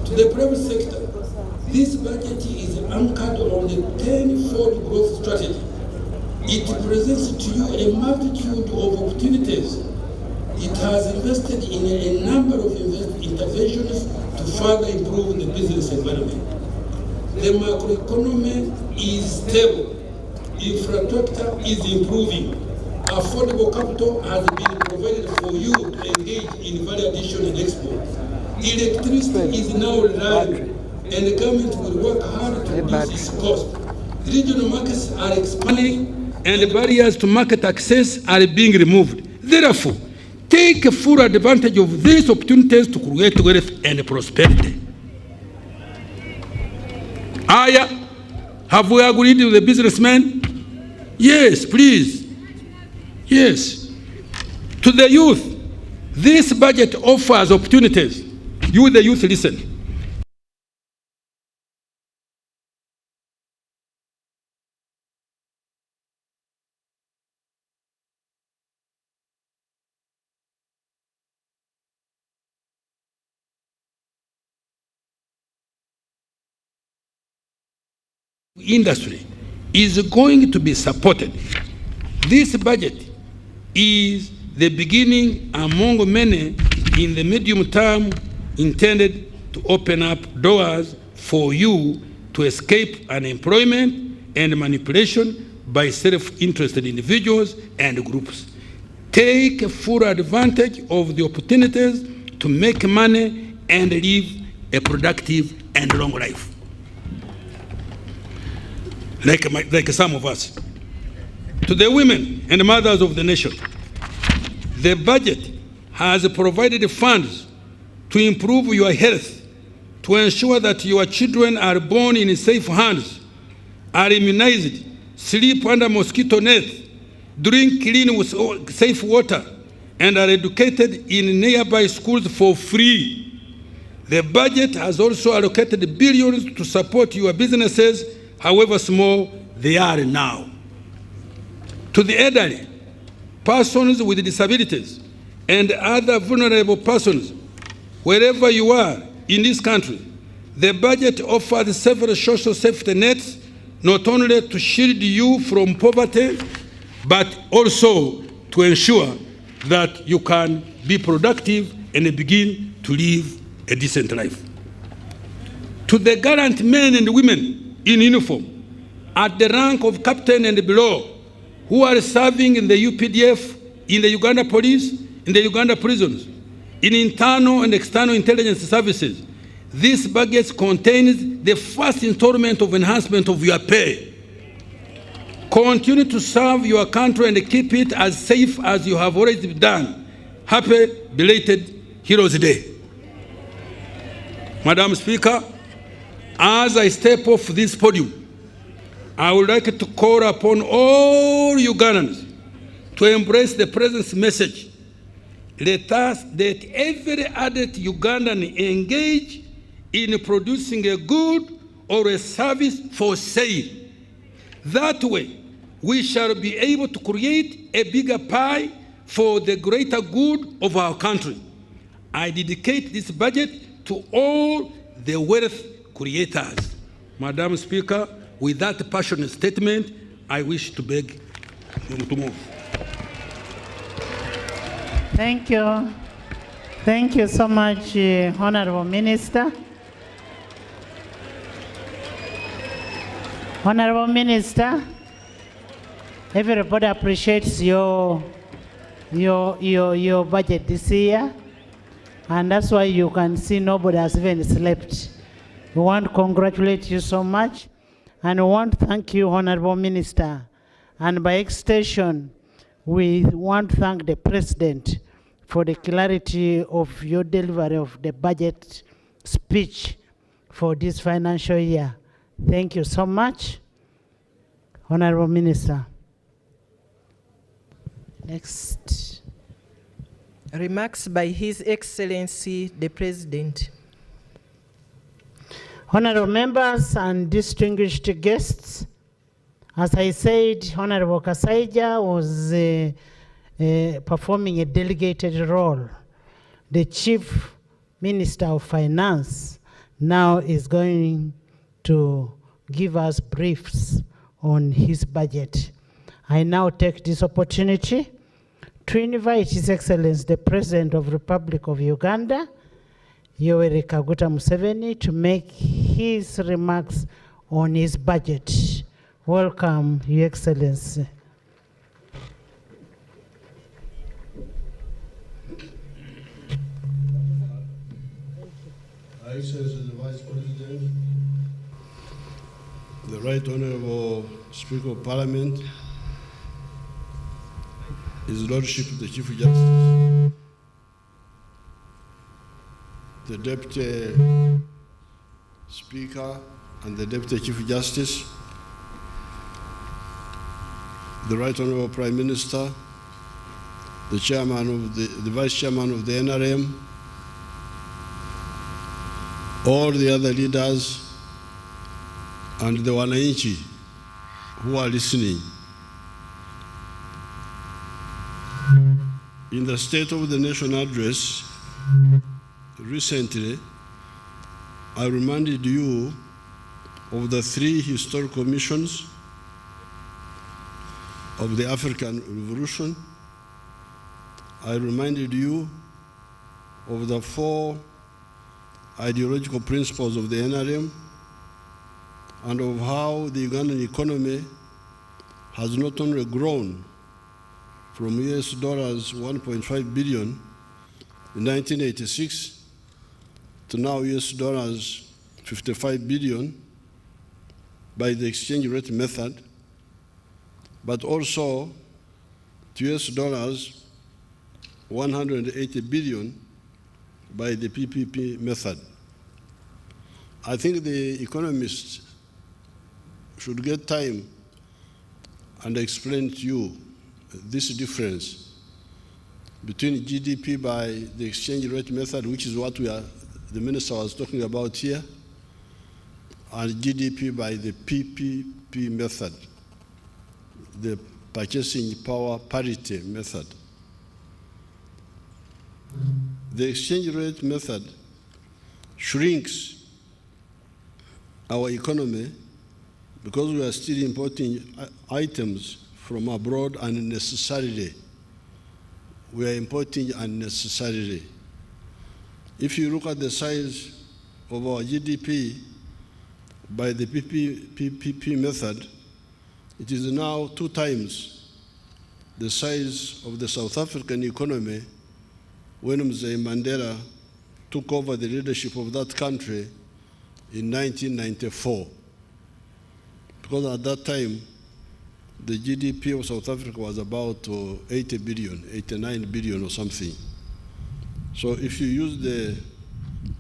To the private sector, this budget is anchored on the 10-fold growth strategy. It presents to you a multitude of opportunities. It has invested in a number of interventions to further improve the business environment. The macroeconomy is stable. Infrastructure is improving. Affordable capital has been provided for you to engage in value addition and export. Electricity is now reliable, and the government will work hard to reduce its cost. Regional markets are expanding, and the barriers to market access are being removed. Therefore, take full advantage of these opportunities to create wealth and prosperity. Aya, have we agreed with the businessmen? Yes, please. Yes. To the youth, this budget offers opportunities. You, the youth, listen. Industry is going to be supported. This budget is the beginning among many in the medium term intended to open up doors for you to escape unemployment and manipulation by self-interested individuals and groups. Take full advantage of the opportunities to make money and live a productive and long life. Like some of us. To the women and mothers of the nation, the budget has provided funds to improve your health, to ensure that your children are born in safe hands, are immunized, sleep under mosquito nets, drink clean with safe water, and are educated in nearby schools for free. The budget has also allocated billions to support your businesses, however small they are now. To the elderly, persons with disabilities, and other vulnerable persons, wherever you are in this country, the budget offers several social safety nets, not only to shield you from poverty, but also to ensure that you can be productive and begin to live a decent life. To the gallant men and women in uniform, at the rank of captain and below, who are serving in the UPDF, in the Uganda police, in the Uganda prisons, in internal and external intelligence services, this budget contains the first installment of enhancement of your pay. Continue to serve your country and keep it as safe as you have already done. Happy belated Heroes Day. Madam Speaker, as I step off this podium, I would like to call upon all Ugandans to embrace the President's message. Let every adult Ugandan engage in producing a good or a service for sale. That way, we shall be able to create a bigger pie for the greater good of our country. I dedicate this budget to all the wealth creators. Madam Speaker, with that passionate statement, I wish to beg to move. Thank you. Thank you so much, Honorable Minister. Honorable Minister, everybody appreciates your budget this year, and that's why you can see nobody has even slept. We want to congratulate you so much, and we want to thank you, Honorable Minister. And by extension, we want to thank the President for the clarity of your delivery of the budget speech for this financial year. Thank you so much, Honorable Minister. Next. Remarks by His Excellency the President. Honorable members and distinguished guests, as I said, Honorable Kasaija was performing a delegated role. The Chief Minister of Finance now is going to give us briefs on his budget. I now take this opportunity to invite His Excellency the President of the Republic of Uganda, Yoweri Kaguta Museveni, to make his remarks on his budget. Welcome, Your Excellency. Excellency the Vice President, the Right Honorable Speaker of Parliament, His Lordship the Chief Justice, the Deputy Speaker and the Deputy Chief Justice, the Right Honorable Prime Minister, the Chairman of the Vice Chairman of the NRM, all the other leaders, and the Wananchi who are listening. In the State of the Nation address, recently, I reminded you of the 3 historical missions of the African Revolution. I reminded you of the 4 ideological principles of the NRM and of how the Ugandan economy has not only grown from US dollars 1.5 billion in 1986 to now US dollars 55 billion by the exchange rate method, but also to US dollars 180 billion by the PPP method. I think the economists should get time and explain to you this difference between GDP by the exchange rate method, which is what the minister was talking about here, and GDP by the PPP method, the purchasing power parity method. The exchange rate method shrinks our economy because we are still importing items from abroad unnecessarily. We are importing unnecessarily. If you look at the size of our GDP by the PPP method, it is now 2 times the size of the South African economy when Mzee Mandela took over the leadership of that country in 1994. Because at that time, the GDP of South Africa was about 80 billion, 89 billion or something. So if you use the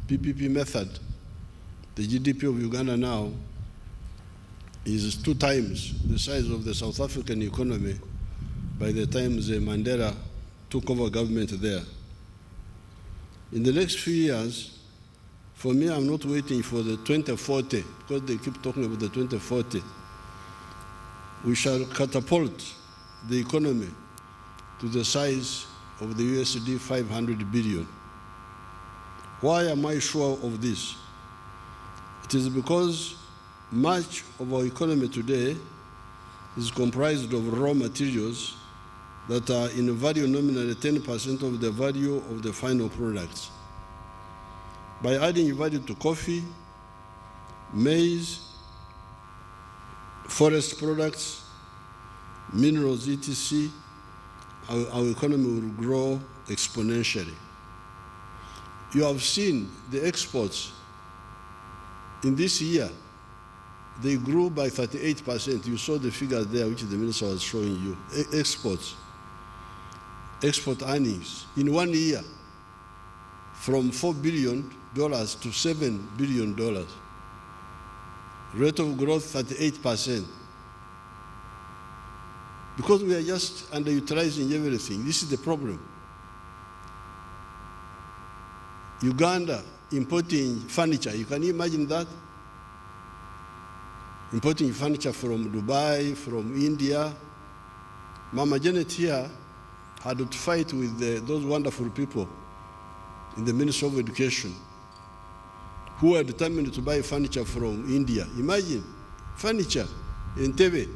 PPP method, the GDP of Uganda now is 2 times the size of the South African economy by the time Mzee Mandela took over government there. In the next few years, for me, I'm not waiting for the 2040, because they keep talking about the 2040. We shall catapult the economy to the size of the USD 500 billion. Why am I sure of this? It is because much of our economy today is comprised of raw materials that are in value nominally 10% of the value of the final products. By adding value to coffee, maize, forest products, minerals, etc., our economy will grow exponentially. You have seen the exports in this year. They grew by 38%. You saw the figures there, which the minister was showing you. Exports. Export earnings in 1 year from $4 billion to $7 billion. Rate of growth 38%. Because we are just underutilizing everything. This is the problem. Uganda importing furniture. You can imagine that? Importing furniture from Dubai, from India. Mama Janet here had to fight with those wonderful people in the Ministry of Education who were determined to buy furniture from India. Imagine, furniture in Entebbe.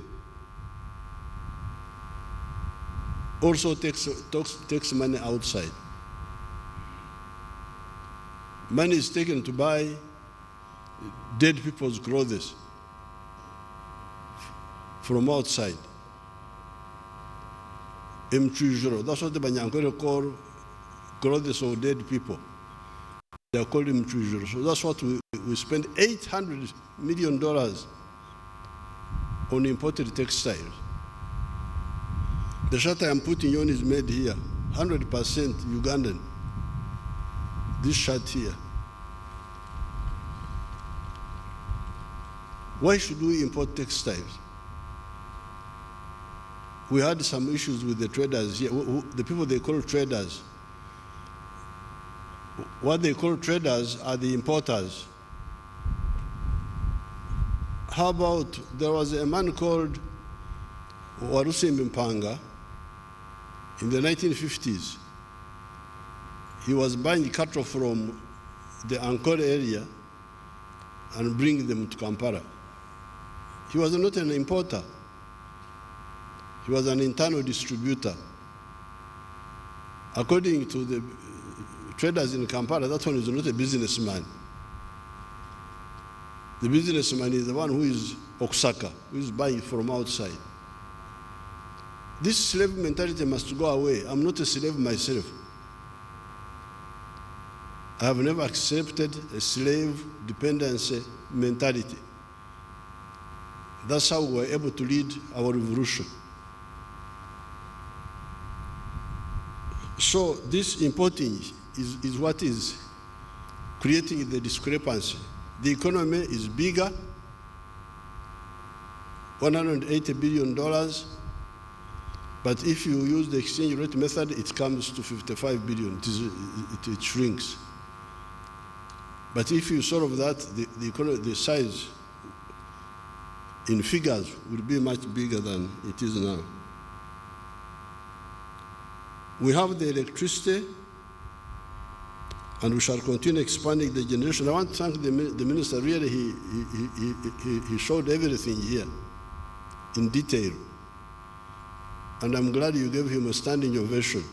Also takes money outside. Money is taken to buy dead people's clothes from outside. M30, that's what the Banyankore call clothes of dead people. They are called M30. So that's what we spend $800 million on imported textiles. The shirt I am putting on is made here, 100% Ugandan. This shirt here. Why should we import textiles? We had some issues with the traders here, the people they call traders. What they call traders are the importers. How about, there was a man called Warusi Mpanga in the 1950s. He was buying cattle from the Angkor area and bringing them to Kampala. He was not an importer. He was an internal distributor. According to the traders in Kampala, that one is not a businessman. The businessman is the one who is Oksaka, who is buying from outside. This slave mentality must go away. I'm not a slave myself. I have never accepted a slave dependency mentality. That's how we were able to lead our revolution. So this importing is what is creating the discrepancy. The economy is bigger, $180 billion, but if you use the exchange rate method, it comes to 55 billion, it shrinks. But if you solve that, the size in figures will be much bigger than it is now. We have the electricity, and we shall continue expanding the generation. I want to thank the minister. Really, he showed everything here in detail. And I'm glad you gave him a standing ovation.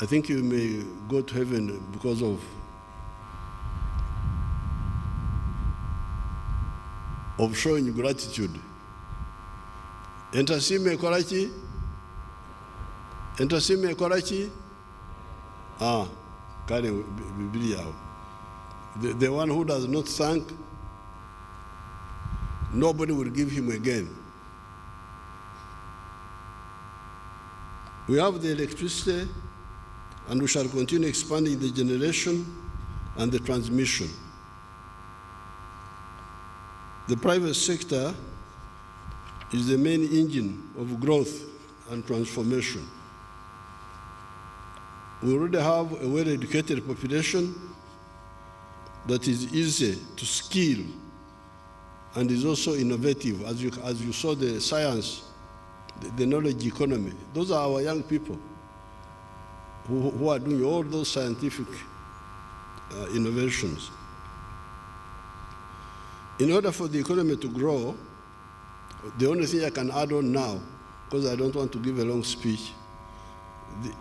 I think you may go to heaven because of showing gratitude. Entasime Karachi? Entasime Karachi? Kare Biblia. The one who does not thank, nobody will give him again. We have the electricity, and we shall continue expanding the generation and the transmission. The private sector is the main engine of growth and transformation. We already have a well-educated population that is easy to skill and is also innovative. As you saw, the science, the knowledge economy, those are our young people who are doing all those scientific innovations. In order for the economy to grow, the only thing I can add on now, because I don't want to give a long speech,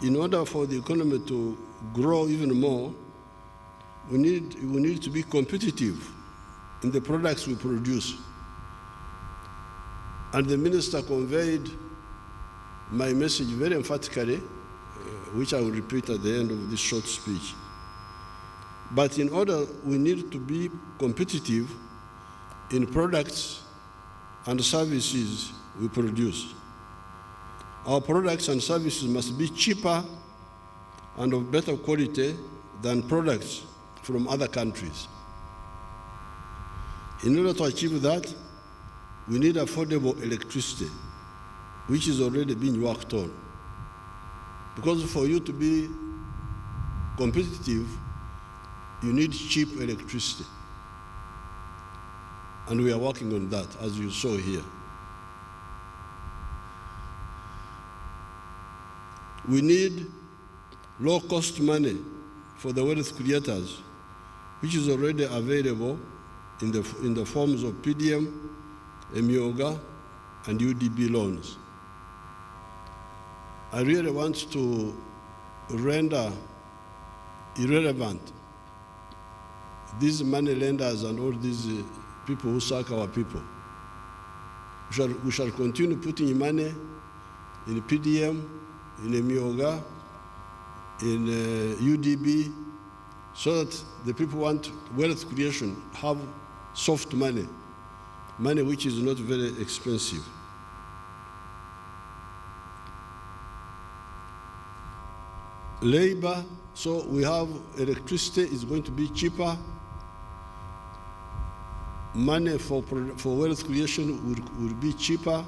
in order for the economy to grow even more, we need to be competitive in the products we produce. And the minister conveyed my message very emphatically, which I will repeat at the end of this short speech. But in order, we need to be competitive in products and services we produce. Our products and services must be cheaper and of better quality than products from other countries. In order to achieve that, we need affordable electricity, which is already being worked on. Because for you to be competitive, you need cheap electricity. And we are working on that, as you saw here. We need low-cost money for the wealth creators, which is already available in the forms of PDM, Emioga, and UDB loans. I really want to render irrelevant these money lenders and all these people who suck our people. We shall continue putting money in PDM, in Emioga, in UDB, so that the people who want wealth creation have soft money, money which is not very expensive. Labor, so we have electricity is going to be cheaper. Money for wealth creation will be cheaper.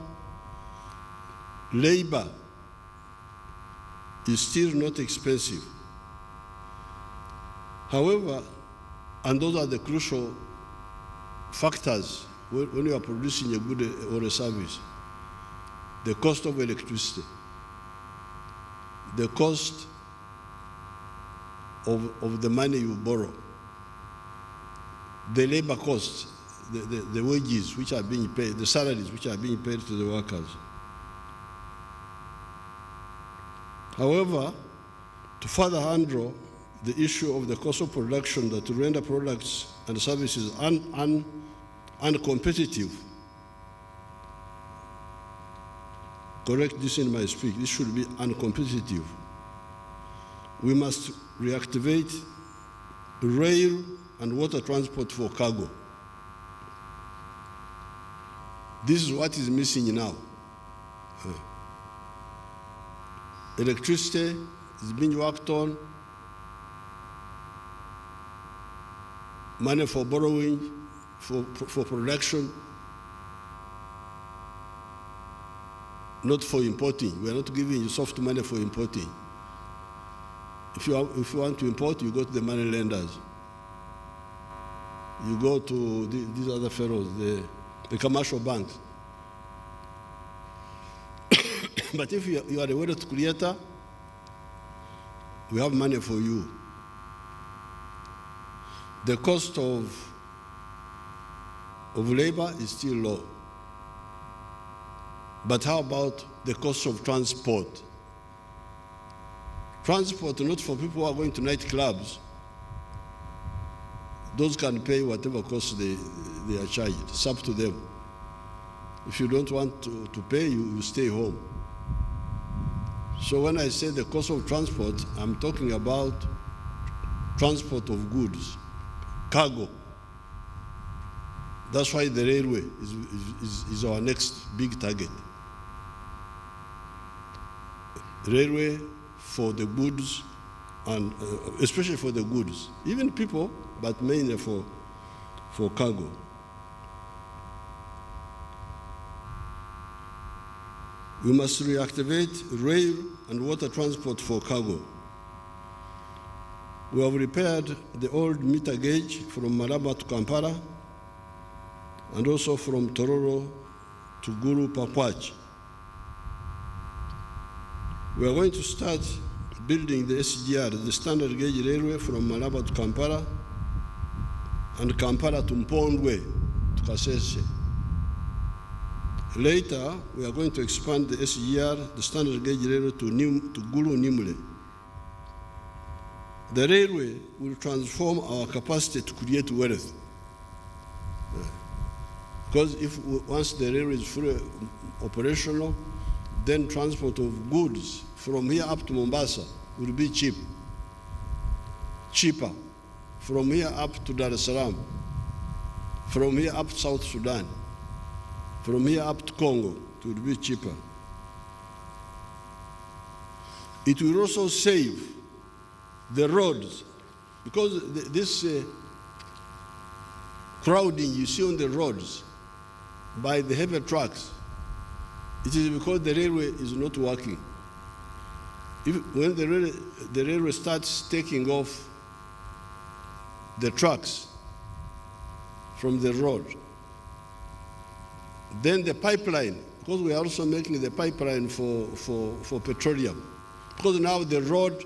Labor is still not expensive. However, and those are the crucial factors when you are producing a good or a service: the cost of electricity, the cost of the money you borrow, the labor costs, the wages which are being paid, the salaries which are being paid to the workers. However, to further handle the issue of the cost of production that render products and services uncompetitive, correct this in my speech, this should be uncompetitive. We must reactivate rail and water transport for cargo. This is what is missing now. Electricity is being worked on, money for borrowing, for production, not for importing. We are not giving you soft money for importing. If you want to import, you go to the money lenders. You go to these other fellows, the commercial banks. But if you are a wealth creator, we have money for you. The cost of labor is still low. But how about the cost of transport? Transport, not for people who are going to nightclubs. Those can pay whatever cost they are charged. It's up to them. If you don't want to pay, you stay home. So when I say the cost of transport, I'm talking about transport of goods, cargo. That's why the railway is our next big target. Railway for the goods, and especially for the goods, even people, but mainly for cargo. We must reactivate rail and water transport for cargo. We have repaired the old meter gauge from Malaba to Kampala, and also from Tororo to Gulu Pakwach. We are going to start building the SGR, the standard gauge railway from Malaba to Kampala, and Kampala to Mpondwe to Kasese. Later, we are going to expand the SGR, the standard gauge railway, to Gulu Nimule. The railway will transform our capacity to create wealth. Because once the railway is fully operational, then transport of goods from here up to Mombasa will be cheaper. From here up to Dar es Salaam, from here up to South Sudan, from here up to Congo, it will be cheaper. It will also save the roads, because this crowding you see on the roads by the heavy trucks, it is because the railway is not working. When the railway starts taking off the trucks from the road, then the pipeline, because we are also making the pipeline for petroleum, because now the road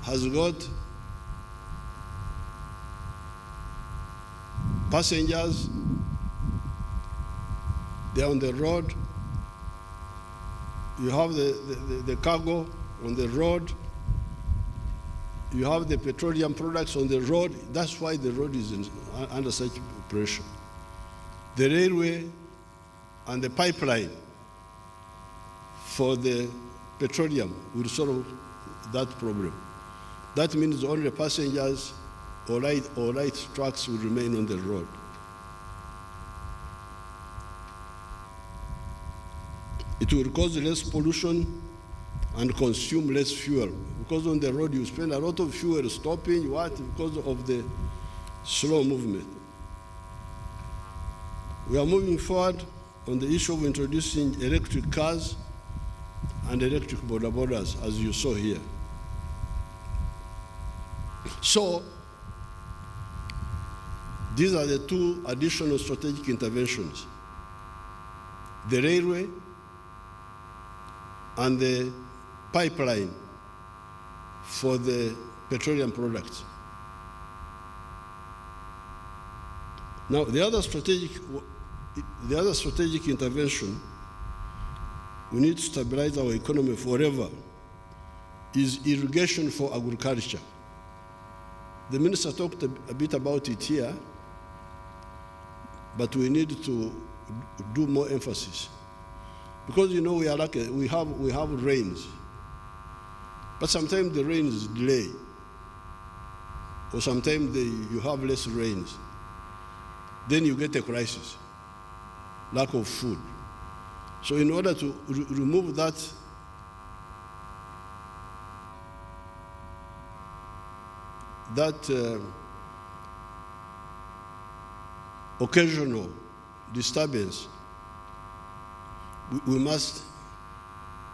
has got passengers, they're on the road, you have the cargo on the road, you have the petroleum products on the road. That's why the road is under such pressure. The railway and the pipeline for the petroleum will solve that problem. That means only passengers or light trucks will remain on the road. It will cause less pollution and consume less fuel, because on the road you spend a lot of fuel stopping, because of the slow movement. We are moving forward on the issue of introducing electric cars and electric border borders, as you saw here. So, these are the two additional strategic interventions: the railway and the pipeline for the petroleum products. Now, the other strategic intervention, we need to stabilize our economy forever, is irrigation for agriculture. The minister talked a bit about it here, but we need to do more emphasis. Because we are lucky, we have rains, but sometimes the rains delay, or sometimes you have less rains. Then you get a crisis, lack of food. So in order to remove that occasional disturbance, we must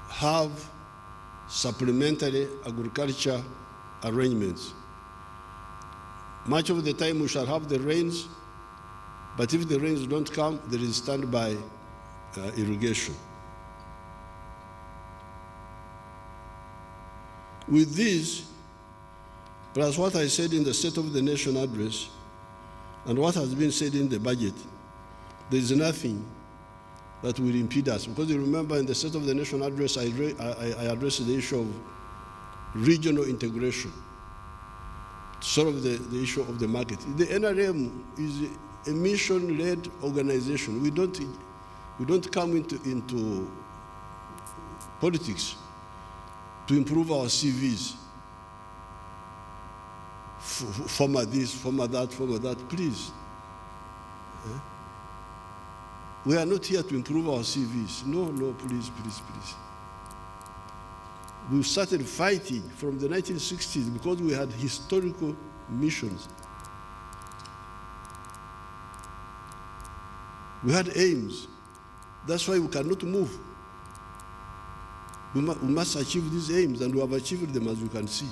have supplementary agriculture arrangements. Much of the time we shall have the rains, but if the rains don't come, there is standby irrigation. With this, plus what I said in the State of the Nation address and what has been said in the budget, there is nothing that will impede us. Because you remember in the State of the Nation address, I addressed the issue of regional integration to solve the issue of the market. The NRM is a mission-led organization. We don't come into politics to improve our CVs. Former this, former that, please. We are not here to improve our CVs. No, please. We started fighting from the 1960s because we had historical missions. We had aims. That's why we cannot move. We must achieve these aims, and we have achieved them, as you can see.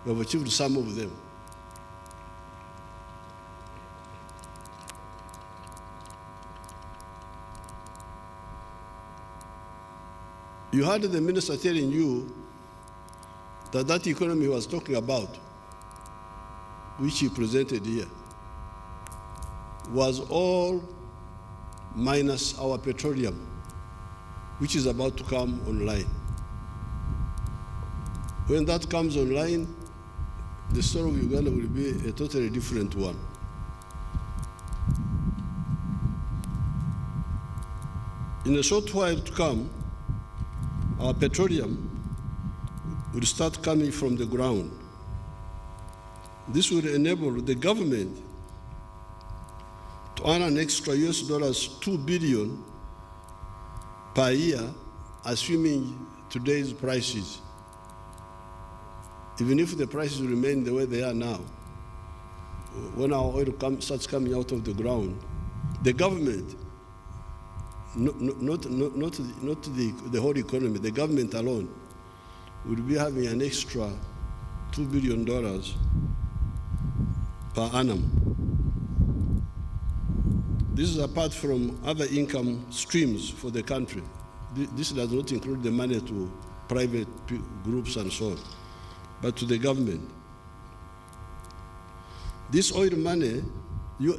We have achieved some of them. You heard the minister telling you that economy he was talking about, which he presented here, was all minus our petroleum, which is about to come online. When that comes online, the story of Uganda will be a totally different one. In a short while to come, our petroleum will start coming from the ground. This will enable the government to earn an extra $2 billion per year, assuming today's prices. Even if the prices remain the way they are now, when our oil starts coming out of the ground, the government, not the whole economy, the government alone would be having an extra $2 billion per annum. This is apart from other income streams for the country. This does not include the money to private groups and so on, but to the government. This oil money will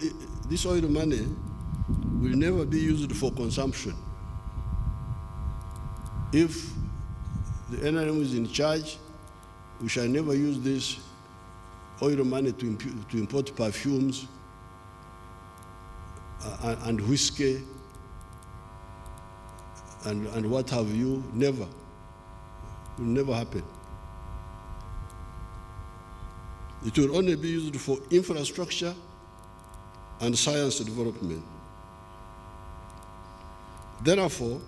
never be used for consumption. If the NRM is in charge, we shall never use this oil money to import perfumes and whiskey and what have you. Never. It will never happen. It will only be used for infrastructure and science development. Therefore,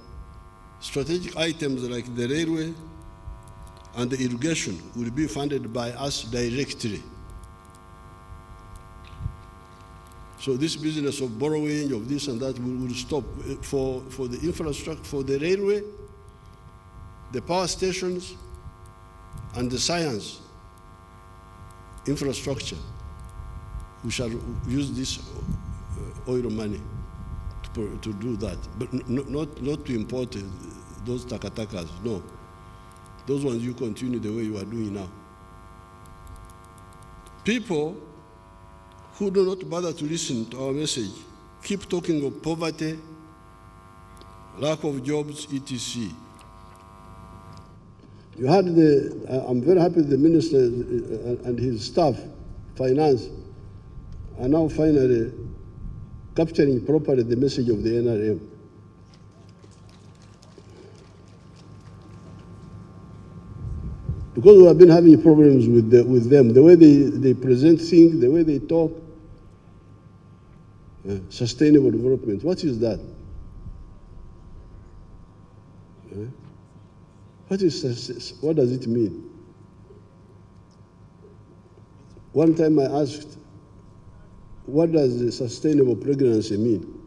strategic items like the railway and the irrigation will be funded by us directly. So this business of borrowing, of this and that, will stop. For the infrastructure, for the railway, the power stations, and the science infrastructure, we shall use this oil money to do that, but not to import those takatakas, no. Those ones you continue the way you are doing now. People who do not bother to listen to our message keep talking of poverty, lack of jobs, etc. You had I'm very happy the minister and his staff, finance, are now finally capturing properly the message of the NRM. Because we have been having problems with them, the way they present things, the way they talk. Sustainable development, what is that? What does it mean? One time I asked, what does a sustainable pregnancy mean?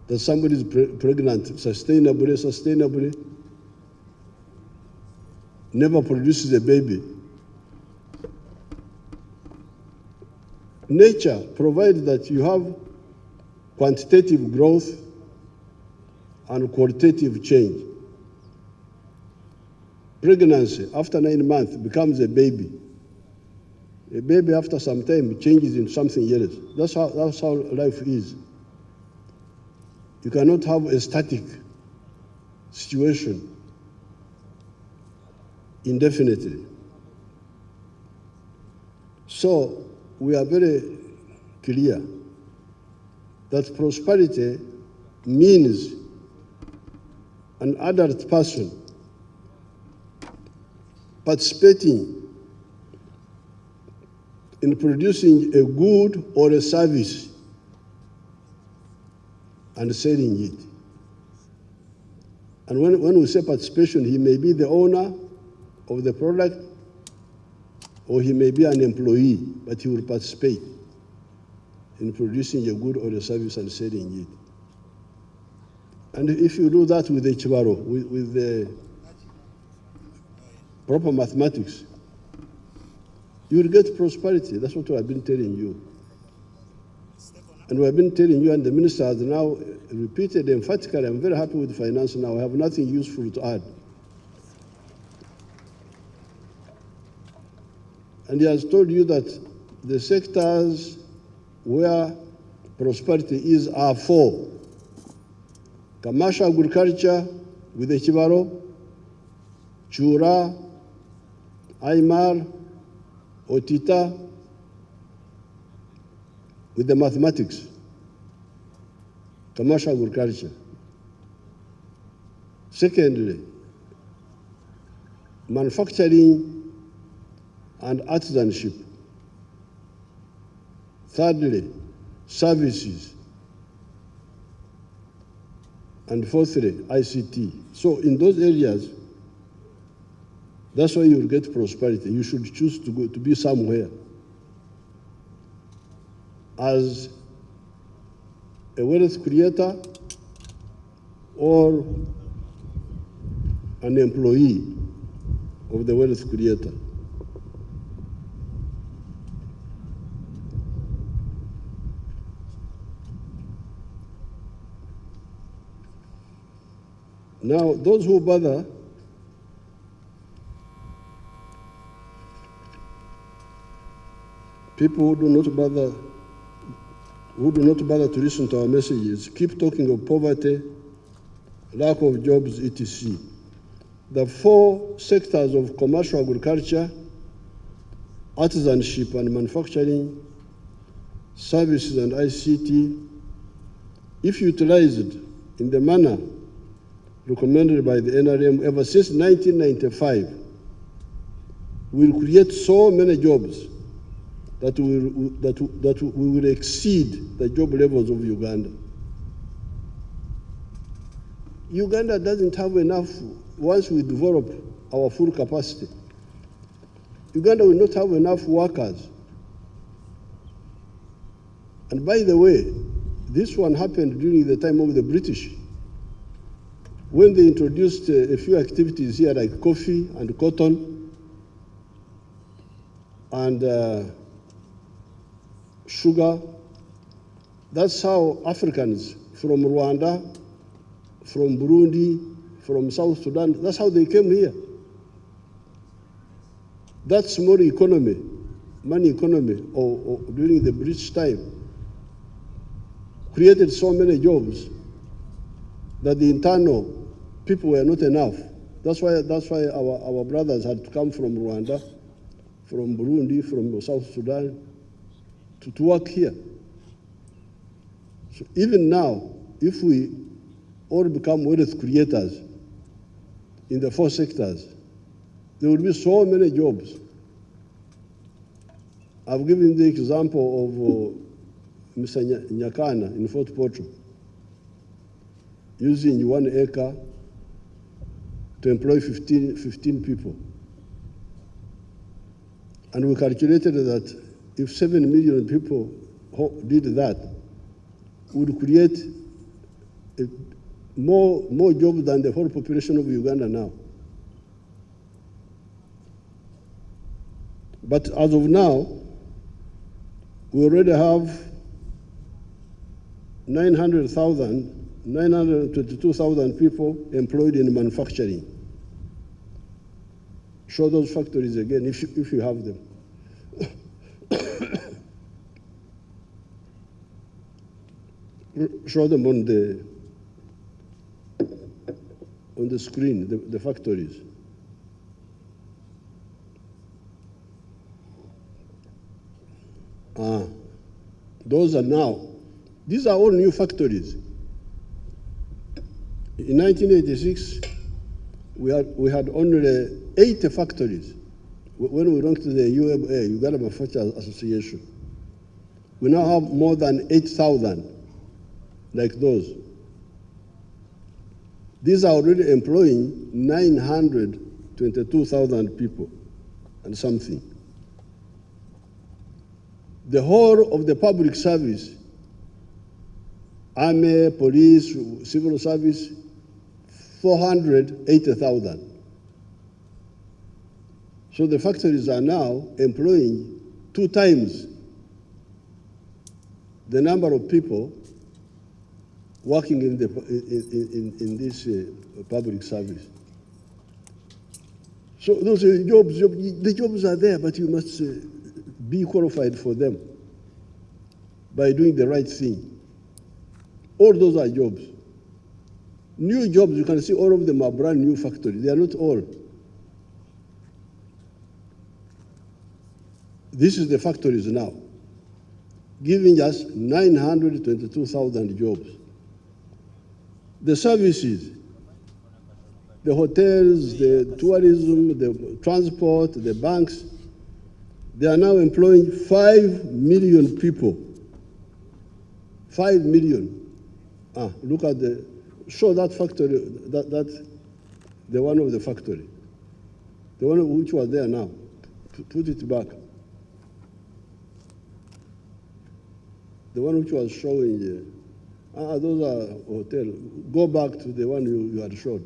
That somebody is pregnant sustainably, never produces a baby. Nature provides that you have quantitative growth and qualitative change. Pregnancy, after 9 months, becomes a baby. A baby, after some time, changes into something else. That's how life is. You cannot have a static situation indefinitely. So we are very clear that prosperity means an adult person participating in producing a good or a service and selling it. And when we say participation, he may be the owner of the product, or he may be an employee, but he will participate in producing a good or a service and selling it. And if you do that with the Chibaro, with the proper mathematics, you will get prosperity. That's what we have been telling you. And we have been telling you, and the minister has now repeated emphatically, I'm very happy with finance now. I have nothing useful to add. And he has told you that the sectors where prosperity is are 4. Commercial agriculture with the Chibaro, Chura, Aymar, Otita, with the mathematics, commercial agriculture. Secondly, manufacturing and artisanship. Thirdly, services. And fourthly, ICT. So in those areas, that's why you will get prosperity. You should choose to go to be somewhere. as a wealth creator or an employee of the wealth creator. Now, those who bother people who do not bother to listen to our messages keep talking of poverty, lack of jobs, etc. The 4 sectors of commercial agriculture, artisanship and manufacturing, services and ICT, if utilized in the manner recommended by the NRM ever since 1995, will create so many jobs that we will exceed the job levels of Uganda. Uganda doesn't have enough once we develop our full capacity. Uganda will not have enough workers. And by the way, this one happened during the time of the British, when they introduced a few activities here like coffee and cotton and sugar. That's how Africans from Rwanda, from Burundi, from South Sudan, that's how they came here. That small economy, money economy, or during the British time, created so many jobs that the internal people were not enough. That's why our brothers had to come from Rwanda, from Burundi, from South Sudan, to work here. So even now, if we all become wealth creators in the 4 sectors, there will be so many jobs. I've given the example of Mr. Nyakana in Fort Portal, using 1 acre to employ 15 people. And we calculated that if 7 million people did that, we would create more jobs than the whole population of Uganda now. But as of now, we already have 922,000 people employed in manufacturing. Show those factories again if you have them. Show them on the screen, the factories. Those are now. These are all new factories. In 1986, we had only 80 factories. When we went to the UMA, Uganda Manufacturers Association, we now have more than 8,000 like those. These are already employing 922,000 people and something. The whole of the public service, army, police, civil service, 480,000. So the factories are now employing 2 times the number of people working in this public service. So those are jobs, the jobs are there, but you must be qualified for them by doing the right thing. All those are jobs. New jobs, you can see all of them are brand new factories. They are not all. This is the factories now, giving us 922,000 jobs. The services, the hotels, the tourism, the transport, the banks, they are now employing 5 million people. 5 million. Look at show that factory, the one of the factory. The one which was there now. Put it back. The one which was showing, those are hotels. Go back to the one you had showed.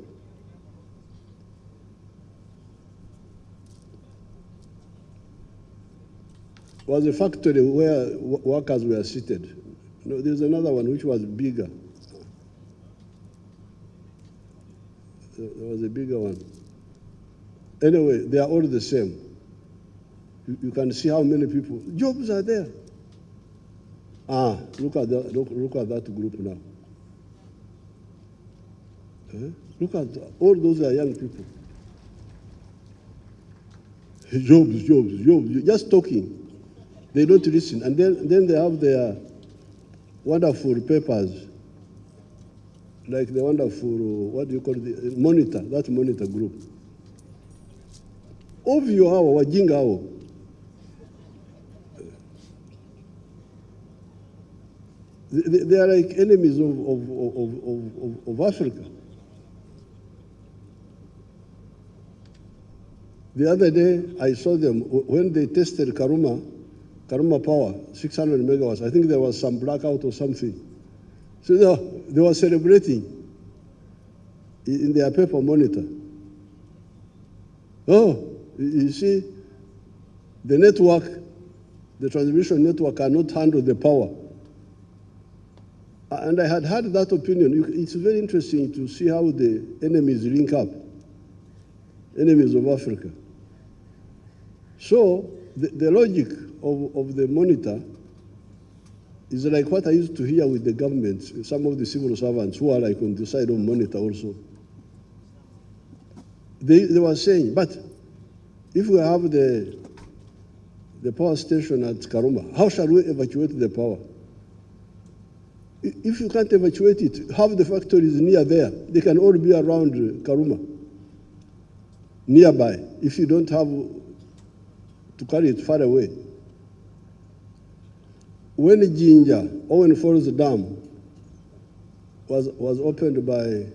Was a factory where workers were seated. No, there's another one which was bigger. There was a bigger one. Anyway, they are all the same. You can see how many people. Jobs are there. Look at that group now. Look at all those are young people. Jobs, just talking. They don't listen. And then they have their wonderful papers, like the wonderful, what do you call it, monitor, that monitor group. Ovyo hao, wajinga hao. They are like enemies of Africa. The other day, I saw them when they tested Karuma Power, 600 megawatts. I think there was some blackout or something. So they were celebrating in their paper monitor. Oh, you see, the network, the transmission network cannot handle the power. And I had heard that opinion. It's very interesting to see how the enemies link up, enemies of Africa. So the logic of the monitor is like what I used to hear with the government, some of the civil servants who are like on the side of monitor also. They were saying, but if we have the power station at Karuma, how shall we evacuate the power? If you can't evacuate it, have the factories near there. They can all be around Karuma, nearby, if you don't have to carry it far away. When Jinja, Owen Falls Dam, was opened by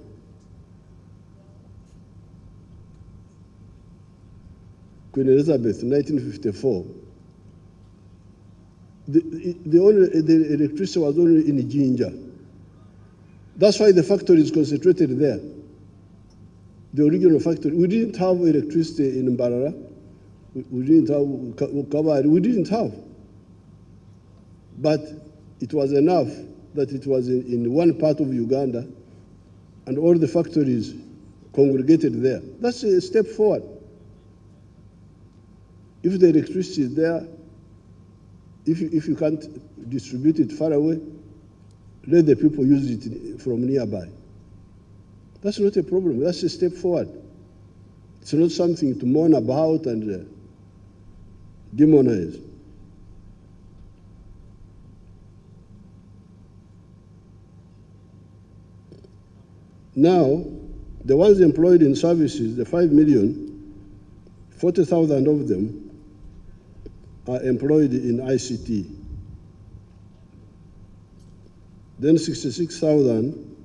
Queen Elizabeth in 1954, the electricity was only in Jinja. That's why the factory is concentrated there. The original factory. We didn't have electricity in Mbarara. We didn't have Kabari. We didn't have. But it was enough that it was in one part of Uganda, and all the factories congregated there. That's a step forward. If the electricity is there, if you can't distribute it far away, let the people use it from nearby. That's not a problem. That's a step forward. It's not something to mourn about and demonize. Now, the ones employed in services, the 5 million, 40,000 of them are employed in ICT. Then 66,000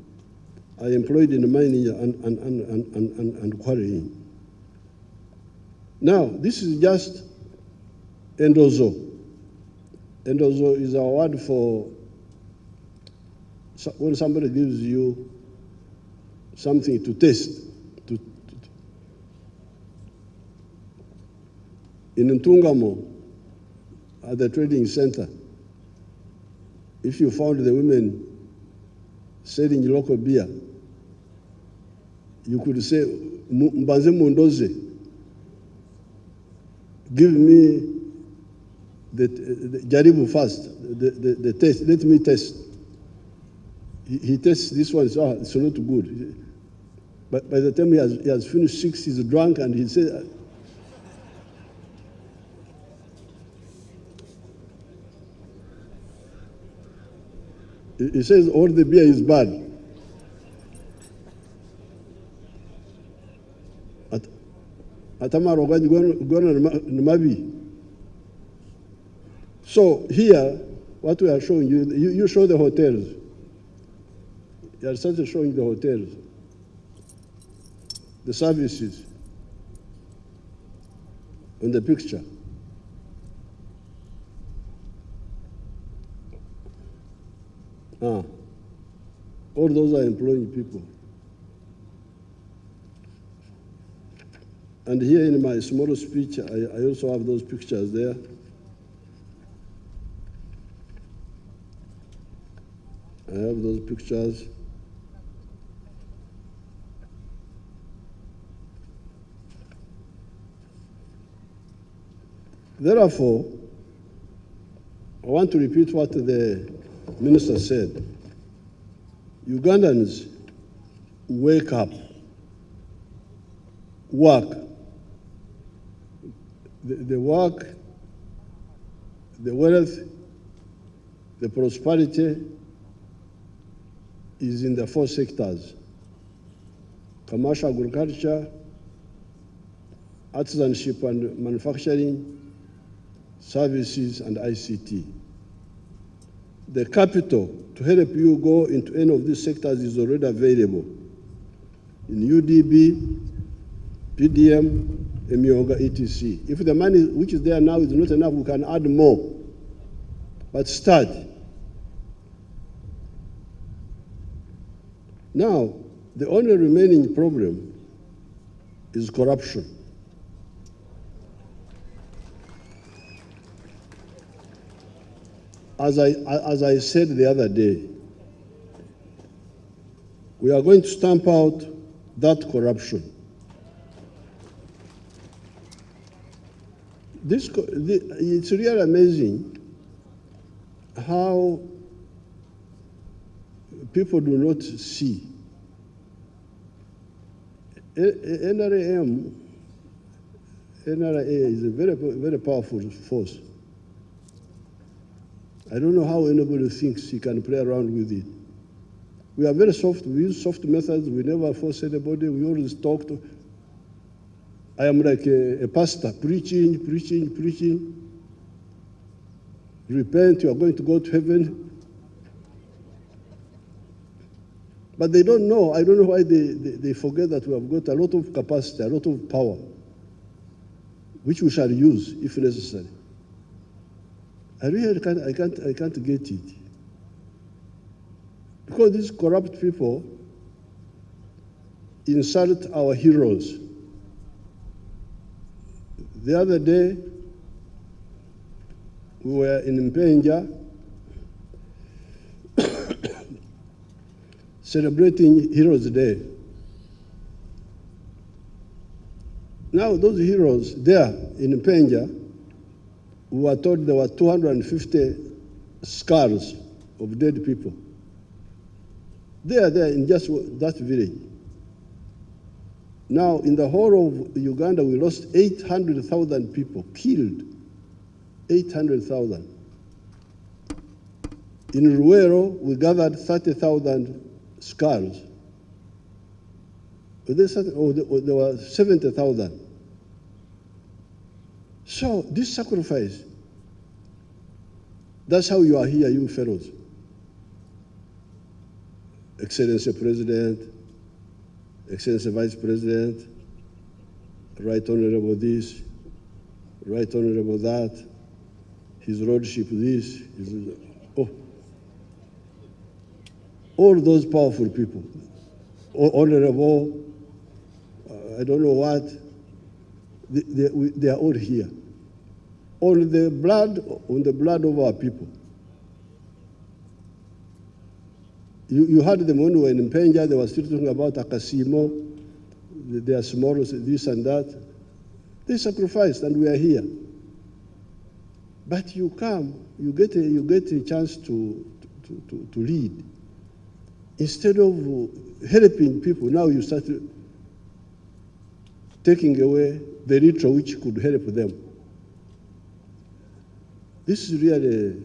are employed in mining and quarrying. Now, this is just endozo. Endozo is a word for when somebody gives you something to taste. In Ntungamo, at the trading center, if you found the women selling local beer, you could say, Mbanze Mundoze, give me the jaribu first, the taste, let me taste. He tastes this one, it's not good. But by the time he has finished 6, he's drunk, and he says, all the beer is bad. So here, what we are showing you, you show the hotels. You are started showing the hotels, the services on the picture. All those are employing people. And here in my small speech, I also have those pictures there. I have those pictures. Therefore, I want to repeat what the minister said. Ugandans, wake up, work. The work, the wealth, the prosperity is in the 4 sectors: commercial agriculture, artisanship and manufacturing, services, and ICT. The capital to help you go into any of these sectors is already available in UDB, PDM, Emioga, etc. If the money which is there now is not enough, we can add more. But start. Now, the only remaining problem is corruption. As I said the other day, we are going to stamp out that corruption. It's really amazing how people do not see. NRA is a very, very powerful force. I don't know how anybody thinks he can play around with it. We are very soft. We use soft methods. We never force anybody. We always talk to. I am like a pastor, preaching. Repent, you are going to go to heaven. But they don't know. I don't know why they forget that we have got a lot of capacity, a lot of power, which we shall use if necessary. I really can't get it. Because these corrupt people insult our heroes. The other day, we were in Mpenja celebrating Heroes Day. Now, those heroes there in Mpenja, we were told there were 250 skulls of dead people. They are there in just that village. Now, in the whole of Uganda, we lost 800,000 people killed. 800,000. In Ruero, we gathered 30,000 skulls. There were 70,000. So this sacrifice, that's how you are here, you fellows. Excellency President, Excellency Vice President, Right Honorable this, Right Honorable that, His Lordship this, all those powerful people, Honorable, I don't know what, they are all here. On the blood of our people. You heard them when we were in Mpenja, they were still talking about Akasimo, their small, this and that. They sacrificed and we are here. But you come, you get a chance to lead. Instead of helping people, now you start taking away the little which could help them. This is really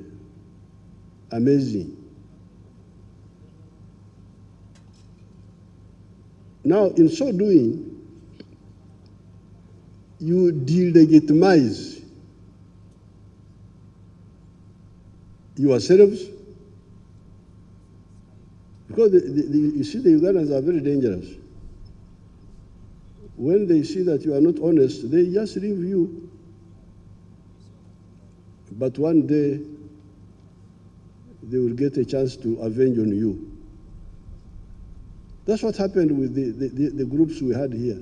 amazing. Now, in so doing, you delegitimize yourselves, because you see, the Ugandans are very dangerous. When they see that you are not honest, they just leave you. But one day, they will get a chance to avenge on you. That's what happened with the groups we had here.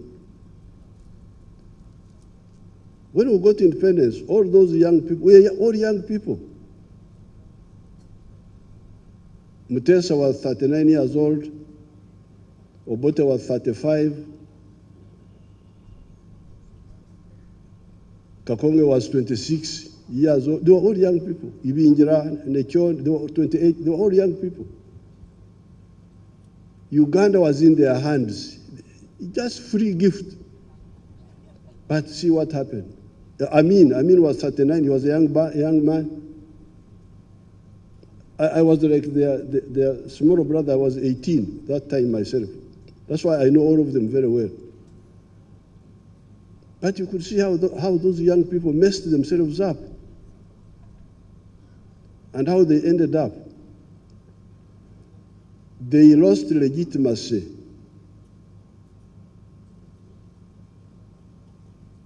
When we got independence, all those young people, we are all young people. Mutesa was 39 years old, Obote was 35, Kakonge was 26 years old. They were all young people. Ibinjira, Nechon, they were 28, they were all young people. Uganda was in their hands, just free gift. But see what happened. Amin was 39, he was a young man. I was like their smaller brother. I was 18 that time myself. That's why I know all of them very well. But you could see how those young people messed themselves up and how they ended up. They lost legitimacy.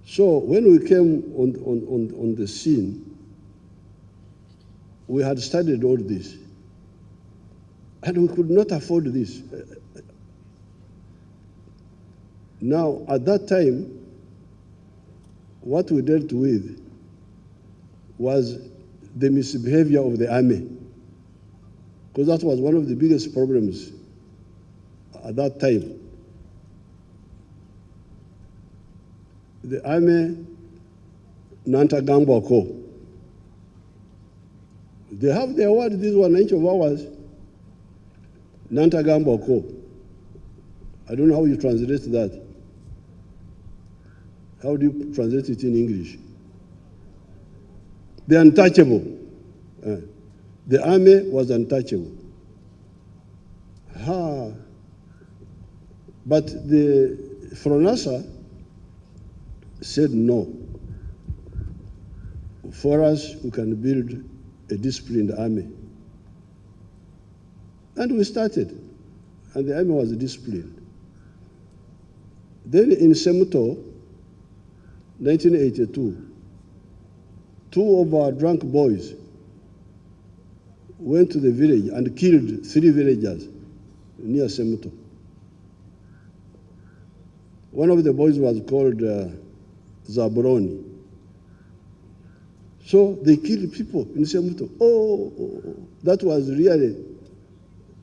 So when we came on the scene, we had studied all this, and we could not afford this. Now, at that time, what we dealt with was the misbehavior of the army, because that was one of the biggest problems at that time. The army, Nantagambako, they have their word, this one inch of ours, Nantagambako. I don't know how you translate that. How do you translate it in English? The untouchable. The army was untouchable. But the Fronasa said no. For us, we can build a disciplined army. And we started, and the army was disciplined. Then in Semuto, 1982, two of our drunk boys went to the village and killed 3 villagers near Semuto. One of the boys was called Zabroni. So they killed people in Semuto. That was really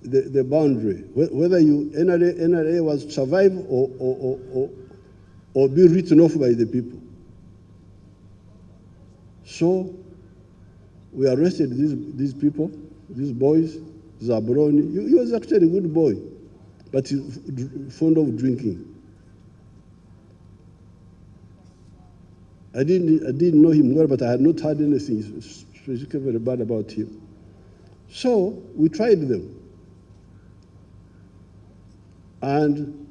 the boundary. Whether NRA was to survive or be written off by the people. So we arrested these people, these boys, Zabroni. He was actually a good boy, but he was fond of drinking. I didn't know him well, but I had not heard anything specifically very bad about him. So we tried them. And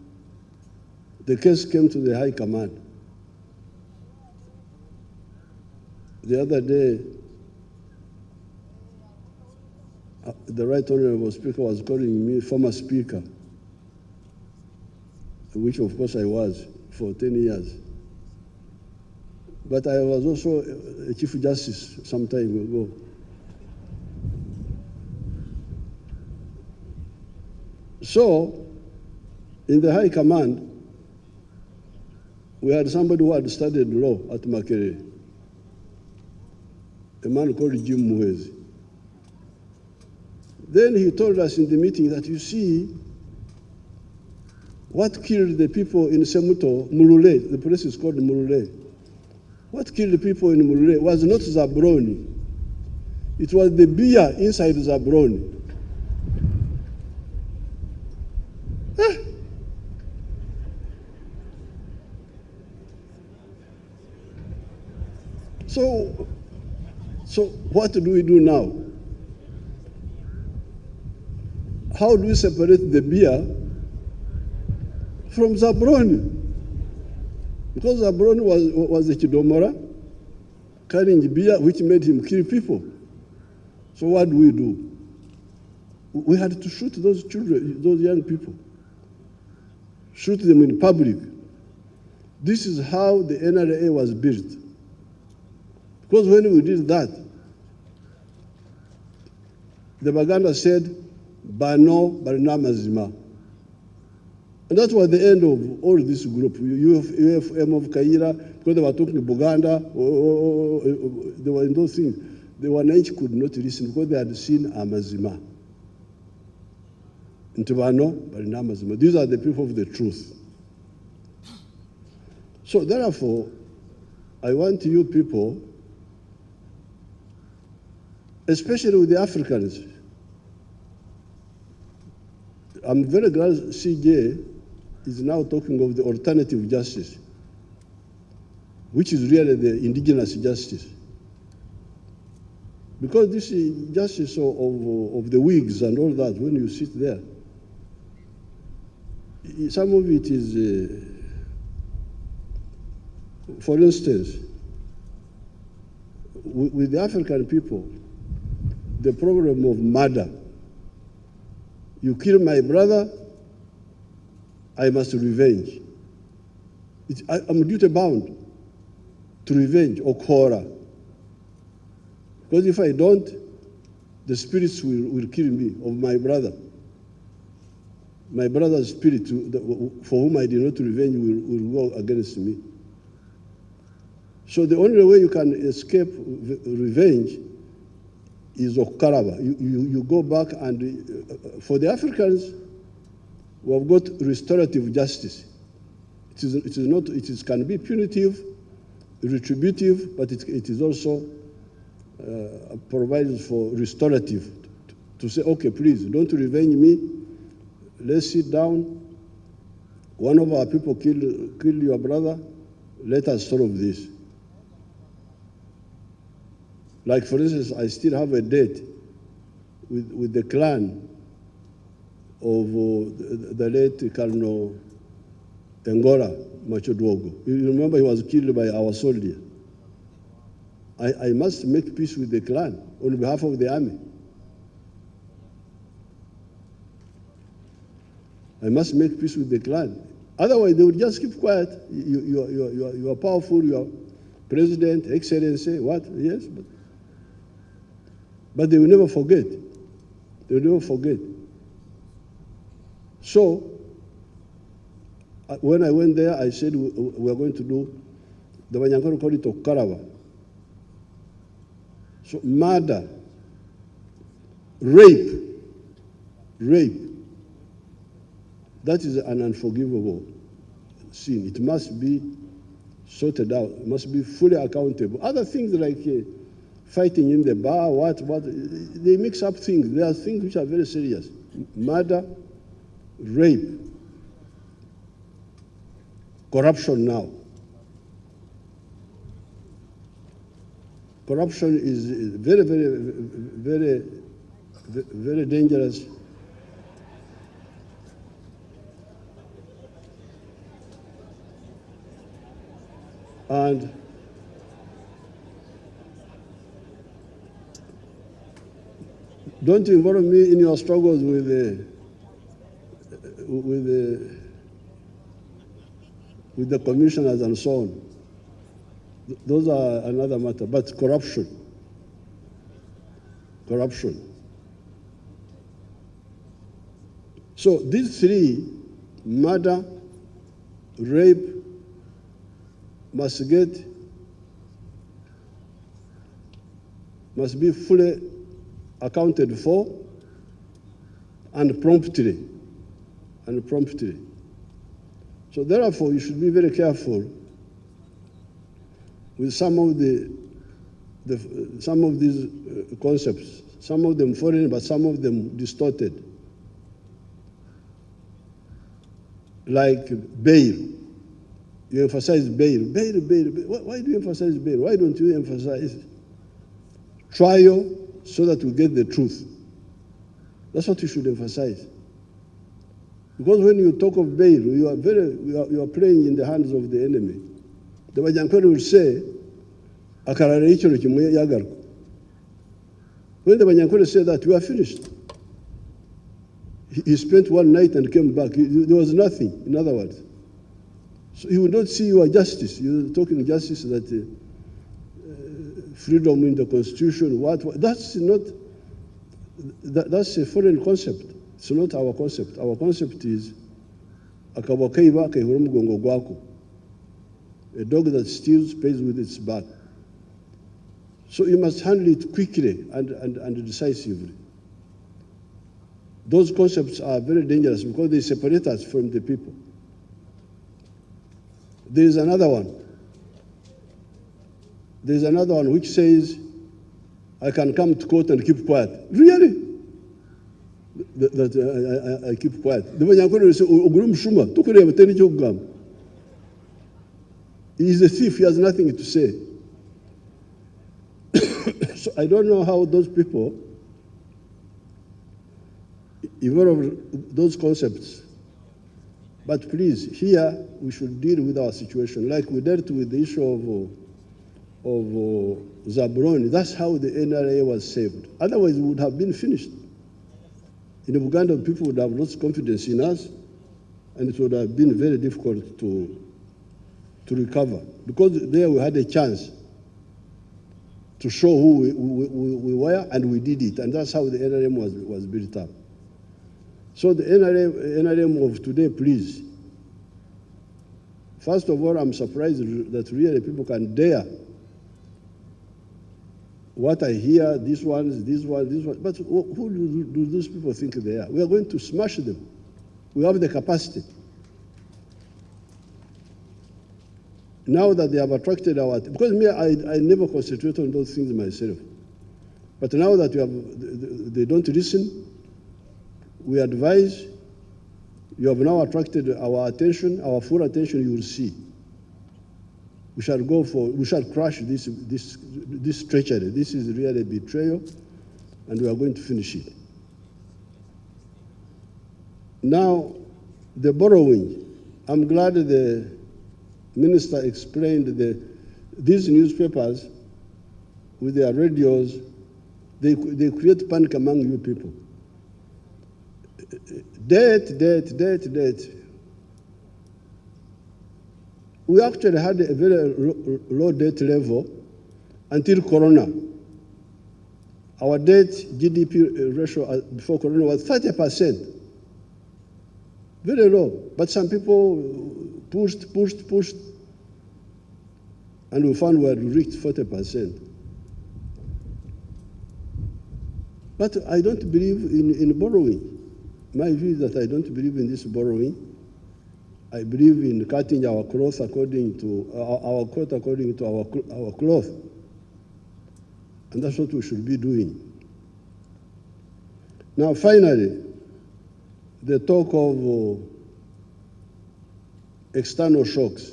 the case came to the High Command. The other day, the Right Honorable Speaker was calling me former Speaker, which of course I was for 10 years. But I was also a Chief Justice some time ago. So, in the High Command, we had somebody who had studied law at Makerere, a man called Jim Muhezi. Then he told us in the meeting that, you see, what killed the people in Semuto, Mulule, the place is called Mulule. What killed the people in Mulule was not Zabroni. It was the beer inside Zabroni. So what do we do now? How do we separate the beer from Zabroni? Because Zabroni was a Chidomora carrying beer, which made him kill people. So what do? We had to shoot those children, those young people. Shoot them in public. This is how the NRA was built. Because when we did that, the Baganda said, Bano Barina Mazima. And that was the end of all this group. UFM of Kaira, because they were talking Buganda, they were in those things. The Wananchi could not listen because they had seen Amazima. Ntibano Barina Mazima. These are the people of the truth. So therefore, I want you people, especially with the Africans, I'm very glad CJ is now talking of the alternative justice, which is really the indigenous justice. Because this is justice of the wigs and all that, when you sit there, some of it is, for instance, with the African people, the problem of murder. You kill my brother, I must revenge. I'm duty bound to revenge or Kora. Because if I don't, the spirits will kill me of my brother. My brother's spirit, for whom I did not revenge, will go against me. So the only way you can escape revenge is Okaraba. You go back and, for the Africans, we have got restorative justice. It can be punitive, retributive, but it is also provides for restorative, to say, okay, please, don't revenge me. Let's sit down. One of our people killed your brother. Let us solve this. Like, for instance, I still have a date with the clan of the late Colonel Tengora Machodwogo. You remember he was killed by our soldier. I must make peace with the clan on behalf of the army. I must make peace with the clan. Otherwise, they will just keep quiet. You are powerful, you are president, excellency, what? Yes, but they will never forget. They will never forget. So, when I went there, I said we are going to do, the Banyankoro call it Okaraba. So, murder, rape, that is an unforgivable sin. It must be sorted out. It must be fully accountable. Other things like fighting in the bar, what, they mix up things. There are things which are very serious. Murder, rape, corruption now. Corruption is very, very, very, very dangerous. And don't involve me in your struggles with the commissioners and so on. Those are another matter. But corruption. So these three, murder, rape, must be fully accounted for and promptly. So therefore, you should be very careful with some of these concepts. Some of them foreign, but some of them distorted. Like bail. You emphasize bail. Bail. Why do you emphasize bail? Why don't you emphasize trial so that we get the truth? That's what you should emphasize. Because when you talk of bail, you are playing in the hands of the enemy. The Bajankori will say, when the Bajankori said that, we are finished. He spent one night and came back. There was nothing, in other words. So he would not see your justice. You're talking justice that freedom in the Constitution, what? That's not That's a foreign concept. It's not our concept. Our concept is akabakaiba kaihura mugongo gwako. A dog that steals pays with its back. So you must handle it quickly and decisively. Those concepts are very dangerous because they separate us from the people. There is another one. There is another one which says, I can come to court and keep quiet. Really? I keep quiet. He is a thief, he has nothing to say. So I don't know how those people evolve those concepts. But please, here we should deal with our situation like we dealt with the issue of Zabroni. That's how the NRA was saved. Otherwise, we would have been finished. In Uganda, people would have lost confidence in us, and it would have been very difficult to recover. Because there we had a chance to show who we were, and we did it. And that's how the NRM was built up. So the NRM of today, please. First of all, I'm surprised that really people can dare what I hear, this one. But who do those people think they are? We are going to smash them. We have the capacity. Now that they have attracted our, because me, I never concentrate on those things myself. But now that they don't listen, we advise, you have now attracted our attention, our full attention, you will see. We shall crush this treachery. This is really a betrayal, and we are going to finish it. Now, the borrowing. I'm glad the minister explained these newspapers with their radios, they create panic among you people. Debt. We actually had a very low debt level until Corona. Our debt GDP ratio before Corona was 30%. Very low. But some people pushed, and we found we had reached 40%. But I don't believe in borrowing. My view is that I don't believe in this borrowing. I believe in cutting our cloth according to our coat according to our cloth. And that's what we should be doing. Now, finally, the talk of external shocks.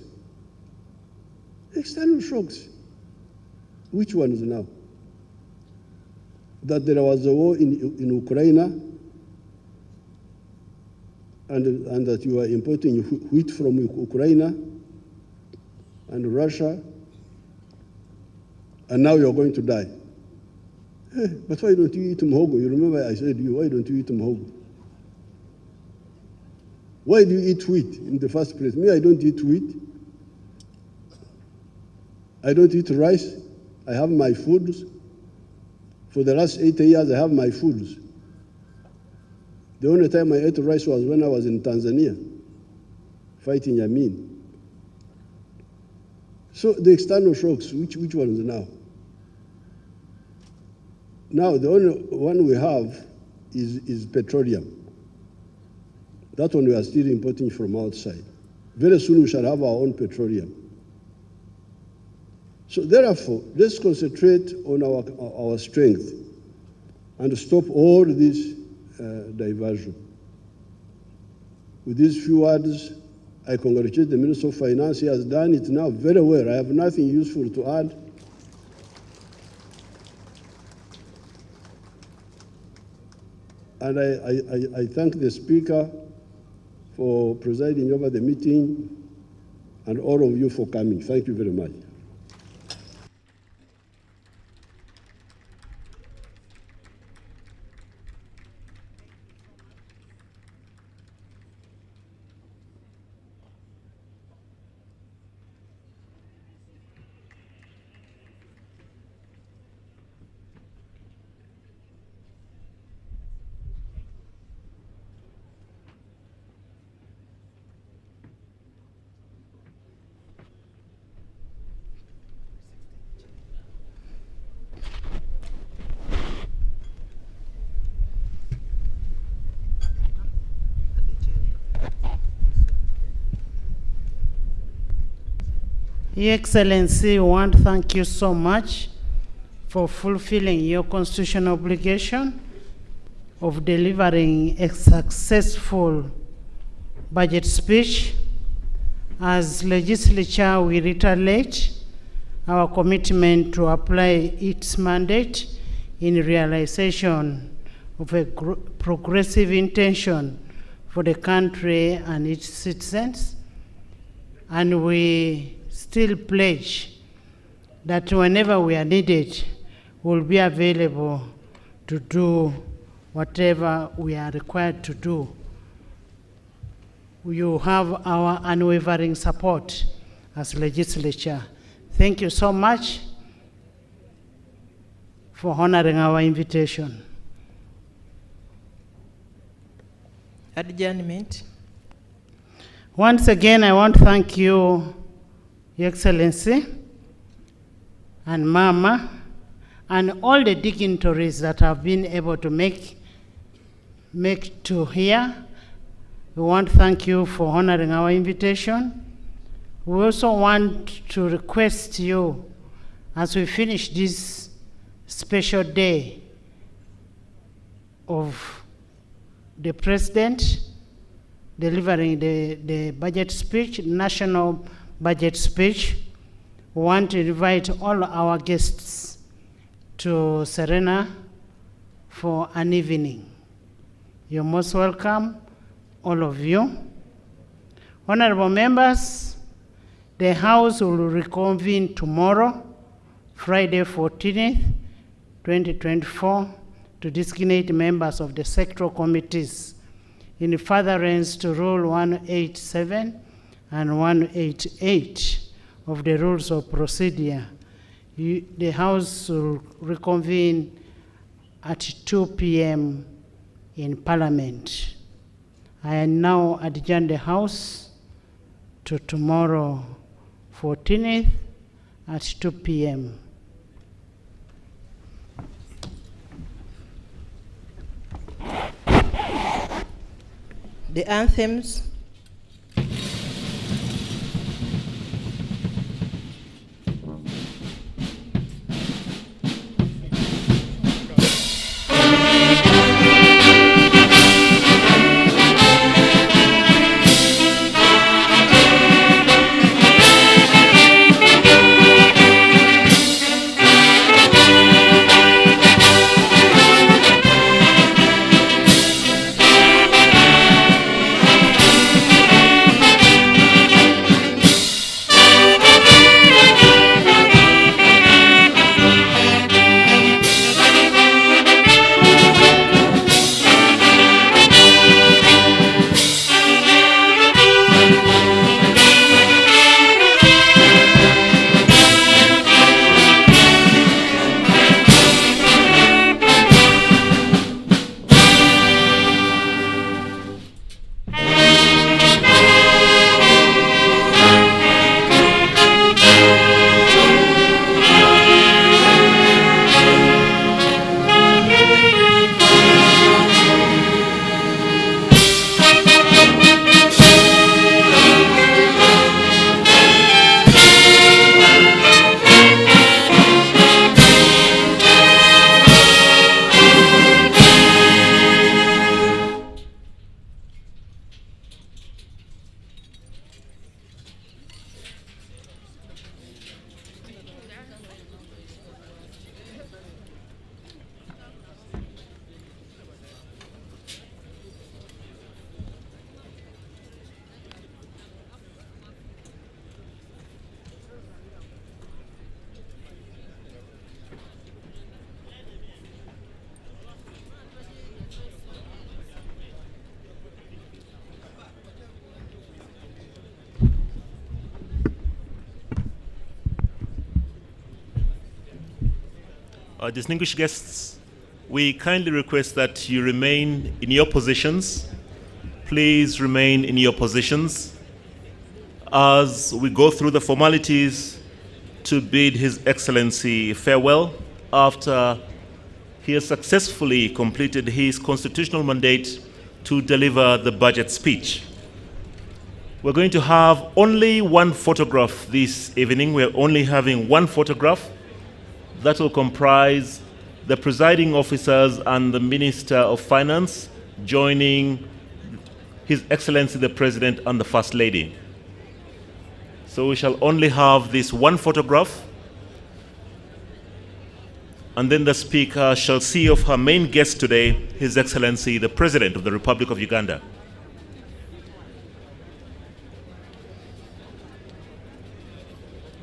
External shocks. Which ones now? That there was a war in Ukraine, and that you are importing wheat from Ukraine and Russia, and now you're going to die. Hey, but why don't you eat muhogo? You remember I said to you, why don't you eat muhogo? Why do you eat wheat in the first place? Me, I don't eat wheat. I don't eat rice. I have my foods. For the last 80 years, I have my foods. The only time I ate rice was when I was in Tanzania, fighting Yamin. So the external shocks, which ones now? Now the only one we have is petroleum. That one we are still importing from outside. Very soon we shall have our own petroleum. So therefore, let's concentrate on our strength and stop all this diversion. With these few words, I congratulate the Minister of Finance. He has done it now very well. I have nothing useful to add. And I thank the Speaker for presiding over the meeting and all of you for coming. Thank you very much. Your Excellency, we want to thank you so much for fulfilling your constitutional obligation of delivering a successful budget speech. As legislature, we reiterate our commitment to apply its mandate in realization of a progressive intention for the country and its citizens. And we still pledge that whenever we are needed, we'll be available to do whatever we are required to do. You have our unwavering support as legislature. Thank you so much for honoring our invitation. Adjournment. Once again, I want to thank you, Your Excellency, and Mama, and all the dignitaries that have been able to make to here. We want to thank you for honoring our invitation. We also want to request you, as we finish this special day of the President delivering the budget speech, national budget speech, we want to invite all our guests to Serena for an evening. You're most welcome, all of you. Honorable members, the House will reconvene tomorrow, Friday 14th, 2024, to designate members of the sectoral committees in furtherance to Rule 187 and 188 of the Rules of Procedure. The House will reconvene at 2 p.m. in Parliament. I now adjourn the House to tomorrow, 14th, at 2 p.m. The anthems. Distinguished guests, we kindly request that you remain in your positions. Please remain in your positions as we go through the formalities to bid His Excellency farewell after he has successfully completed his constitutional mandate to deliver the budget speech. We're going to have only one photograph this evening. We're only having one photograph that will comprise the presiding officers and the Minister of Finance joining His Excellency the President and the First Lady. So we shall only have this one photograph, and then the Speaker shall see of her main guest today, His Excellency the President of the Republic of Uganda.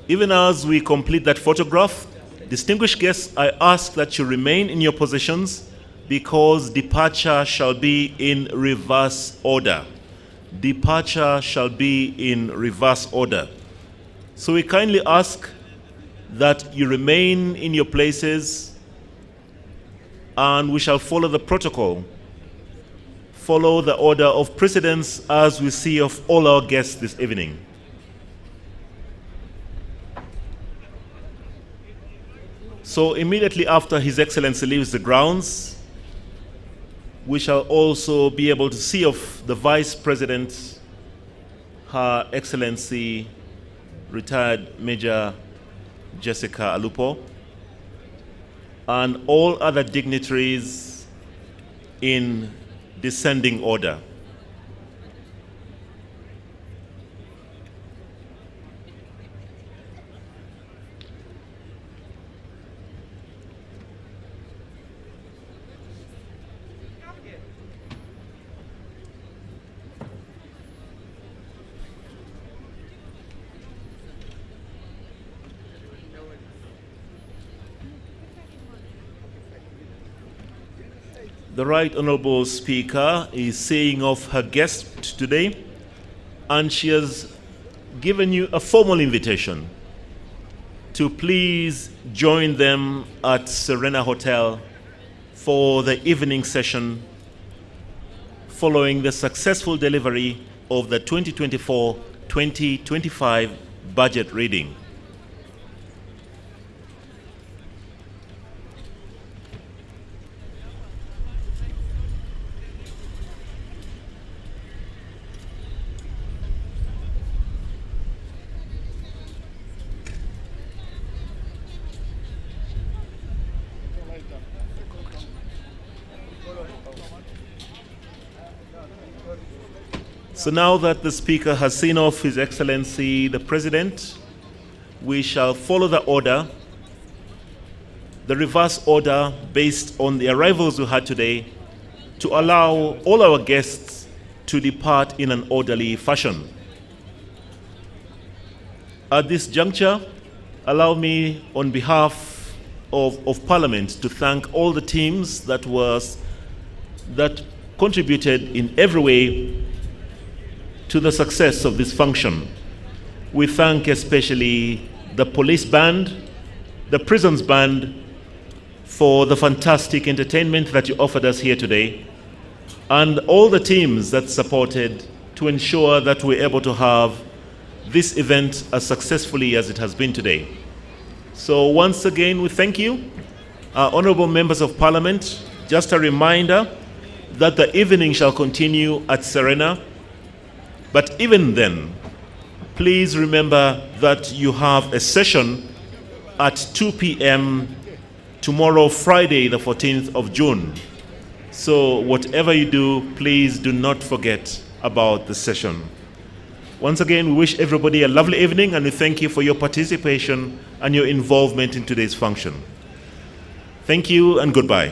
Even as we complete that photograph, distinguished guests, I ask that you remain in your positions because departure shall be in reverse order. Departure shall be in reverse order. So we kindly ask that you remain in your places, and we shall follow the protocol, follow the order of precedence as we see of all our guests this evening. So immediately after His Excellency leaves the grounds, we shall also be able to see of the Vice President, Her Excellency retired Major Jessica Alupo, and all other dignitaries in descending order. The Right Honourable Speaker is saying of her guest today, and she has given you a formal invitation to please join them at Serena Hotel for the evening session following the successful delivery of the 2024-2025 budget reading. So now that the Speaker has seen off His Excellency the President, we shall follow the order, the reverse order based on the arrivals we had today, to allow all our guests to depart in an orderly fashion. At this juncture, allow me on behalf of Parliament to thank all the teams that contributed in every way to the success of this function. We thank especially the police band, the prisons band, for the fantastic entertainment that you offered us here today, and all the teams that supported to ensure that we're able to have this event as successfully as it has been today. So once again, we thank you. Honourable members of Parliament, just a reminder that the evening shall continue at Serena. But even then, please remember that you have a session at 2 p.m. tomorrow, Friday, the 14th of June. So whatever you do, please do not forget about the session. Once again, we wish everybody a lovely evening, and we thank you for your participation and your involvement in today's function. Thank you and goodbye.